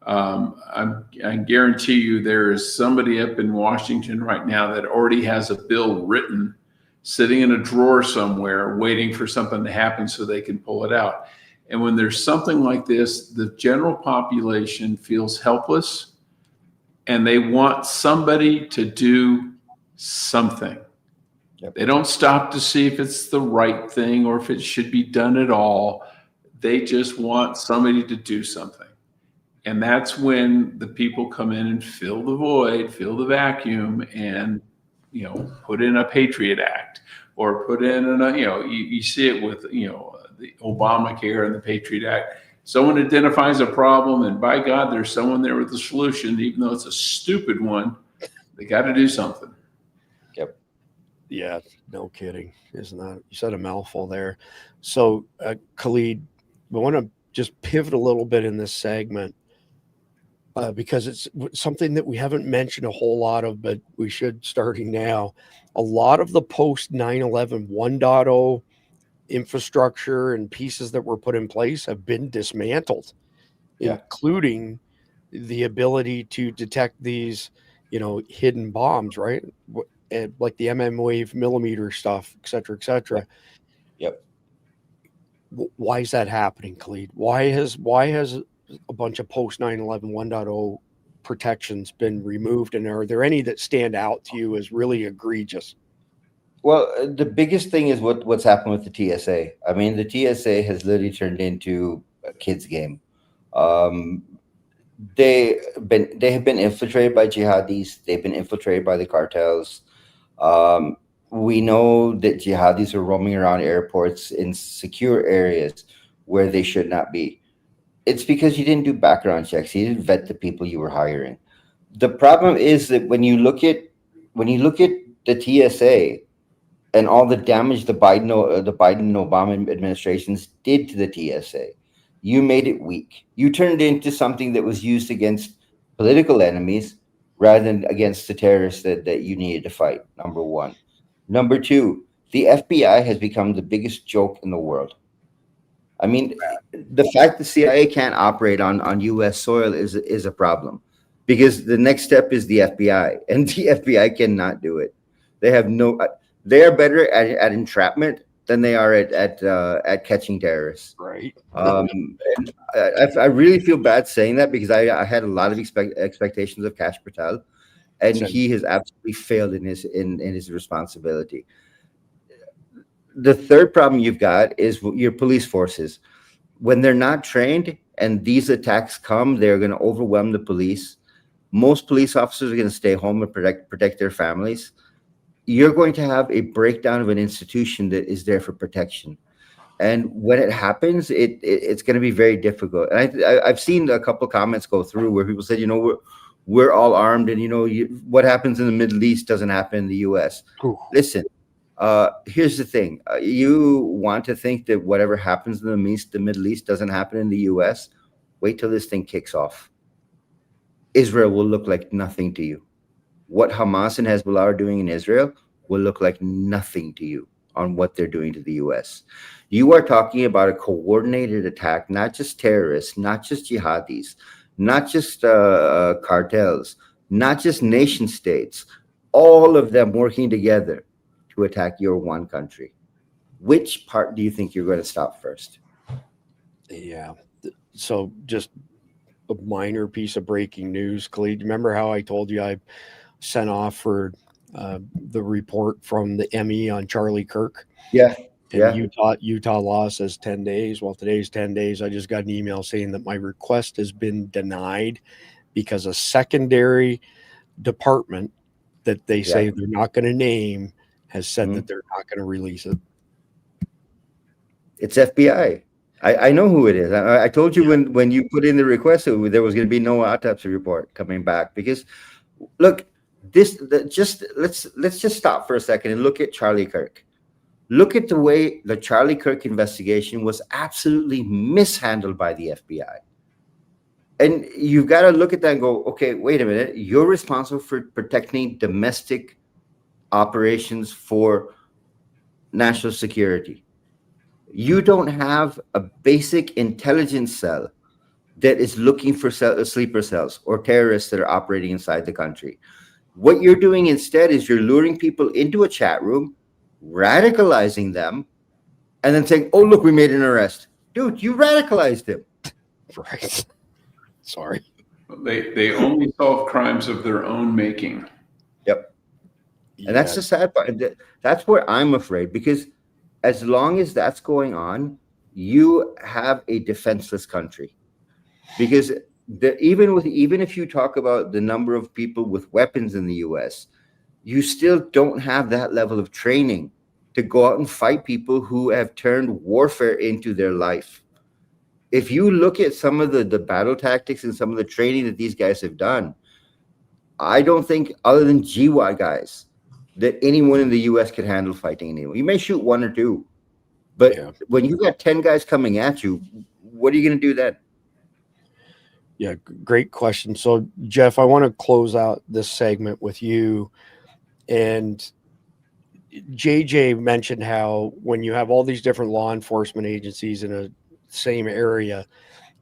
I guarantee you there is somebody up in Washington right now that already has a bill written, sitting in a drawer somewhere, waiting for something to happen so they can pull it out. And when there's something like this, the general population feels helpless, and they want somebody to do something. Yep. They don't stop to see if it's the right thing or if it should be done at all. They just want somebody to do something. And that's when the people come in and fill the void, fill the vacuum, and, put in a Patriot Act, or put in you see it with, the Obamacare and the Patriot Act. Someone identifies a problem, and by God, there's someone there with the solution, even though it's a stupid one. They got to do something. Yep. Yeah, no kidding. Isn't that, you said a mouthful there. So, Khalid, I want to just pivot a little bit in this segment, because it's something that we haven't mentioned a whole lot of, but we should, starting now. A lot of the post 9/11 1.0 infrastructure and pieces that were put in place have been dismantled, including the ability to detect these, hidden bombs, right? Like the MM wave millimeter stuff, et cetera, et cetera. Yep. Why is that happening, Khalid? Why has a bunch of post 9/11 1.0 protections been removed, and are there any that stand out to you as really egregious? Well, the biggest thing is what's happened with the TSA. I mean, the TSA has literally turned into a kid's game. They have been infiltrated by jihadis. They've been infiltrated by the cartels. We know that jihadis are roaming around airports in secure areas where they should not be. It's because you didn't do background checks. You didn't vet the people you were hiring. The problem is that when you look at the TSA and all the damage the Biden and Obama administrations did to the TSA, you made it weak. You turned it into something that was used against political enemies rather than against the terrorists that you needed to fight, number one. Number two, the FBI has become the biggest joke in the world. I mean, the fact the CIA can't operate on U.S. soil is a problem, because the next step is the FBI, and the FBI cannot do it. They are better at entrapment than they are at catching terrorists. Right. And I really feel bad saying that, because I had a lot of expectations of Kash Patel, and he has absolutely failed in his responsibility. The third problem you've got is your police forces. When they're not trained and these attacks come, they're going to overwhelm the police. Most police officers are going to stay home and protect their families. You're going to have a breakdown of an institution that is there for protection. And when it happens, it's going to be very difficult. And I've seen a couple of comments go through where people said, we're all armed, and what happens in the Middle East doesn't happen in the U.S. Ooh. Listen, here's the thing. You want to think that whatever happens in the Middle East doesn't happen in the U.S. Wait till this thing kicks off. Israel will look like nothing to you. What Hamas and Hezbollah are doing in Israel will look like nothing to you on what they're doing to the U.S. You are talking about a coordinated attack, not just terrorists, not just jihadis, not just cartels, not just nation states, all of them working together to attack your one country. Which part do you think you're going to stop first? Yeah. So just a minor piece of breaking news, Khalid. Remember how I told you I sent off for the report from the ME on Charlie Kirk? Yeah. And Utah law says 10 days. Well, today's 10 days. I just got an email saying that my request has been denied because a secondary department that they say they're not going to name has said that they're not going to release it. It's FBI. I know who it is. I told you when you put in the request, there was going to be no autopsy report coming back, because look, let's just stop for a second and look at Charlie Kirk. Look at the way the Charlie Kirk investigation was absolutely mishandled by the FBI. And you've got to look at that and go, okay, wait a minute. You're responsible for protecting domestic operations for national security. You don't have a basic intelligence cell that is looking for sleeper cells or terrorists that are operating inside the country. What you're doing instead is you're luring people into a chat room, radicalizing them, and then saying, oh, look, we made an arrest. Dude, you radicalized him. Right. Sorry. They only solve crimes of their own making. Yep. And that's the sad part. That's where I'm afraid, because as long as that's going on, you have a defenseless country. Because even if you talk about the number of people with weapons in the U.S., you still don't have that level of training to go out and fight people who have turned warfare into their life. If you look at some of the battle tactics and some of the training that these guys have done, I don't think, other than GY guys, that anyone in the U.S. could handle fighting anyone. You may shoot one or two, but when you've got 10 guys coming at you, what are you going to do then? Yeah, great question. So, Jeff, I want to close out this segment with you. And JJ mentioned how when you have all these different law enforcement agencies in a same area,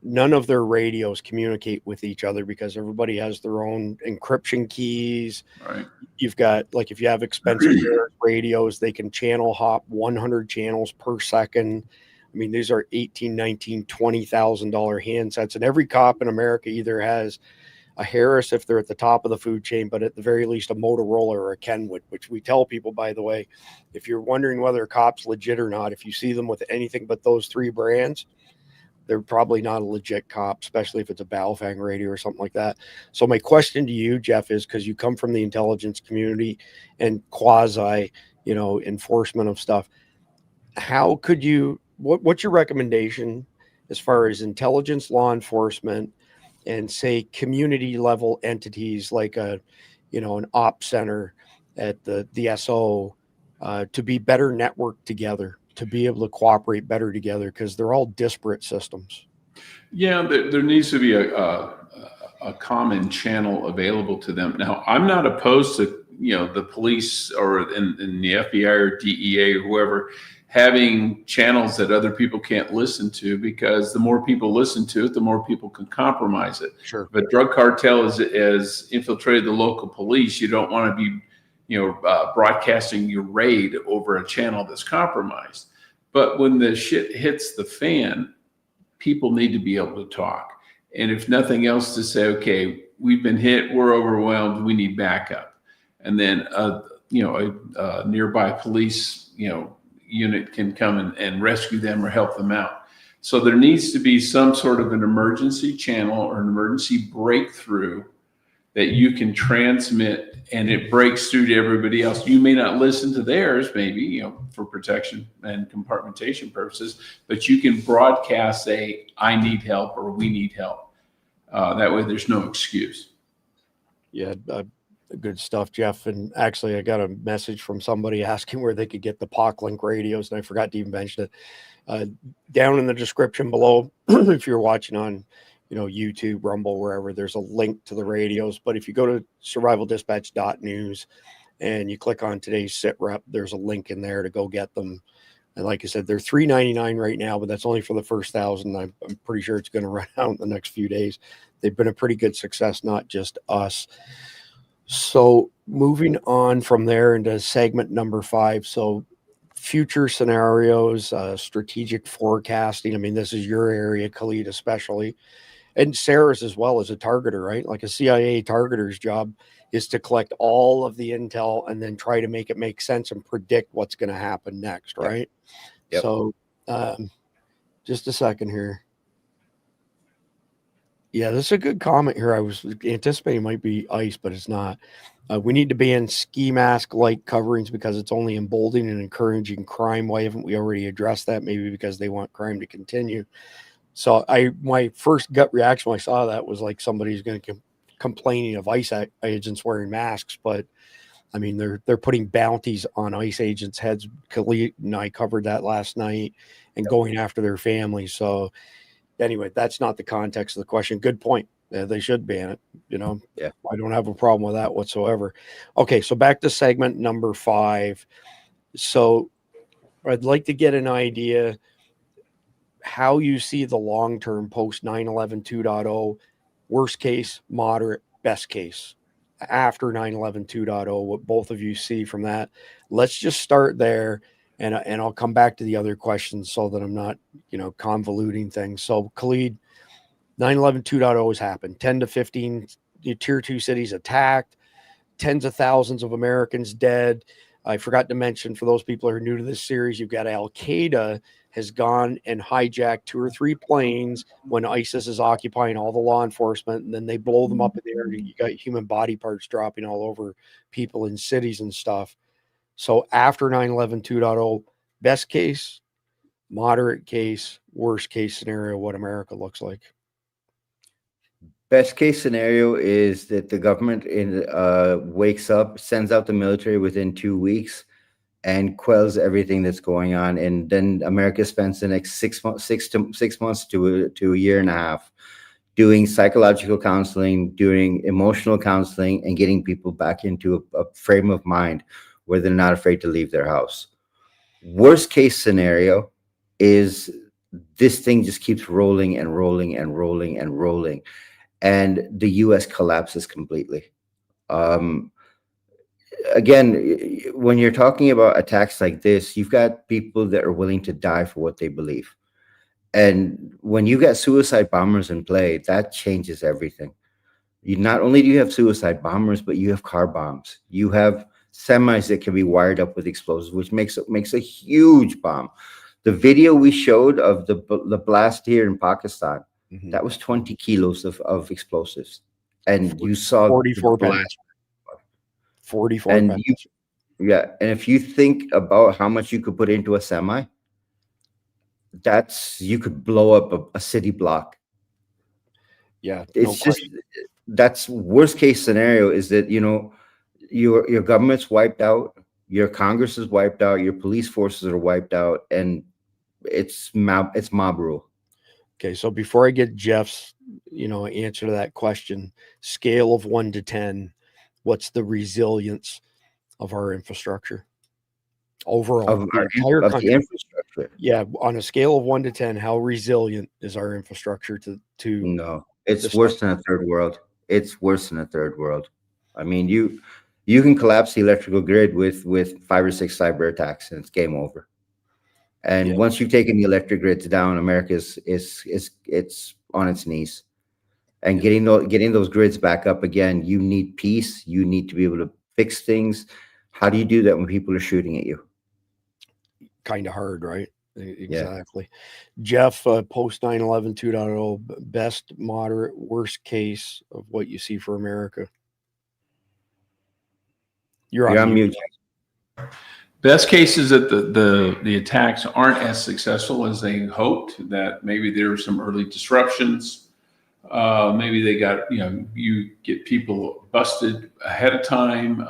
none of their radios communicate with each other because everybody has their own encryption keys. Right. You've got, like, if you have expensive radios, they can channel hop 100 channels per second. I mean, these are $18,000, $19,000, $20,000 handsets, and every cop in America either has a Harris if they're at the top of the food chain, but at the very least a Motorola or a Kenwood, which we tell people, by the way, if you're wondering whether a cop's legit or not, if you see them with anything but those three brands, they're probably not a legit cop, especially if it's a Baofeng radio or something like that. So my question to you, Jeff, is because you come from the intelligence community and quasi, enforcement of stuff, how could you, what's your recommendation as far as intelligence, law enforcement, and say community level entities like an op center at the SO to be better networked together, to be able to cooperate better together, because they're all disparate systems? Yeah, there needs to be a common channel available to them. Now, I'm not opposed to the police or in the FBI or DEA or whoever having channels that other people can't listen to, because the more people listen to it, the more people can compromise it. Sure. If a drug cartel has infiltrated the local police, you don't want to be, broadcasting your raid over a channel that's compromised. But when the shit hits the fan, people need to be able to talk. And if nothing else, to say, okay, we've been hit, we're overwhelmed, we need backup. And then, a nearby police, unit can come and rescue them or help them out. So there needs to be some sort of an emergency channel or an emergency breakthrough that you can transmit, and it breaks through to everybody else. You may not listen to theirs, maybe, for protection and compartmentation purposes, but you can broadcast I need help or we need help. That way there's no excuse. Yeah, good stuff, Jeff. And actually, I got a message from somebody asking where they could get the POC-Link radios, and I forgot to even mention it. Down in the description below, if you're watching on, YouTube, Rumble, wherever, there's a link to the radios. But if you go to survivaldispatch.news and you click on today's sit rep, there's a link in there to go get them. And like I said, they're $399 right now, but that's only for the first 1,000. I'm pretty sure it's going to run out in the next few days. They've been a pretty good success, not just us. So moving on from there into segment number 5. So future scenarios, strategic forecasting. I mean, this is your area, Khalid, especially, and Sarah's as well as a targeter, right? Like a CIA targeter's job is to collect all of the intel and then try to make it make sense and predict what's going to happen next, right? Yep. So just a second here. Yeah, this is a good comment here. I was anticipating it might be ICE, but it's not. We need to be in ski mask like coverings because it's only emboldening and encouraging crime. Why haven't we already addressed that? Maybe because they want crime to continue. So my first gut reaction when I saw that was like somebody's going to complaining of ICE agents wearing masks, but I mean they're putting bounties on ICE agents' heads. Khalid and I covered that last night, and going after their families. So anyway, that's not the context of the question. Good point. They should ban it. Yeah, I don't have a problem with that whatsoever. Okay, so back to segment number 5. So I'd like to get an idea how you see the long-term post 9/11 2.0, worst case, moderate, best case, after 9/11 2.0, what both of you see from that. Let's just start there, and I'll come back to the other questions so that I'm not, convoluting things. So Khalid, 9/11 2.0 has happened. 10 to 15 tier 2 cities attacked, tens of thousands of Americans dead. I forgot to mention, for those people who are new to this series, you've got Al-Qaeda has gone and hijacked 2 or 3 planes when ISIS is occupying all the law enforcement, and then they blow them up in the air. You got human body parts dropping all over people in cities and stuff. So after 9/11 2.0, best case, moderate case, worst case scenario, what America looks like. Best case scenario is that the government wakes up, sends out the military within 2 weeks, and quells everything that's going on, and then America spends the next 6 months to a year and a half doing psychological counseling, doing emotional counseling, and getting people back into a frame of mind where they're not afraid to leave their house. Worst case scenario is this thing just keeps rolling and rolling and rolling and rolling, and the U.S. collapses completely. Again, when you're talking about attacks like this, you've got people that are willing to die for what they believe. And when you get suicide bombers in play, that changes everything. You not only do you have suicide bombers, but you have car bombs. You have semis that can be wired up with explosives, which makes a huge bomb. The video we showed of the blast here in Pakistan, that was 20 kilos of explosives, and you saw 44 the blast. pounds. 44 And pounds. Yeah, and if you think about how much you could put into a semi, you could blow up a city block. Yeah, It's just that's worst case scenario is that your government's wiped out, your Congress is wiped out, your police forces are wiped out, and it's mob rule. Okay, so before I get Jeff's answer to that question, scale of 1 to 10, what's the resilience of our infrastructure overall? Of the infrastructure. Yeah, on a scale of 1 to 10, how resilient is our infrastructure to No, it's worse than a third world. It's worse than a third world. I mean, you can collapse the electrical grid with 5 or 6 cyber attacks, and it's game over. And once you've taken the electric grids down, America it's on its knees. And getting those grids back up again, you need peace. You need to be able to fix things. How do you do that when people are shooting at you? Kind of hard, right? Exactly. Yeah. Jeff, post 9/11 2.0, best, moderate, worst case of what you see for America. You're on mute. Best case is that the attacks aren't as successful as they hoped, that maybe there were some early disruptions. Maybe they got, you get people busted ahead of time,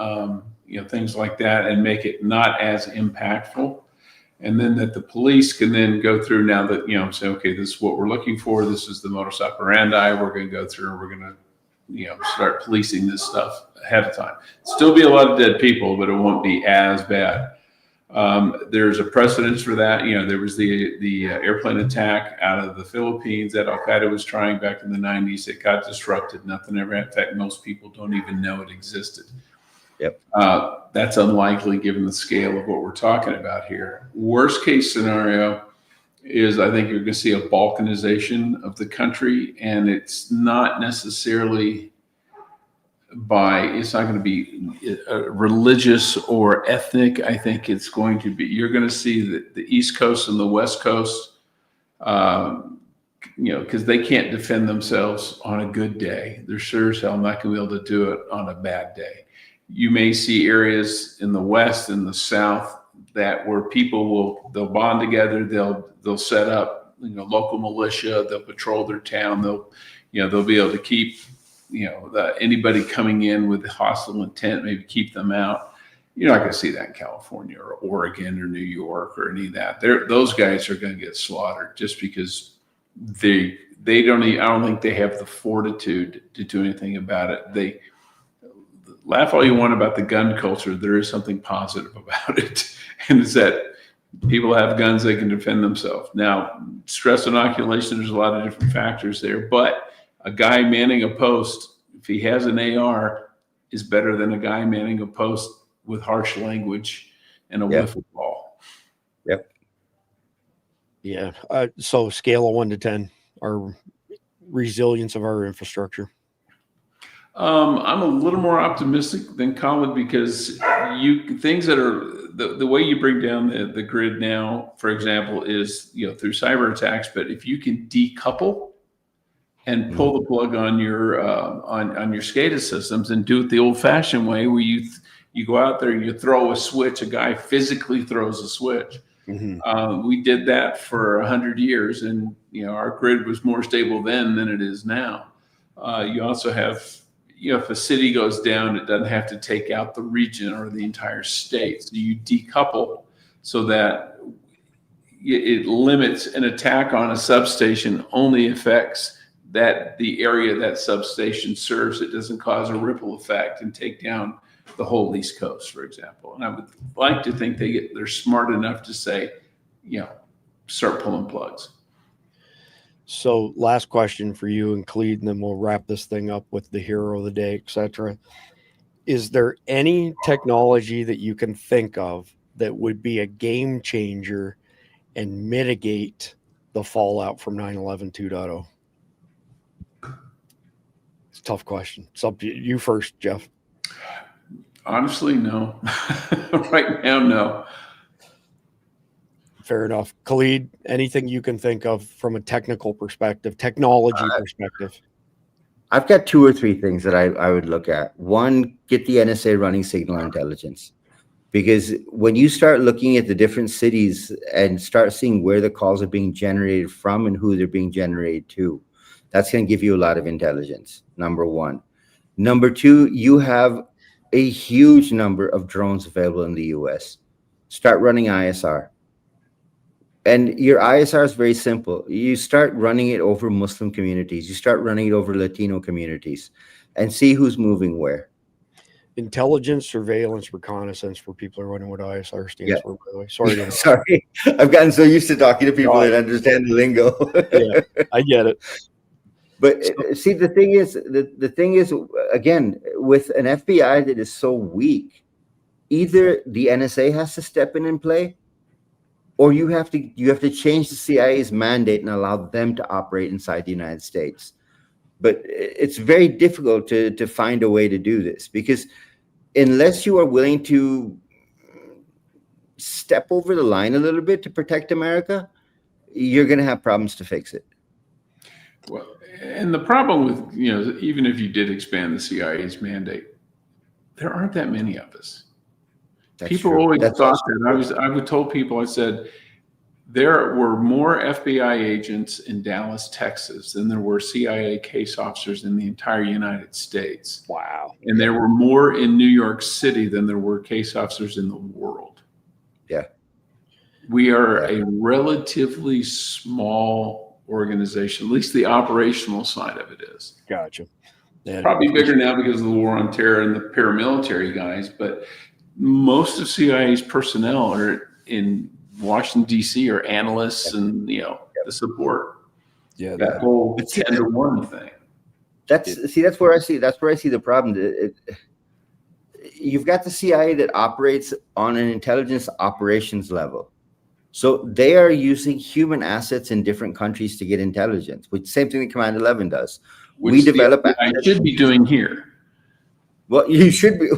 things like that, and make it not as impactful. And then that the police can then go through now that, say, okay, this is what we're looking for. This is the modus operandi. We're going to go through and we're going to, start policing this stuff ahead of time. Still be a lot of dead people, but it won't be as bad. There's a precedence for that. There was the airplane attack out of the Philippines that Al-Qaeda was trying back in the 90s. It got disrupted. Nothing ever happened. In fact, most people don't even know it existed. Yep. That's unlikely given the scale of what we're talking about here. Worst case scenario is I think you're going to see a balkanization of the country, and it's not necessarily it's not going to be religious or ethnic. I think it's going to be, you're going to see the East Coast and the West Coast, because they can't defend themselves on a good day. They're sure as hell not going to be able to do it on a bad day. You may see areas in the West and the South where people they'll bond together. They'll set up, local militia. They'll patrol their town. They'll be able to keep, anybody coming in with hostile intent, maybe keep them out. You're not going to see that in California or Oregon or New York or any of that. Those guys are going to get slaughtered just because they don't. I don't think they have the fortitude to do anything about it. They laugh all you want about the gun culture. There is something positive about it, and it's that people have guns, they can defend themselves. Now, stress inoculation, there's a lot of different factors there, but a guy manning a post, if he has an AR, is better than a guy manning a post with harsh language and a wiffle ball. Yep. Yeah. So scale of 1 to 10, our resilience of our infrastructure. I'm a little more optimistic than Colin because things that are the way you bring down the grid now, for example, is through cyber attacks. But if you can decouple and pull the plug on your on your SCADA systems and do it the old-fashioned way, where you go out there and you throw a switch, a guy physically throws a switch. We did that for 100 years, and our grid was more stable then than it is now. You also have, if a city goes down, it doesn't have to take out the region or the entire state. So you decouple so that it limits an attack on a substation, only affects the area that substation serves. It doesn't cause a ripple effect and take down the whole East Coast, for example. And I would like to think they're smart enough to say, start pulling plugs. So last question for you and Clede, and then we'll wrap this thing up with the hero of the day, etc. Is there any technology that you can think of that would be a game changer and mitigate the fallout from 9/11 2.0? It's a tough question. It's up to you first, Jeff. Honestly, no. Right now, no. Fair enough. Khalid, anything you can think of from a technical perspective, technology perspective? I've got 2 or 3 things that I would look at. One, get the NSA running signal intelligence. Because when you start looking at the different cities and start seeing where the calls are being generated from and who they're being generated to, that's going to give you a lot of intelligence, number one. Number two, you have a huge number of drones available in the US. Start running ISR. And your ISR is very simple. You start running it over Muslim communities. You start running it over Latino communities and see who's moving where. Intelligence, surveillance, reconnaissance, for people who are wondering what ISR stands for, by the way. Sorry. Sorry. I've gotten so used to talking to people that understand the lingo. Yeah, I get it. But see, the thing is, again, with an FBI that is so weak, either the NSA has to step in and play, or you have to change the CIA's mandate and allow them to operate inside the United States. But it's very difficult to find a way to do this, because unless you are willing to step over the line a little bit to protect America, you're going to have problems to fix it. Well, and the problem with, even if you did expand the CIA's mandate, there aren't that many of us. People always thought that. I would told people, I said, there were more FBI agents in Dallas, Texas than there were CIA case officers in the entire United States. Wow. And there were more in New York City than there were case officers in the world. Yeah. We are a relatively small organization, at least the operational side of it is. Gotcha. It's probably bigger now because of the war on terror and the paramilitary guys, but most of CIA's personnel are in Washington, D.C., or analysts and, the support. Yeah. That whole 10-to-1 thing. That's where I see the problem. You've got the CIA that operates on an intelligence operations level. So they are using human assets in different countries to get intelligence, which same thing that Command 11 does. Which we develop. I should be doing here. Well, you should be.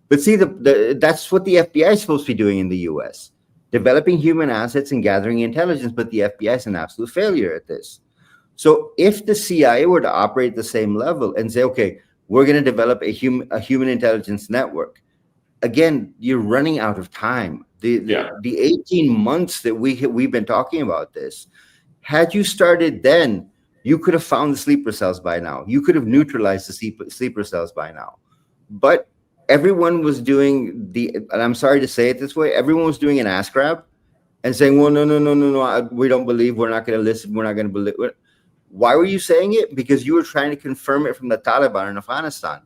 But see, that's what the FBI is supposed to be doing in the U.S., developing human assets and gathering intelligence. But the FBI is an absolute failure at this. So if the CIA were to operate the same level and say, okay, we're going to develop a human intelligence network, again, you're running out of time. The 18 months that we've been talking about this, had you started then, you could have found the sleeper cells by now. You could have neutralized the sleeper cells by now. But everyone was doing and I'm sorry to say it this way, everyone was doing an ass grab and saying, well, no, we don't believe, we're not going to listen, we're not going to believe. Why were you saying it? Because you were trying to confirm it from the Taliban in Afghanistan.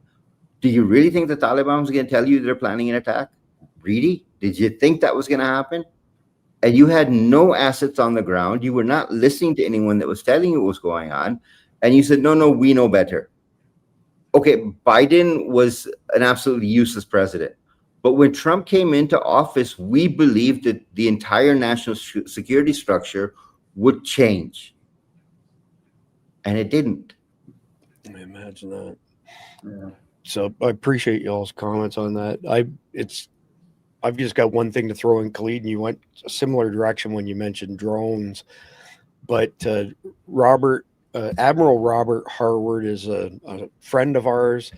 Do you really think the Taliban was going to tell you they're planning an attack? Really? Did you think that was going to happen? And you had no assets on the ground. You were not listening to anyone that was telling you what was going on. And you said, no, we know better. Okay, Biden was an absolutely useless president. But when Trump came into office, we believed that the entire national security structure would change. And it didn't. I imagine that. Yeah. So I appreciate y'all's comments on that. I've just got one thing to throw in, Khalid, and you went a similar direction when you mentioned drones. But Admiral Robert Harward is a friend of ours.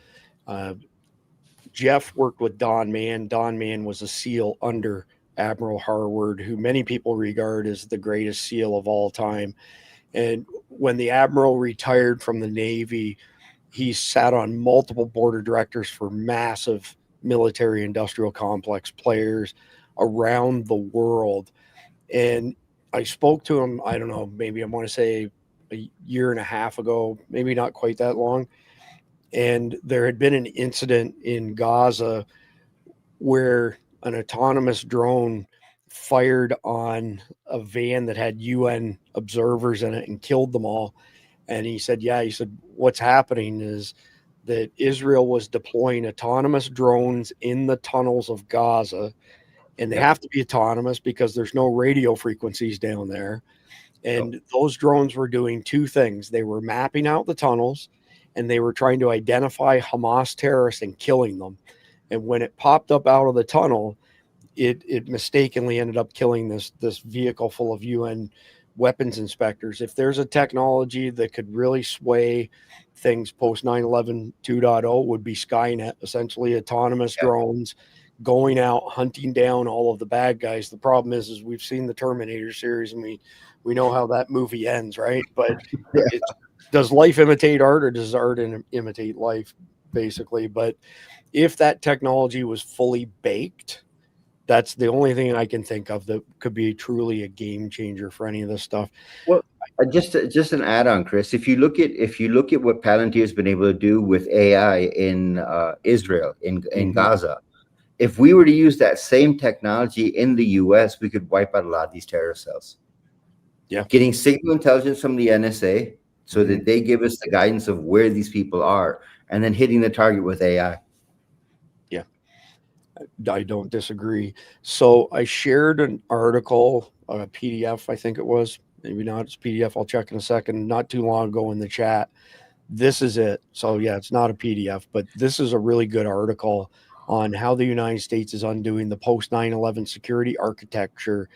Jeff worked with Don Mann. Don Mann was a SEAL under Admiral Harward, who many people regard as the greatest SEAL of all time. And when the Admiral retired from the Navy, he sat on multiple board of directors for massive military industrial complex players around the world. And I spoke to him, I don't know, maybe I want to say a year and a half ago, maybe not quite that long. And there had been an incident in Gaza where an autonomous drone fired on a van that had UN observers in it and killed them all. And he said, what's happening is that Israel was deploying autonomous drones in the tunnels of Gaza, and they have to be autonomous because there's no radio frequencies down there. And those drones were doing two things. They were mapping out the tunnels, and they were trying to identify Hamas terrorists and killing them. And when it popped up out of the tunnel, it mistakenly ended up killing this vehicle full of UN weapons inspectors. If there's a technology that could really sway things post 9/11 2.0, would be Skynet, essentially autonomous drones going out hunting down all of the bad guys. The problem is we've seen the Terminator series, and we know how that movie ends, right? But does life imitate art, or does art imitate life, basically? But if that technology was fully baked, that's the only thing I can think of that could be truly a game changer for any of this stuff. Well, just an add-on, Chris. If you look at what Palantir's been able to do with AI in Israel, in Gaza, if we were to use that same technology in the US, we could wipe out a lot of these terror cells. Yeah, getting signal intelligence from the NSA so that they give us the guidance of where these people are, and then hitting the target with AI. I don't disagree. So I shared an article, a PDF, I think it was. Maybe not, it's PDF. I'll check in a second. Not too long ago in the chat. This is it. So yeah, it's not a PDF, but this is a really good article on how the United States is undoing the post 9/11 security architecture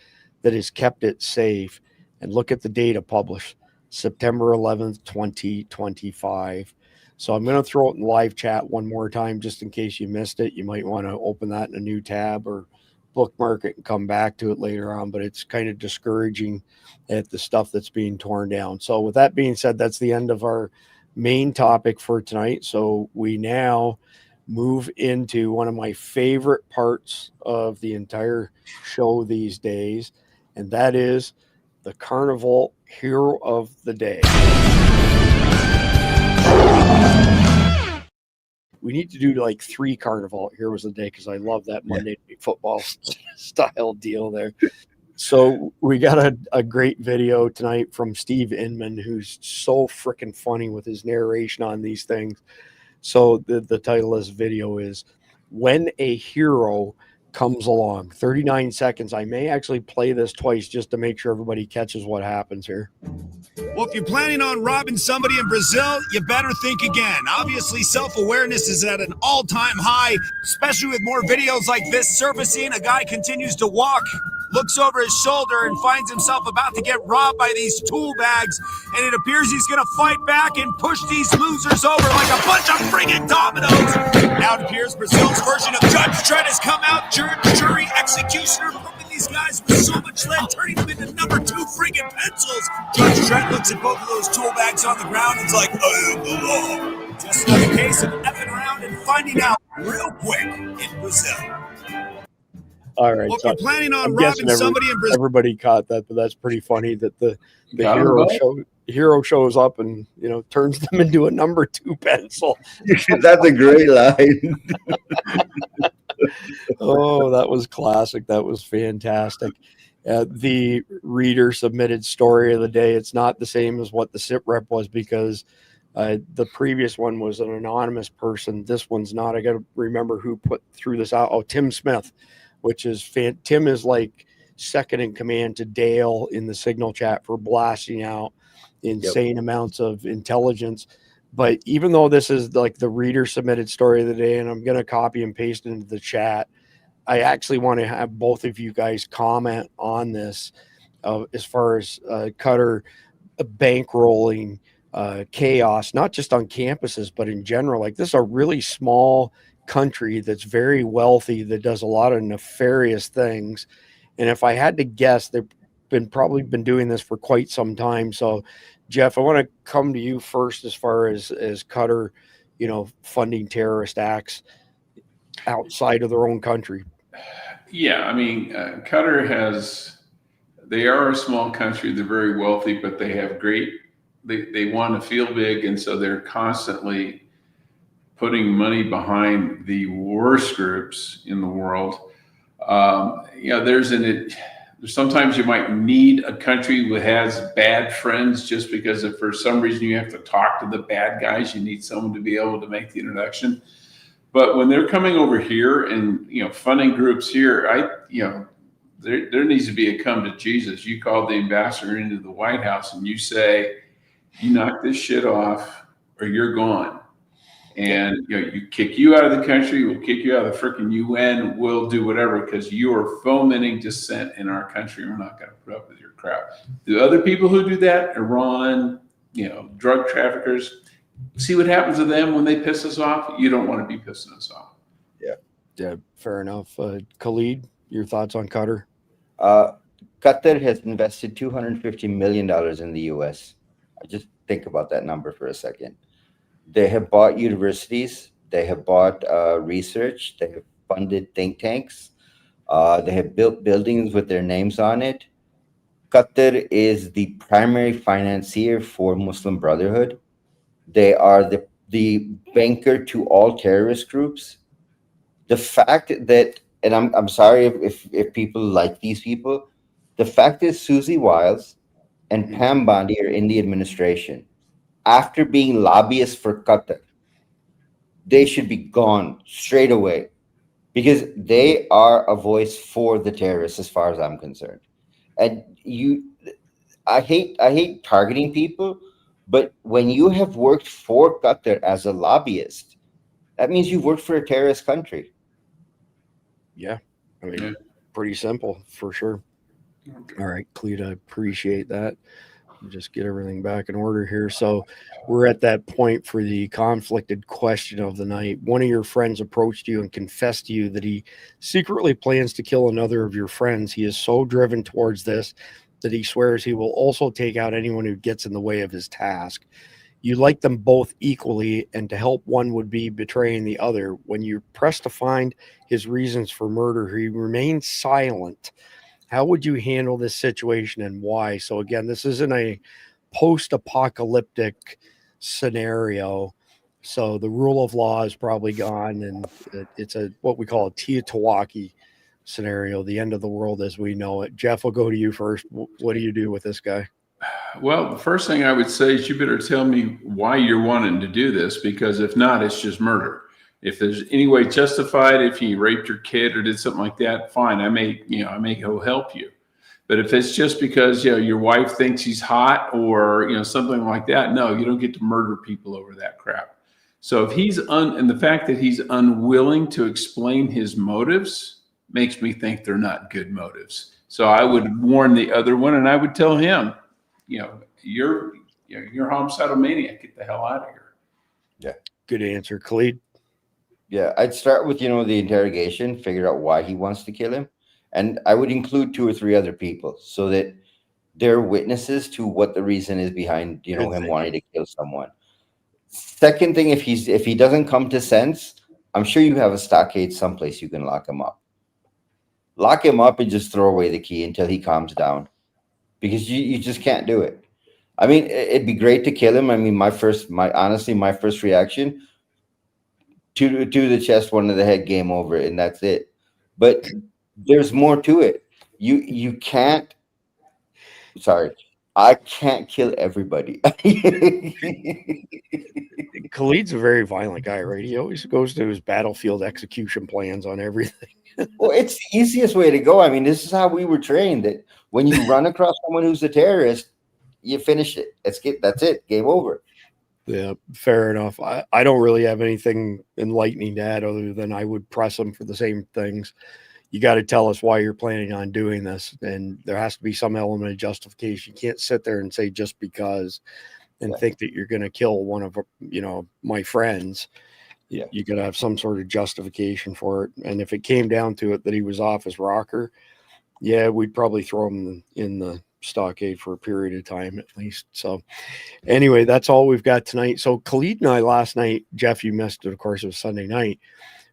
that has kept it safe. And look at the data published, September 11th, 2025. So I'm going to throw it in live chat one more time, just in case you missed it. You might want to open that in a new tab or bookmark it and come back to it later on. But it's kind of discouraging at the stuff that's being torn down. So with that being said, that's the end of our main topic for tonight. So we now move into one of my favorite parts of the entire show these days, and that is the Carnival Hero of the Day. We need to do like 3 Carnival Heroes of the Day, because I love that Monday Night Football style deal there. So we got a great video tonight from Steve Inman, who's so freaking funny with his narration on these things. So the title of this video is When a Hero Comes Along. 39 seconds. I may actually play this twice just to make sure everybody catches what happens here. Well, if you're planning on robbing somebody in Brazil, you better think again. Obviously, self-awareness is at an all-time high, especially with more videos like this surfacing. A guy continues to walk, looks over his shoulder, and finds himself about to get robbed by these tool bags, and it appears he's going to fight back and push these losers over like a bunch of friggin' dominoes. Now it appears Brazil's version of Judge Dredd has come out, jury executioner, pumping these guys with so much lead, turning them into number 2 friggin' pencils. Judge Dredd looks at both of those tool bags on the ground and is like, I am the law. Just another case of effing around and finding out real quick in Brazil. All right. Well, so if you're planning on robbing somebody in Brazil, everybody caught that, but that's pretty funny that the hero shows up and, you know, turns them into a number 2 pencil. That's a great line. Oh, that was classic. That was fantastic. The reader submitted story of the day. It's not the same as what the sit rep was, because the previous one was an anonymous person. This one's not. I got to remember who threw this out. Oh, Tim Smith, which is Tim is like second in command to Dale in the signal chat for blasting out insane amounts of intelligence. But even though this is like the reader submitted story of the day, and I'm going to copy and paste it into the chat, I actually want to have both of you guys comment on this as far as Qatar bankrolling chaos, not just on campuses, but in general. Like, this is a really small country that's very wealthy, that does a lot of nefarious things. And if I had to guess, they've probably been doing this for quite some time. So Jeff, I want to come to you first as far as Qatar, you know, funding terrorist acts outside of their own country. Yeah, I mean, Qatar they are a small country. They're very wealthy, but they have they want to feel big. And so they're constantly putting money behind the worst groups in the world. Sometimes you might need a country that has bad friends, just because if for some reason you have to talk to the bad guys, you need someone to be able to make the introduction. But when they're coming over here and, funding groups here, there needs to be a come to Jesus. You call the ambassador into the White House and you say, you knock this shit off or you're gone. And you kick you out of the country, we'll kick you out of the freaking UN, we'll do whatever because you are fomenting dissent in our country. We're not going to put up with your crap. The other people who do that, Iran, drug traffickers, see what happens to them when they piss us off. You don't want to be pissing us off. Yeah, fair enough. Khalid, your thoughts on Qatar? Qatar has invested $250 million in the U.S. Just think about that number for a second. They have bought universities. They have bought research. They have funded think tanks. They have built buildings with their names on it. Qatar is the primary financier for Muslim Brotherhood. They are the banker to all terrorist groups. The fact that, and I'm sorry if people like these people, the fact is Susie Wiles and Pam Bondi are in the administration. After being lobbyists for Qatar, they should be gone straight away because they are a voice for the terrorists as far as I'm concerned. And I hate targeting people, but when you have worked for Qatar as a lobbyist, that means you've worked for a terrorist country. Yeah, I mean, pretty simple for sure. All right, Clete, I appreciate that. Just get everything back in order here. So we're at that point for the conflicted question of the night. One of your friends approached you and confessed to you that he secretly plans to kill another of your friends. He is so driven towards this that he swears he will also take out anyone who gets in the way of his task. You like them both equally, and to help one would be betraying the other. When you press to find his reasons for murder, he remains silent. How would you handle this situation and why? So again, this isn't a post-apocalyptic scenario. So the rule of law is probably gone, and it's what we call a Teotihuacan scenario, the end of the world as we know it. Jeff, we'll go to you first. What do you do with this guy? Well, the first thing I would say is you better tell me why you're wanting to do this, because if not, it's just murder. If there's any way justified, if he raped your kid or did something like that, fine. I may go help you. But if it's just because, your wife thinks he's hot or, something like that, no, you don't get to murder people over that crap. So if he's and the fact that he's unwilling to explain his motives makes me think they're not good motives. So I would warn the other one and I would tell him, you're homicidal maniac. Get the hell out of here. Yeah. Good answer. Khalid? Yeah, I'd start with, the interrogation, figure out why he wants to kill him. And I would include 2 or 3 other people so that they're witnesses to what the reason is behind, him wanting to kill someone. Second thing, if he doesn't come to sense, I'm sure you have a stockade someplace you can lock him up. Lock him up and just throw away the key until he calms down, because you just can't do it. I mean, it'd be great to kill him. I mean, my first reaction, to the chest, 1 to the head, game over, and that's it. But there's more to it. You can't. Sorry, I can't kill everybody. Khalid's a very violent guy, right? He always goes to his battlefield execution plans on everything. Well, it's the easiest way to go. I mean, this is how we were trained, that when you run across someone who's a terrorist, you finish it. That's it. Game over. Yeah, fair enough. I don't really have anything enlightening to add other than I would press them for the same things. You got to tell us why you're planning on doing this, and there has to be some element of justification. You can't sit there and say just because and think that you're going to kill one of my friends. Yeah, you got to have some sort of justification for it. And if it came down to it that he was off his rocker, yeah, we'd probably throw him in the stockade for a period of time at least. So anyway, that's all we've got tonight. So Khalid and I last night, Jeff, you missed it, of course, it was Sunday night.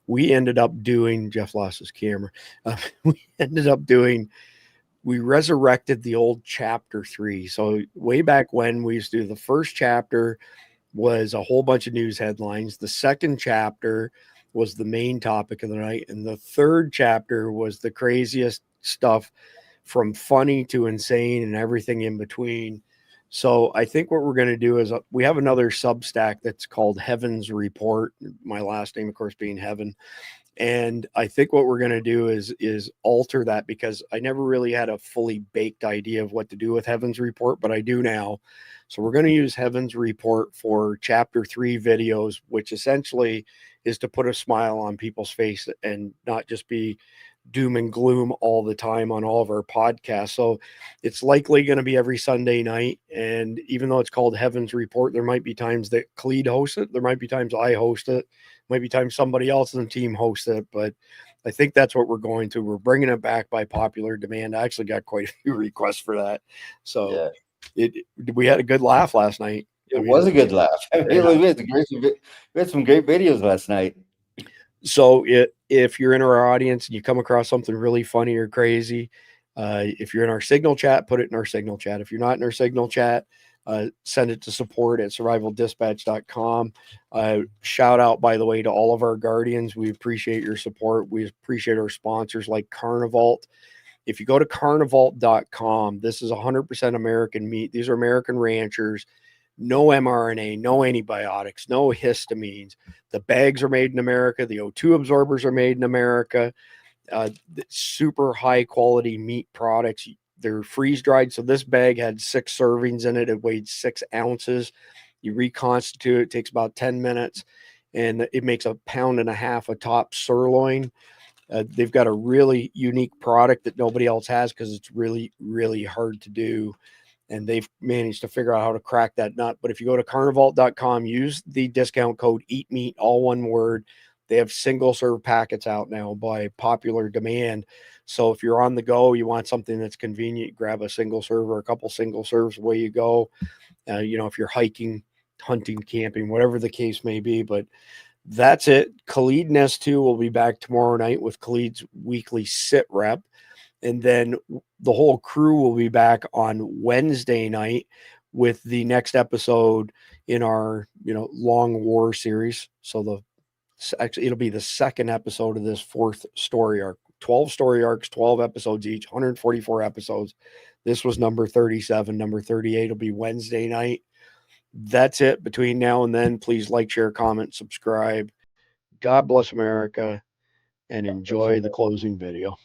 We ended up doing, Jeff lost his camera. We resurrected the old chapter 3. So way back when we used to do the first chapter was a whole bunch of news headlines. The second chapter was the main topic of the night. And the third chapter was the craziest stuff, from funny to insane and everything in between. So I think what we're going to do is we have another Substack that's called Heaven's Report. My last name, of course, being Heaven. And I think what we're going to do is alter that, because I never really had a fully baked idea of what to do with Heaven's Report, but I do now. So we're going to use Heaven's Report for Chapter 3 videos, which essentially is to put a smile on people's face and not just be doom and gloom all the time on all of our podcasts. So it's likely going to be every Sunday night. And even though it's called Heaven's Report, there might be times that Khalid hosts it. There might be times I host it. Might be times somebody else in the team hosts it. But I think that's what we're going to. We're bringing it back by popular demand. I actually got quite a few requests for that. So we had a good laugh last night. It was a good laugh. We had some great videos last night. So if you're in our audience and you come across something really funny or crazy, if you're in our Signal chat, put it in our Signal chat. If you're not in our Signal chat, send it to support@survivaldispatch.com. Shout out, by the way, to all of our Guardians. We appreciate your support. We appreciate our sponsors like Carnivalt. If you go to carnivalt.com, this is 100% American meat. These are American ranchers. No mRNA, no antibiotics, no histamines. The bags are made in America. The O2 absorbers are made in America. Super high quality meat products. They're freeze dried. So this bag had 6 servings in it. It weighed 6 ounces. You reconstitute it. Takes about 10 minutes. And it makes 1.5 pounds of top sirloin. They've got a really unique product that nobody else has because it's really, really hard to do. And they've managed to figure out how to crack that nut. But if you go to carnivalt.com, use the discount code EATMEAT, all one word. They have single serve packets out now by popular demand. So if you're on the go, you want something that's convenient, grab a single serve or a couple single serves, away you go. If you're hiking, hunting, camping, whatever the case may be. But that's it. Khalid and S2 will be back tomorrow night with Khalid's weekly sit rep. And then the whole crew will be back on Wednesday night with the next episode in our, long war series. So it'll be the second episode of this 4th story arc. 12 story arcs, 12 episodes each, 144 episodes. This was number 37. Number 38 will be Wednesday night. That's it. Between now and then, please like, share, comment, subscribe. God bless America, and enjoy the closing video.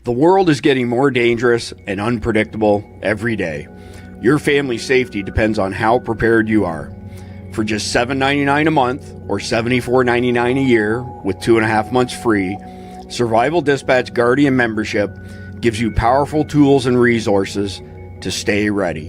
The world is getting more dangerous and unpredictable every day. Your family's safety depends on how prepared you are. For just $7.99 a month or $74.99 a year with 2.5 months free, Survival Dispatch Guardian membership gives you powerful tools and resources to stay ready.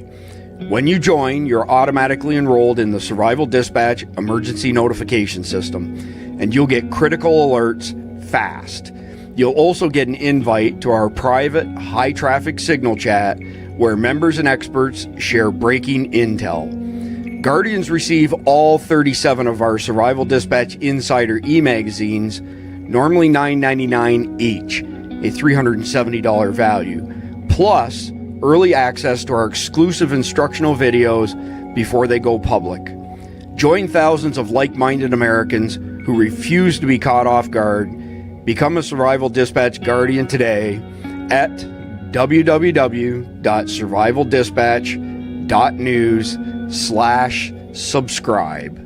When you join, you're automatically enrolled in the Survival Dispatch Emergency Notification System, and you'll get critical alerts fast. You'll also get an invite to our private, high-traffic Signal chat where members and experts share breaking intel. Guardians receive all 37 of our Survival Dispatch Insider e-magazines, normally $9.99 each, a $370 value, plus early access to our exclusive instructional videos before they go public. Join thousands of like-minded Americans who refuse to be caught off guard. Become a Survival Dispatch Guardian today at www.survivaldispatch.news/subscribe.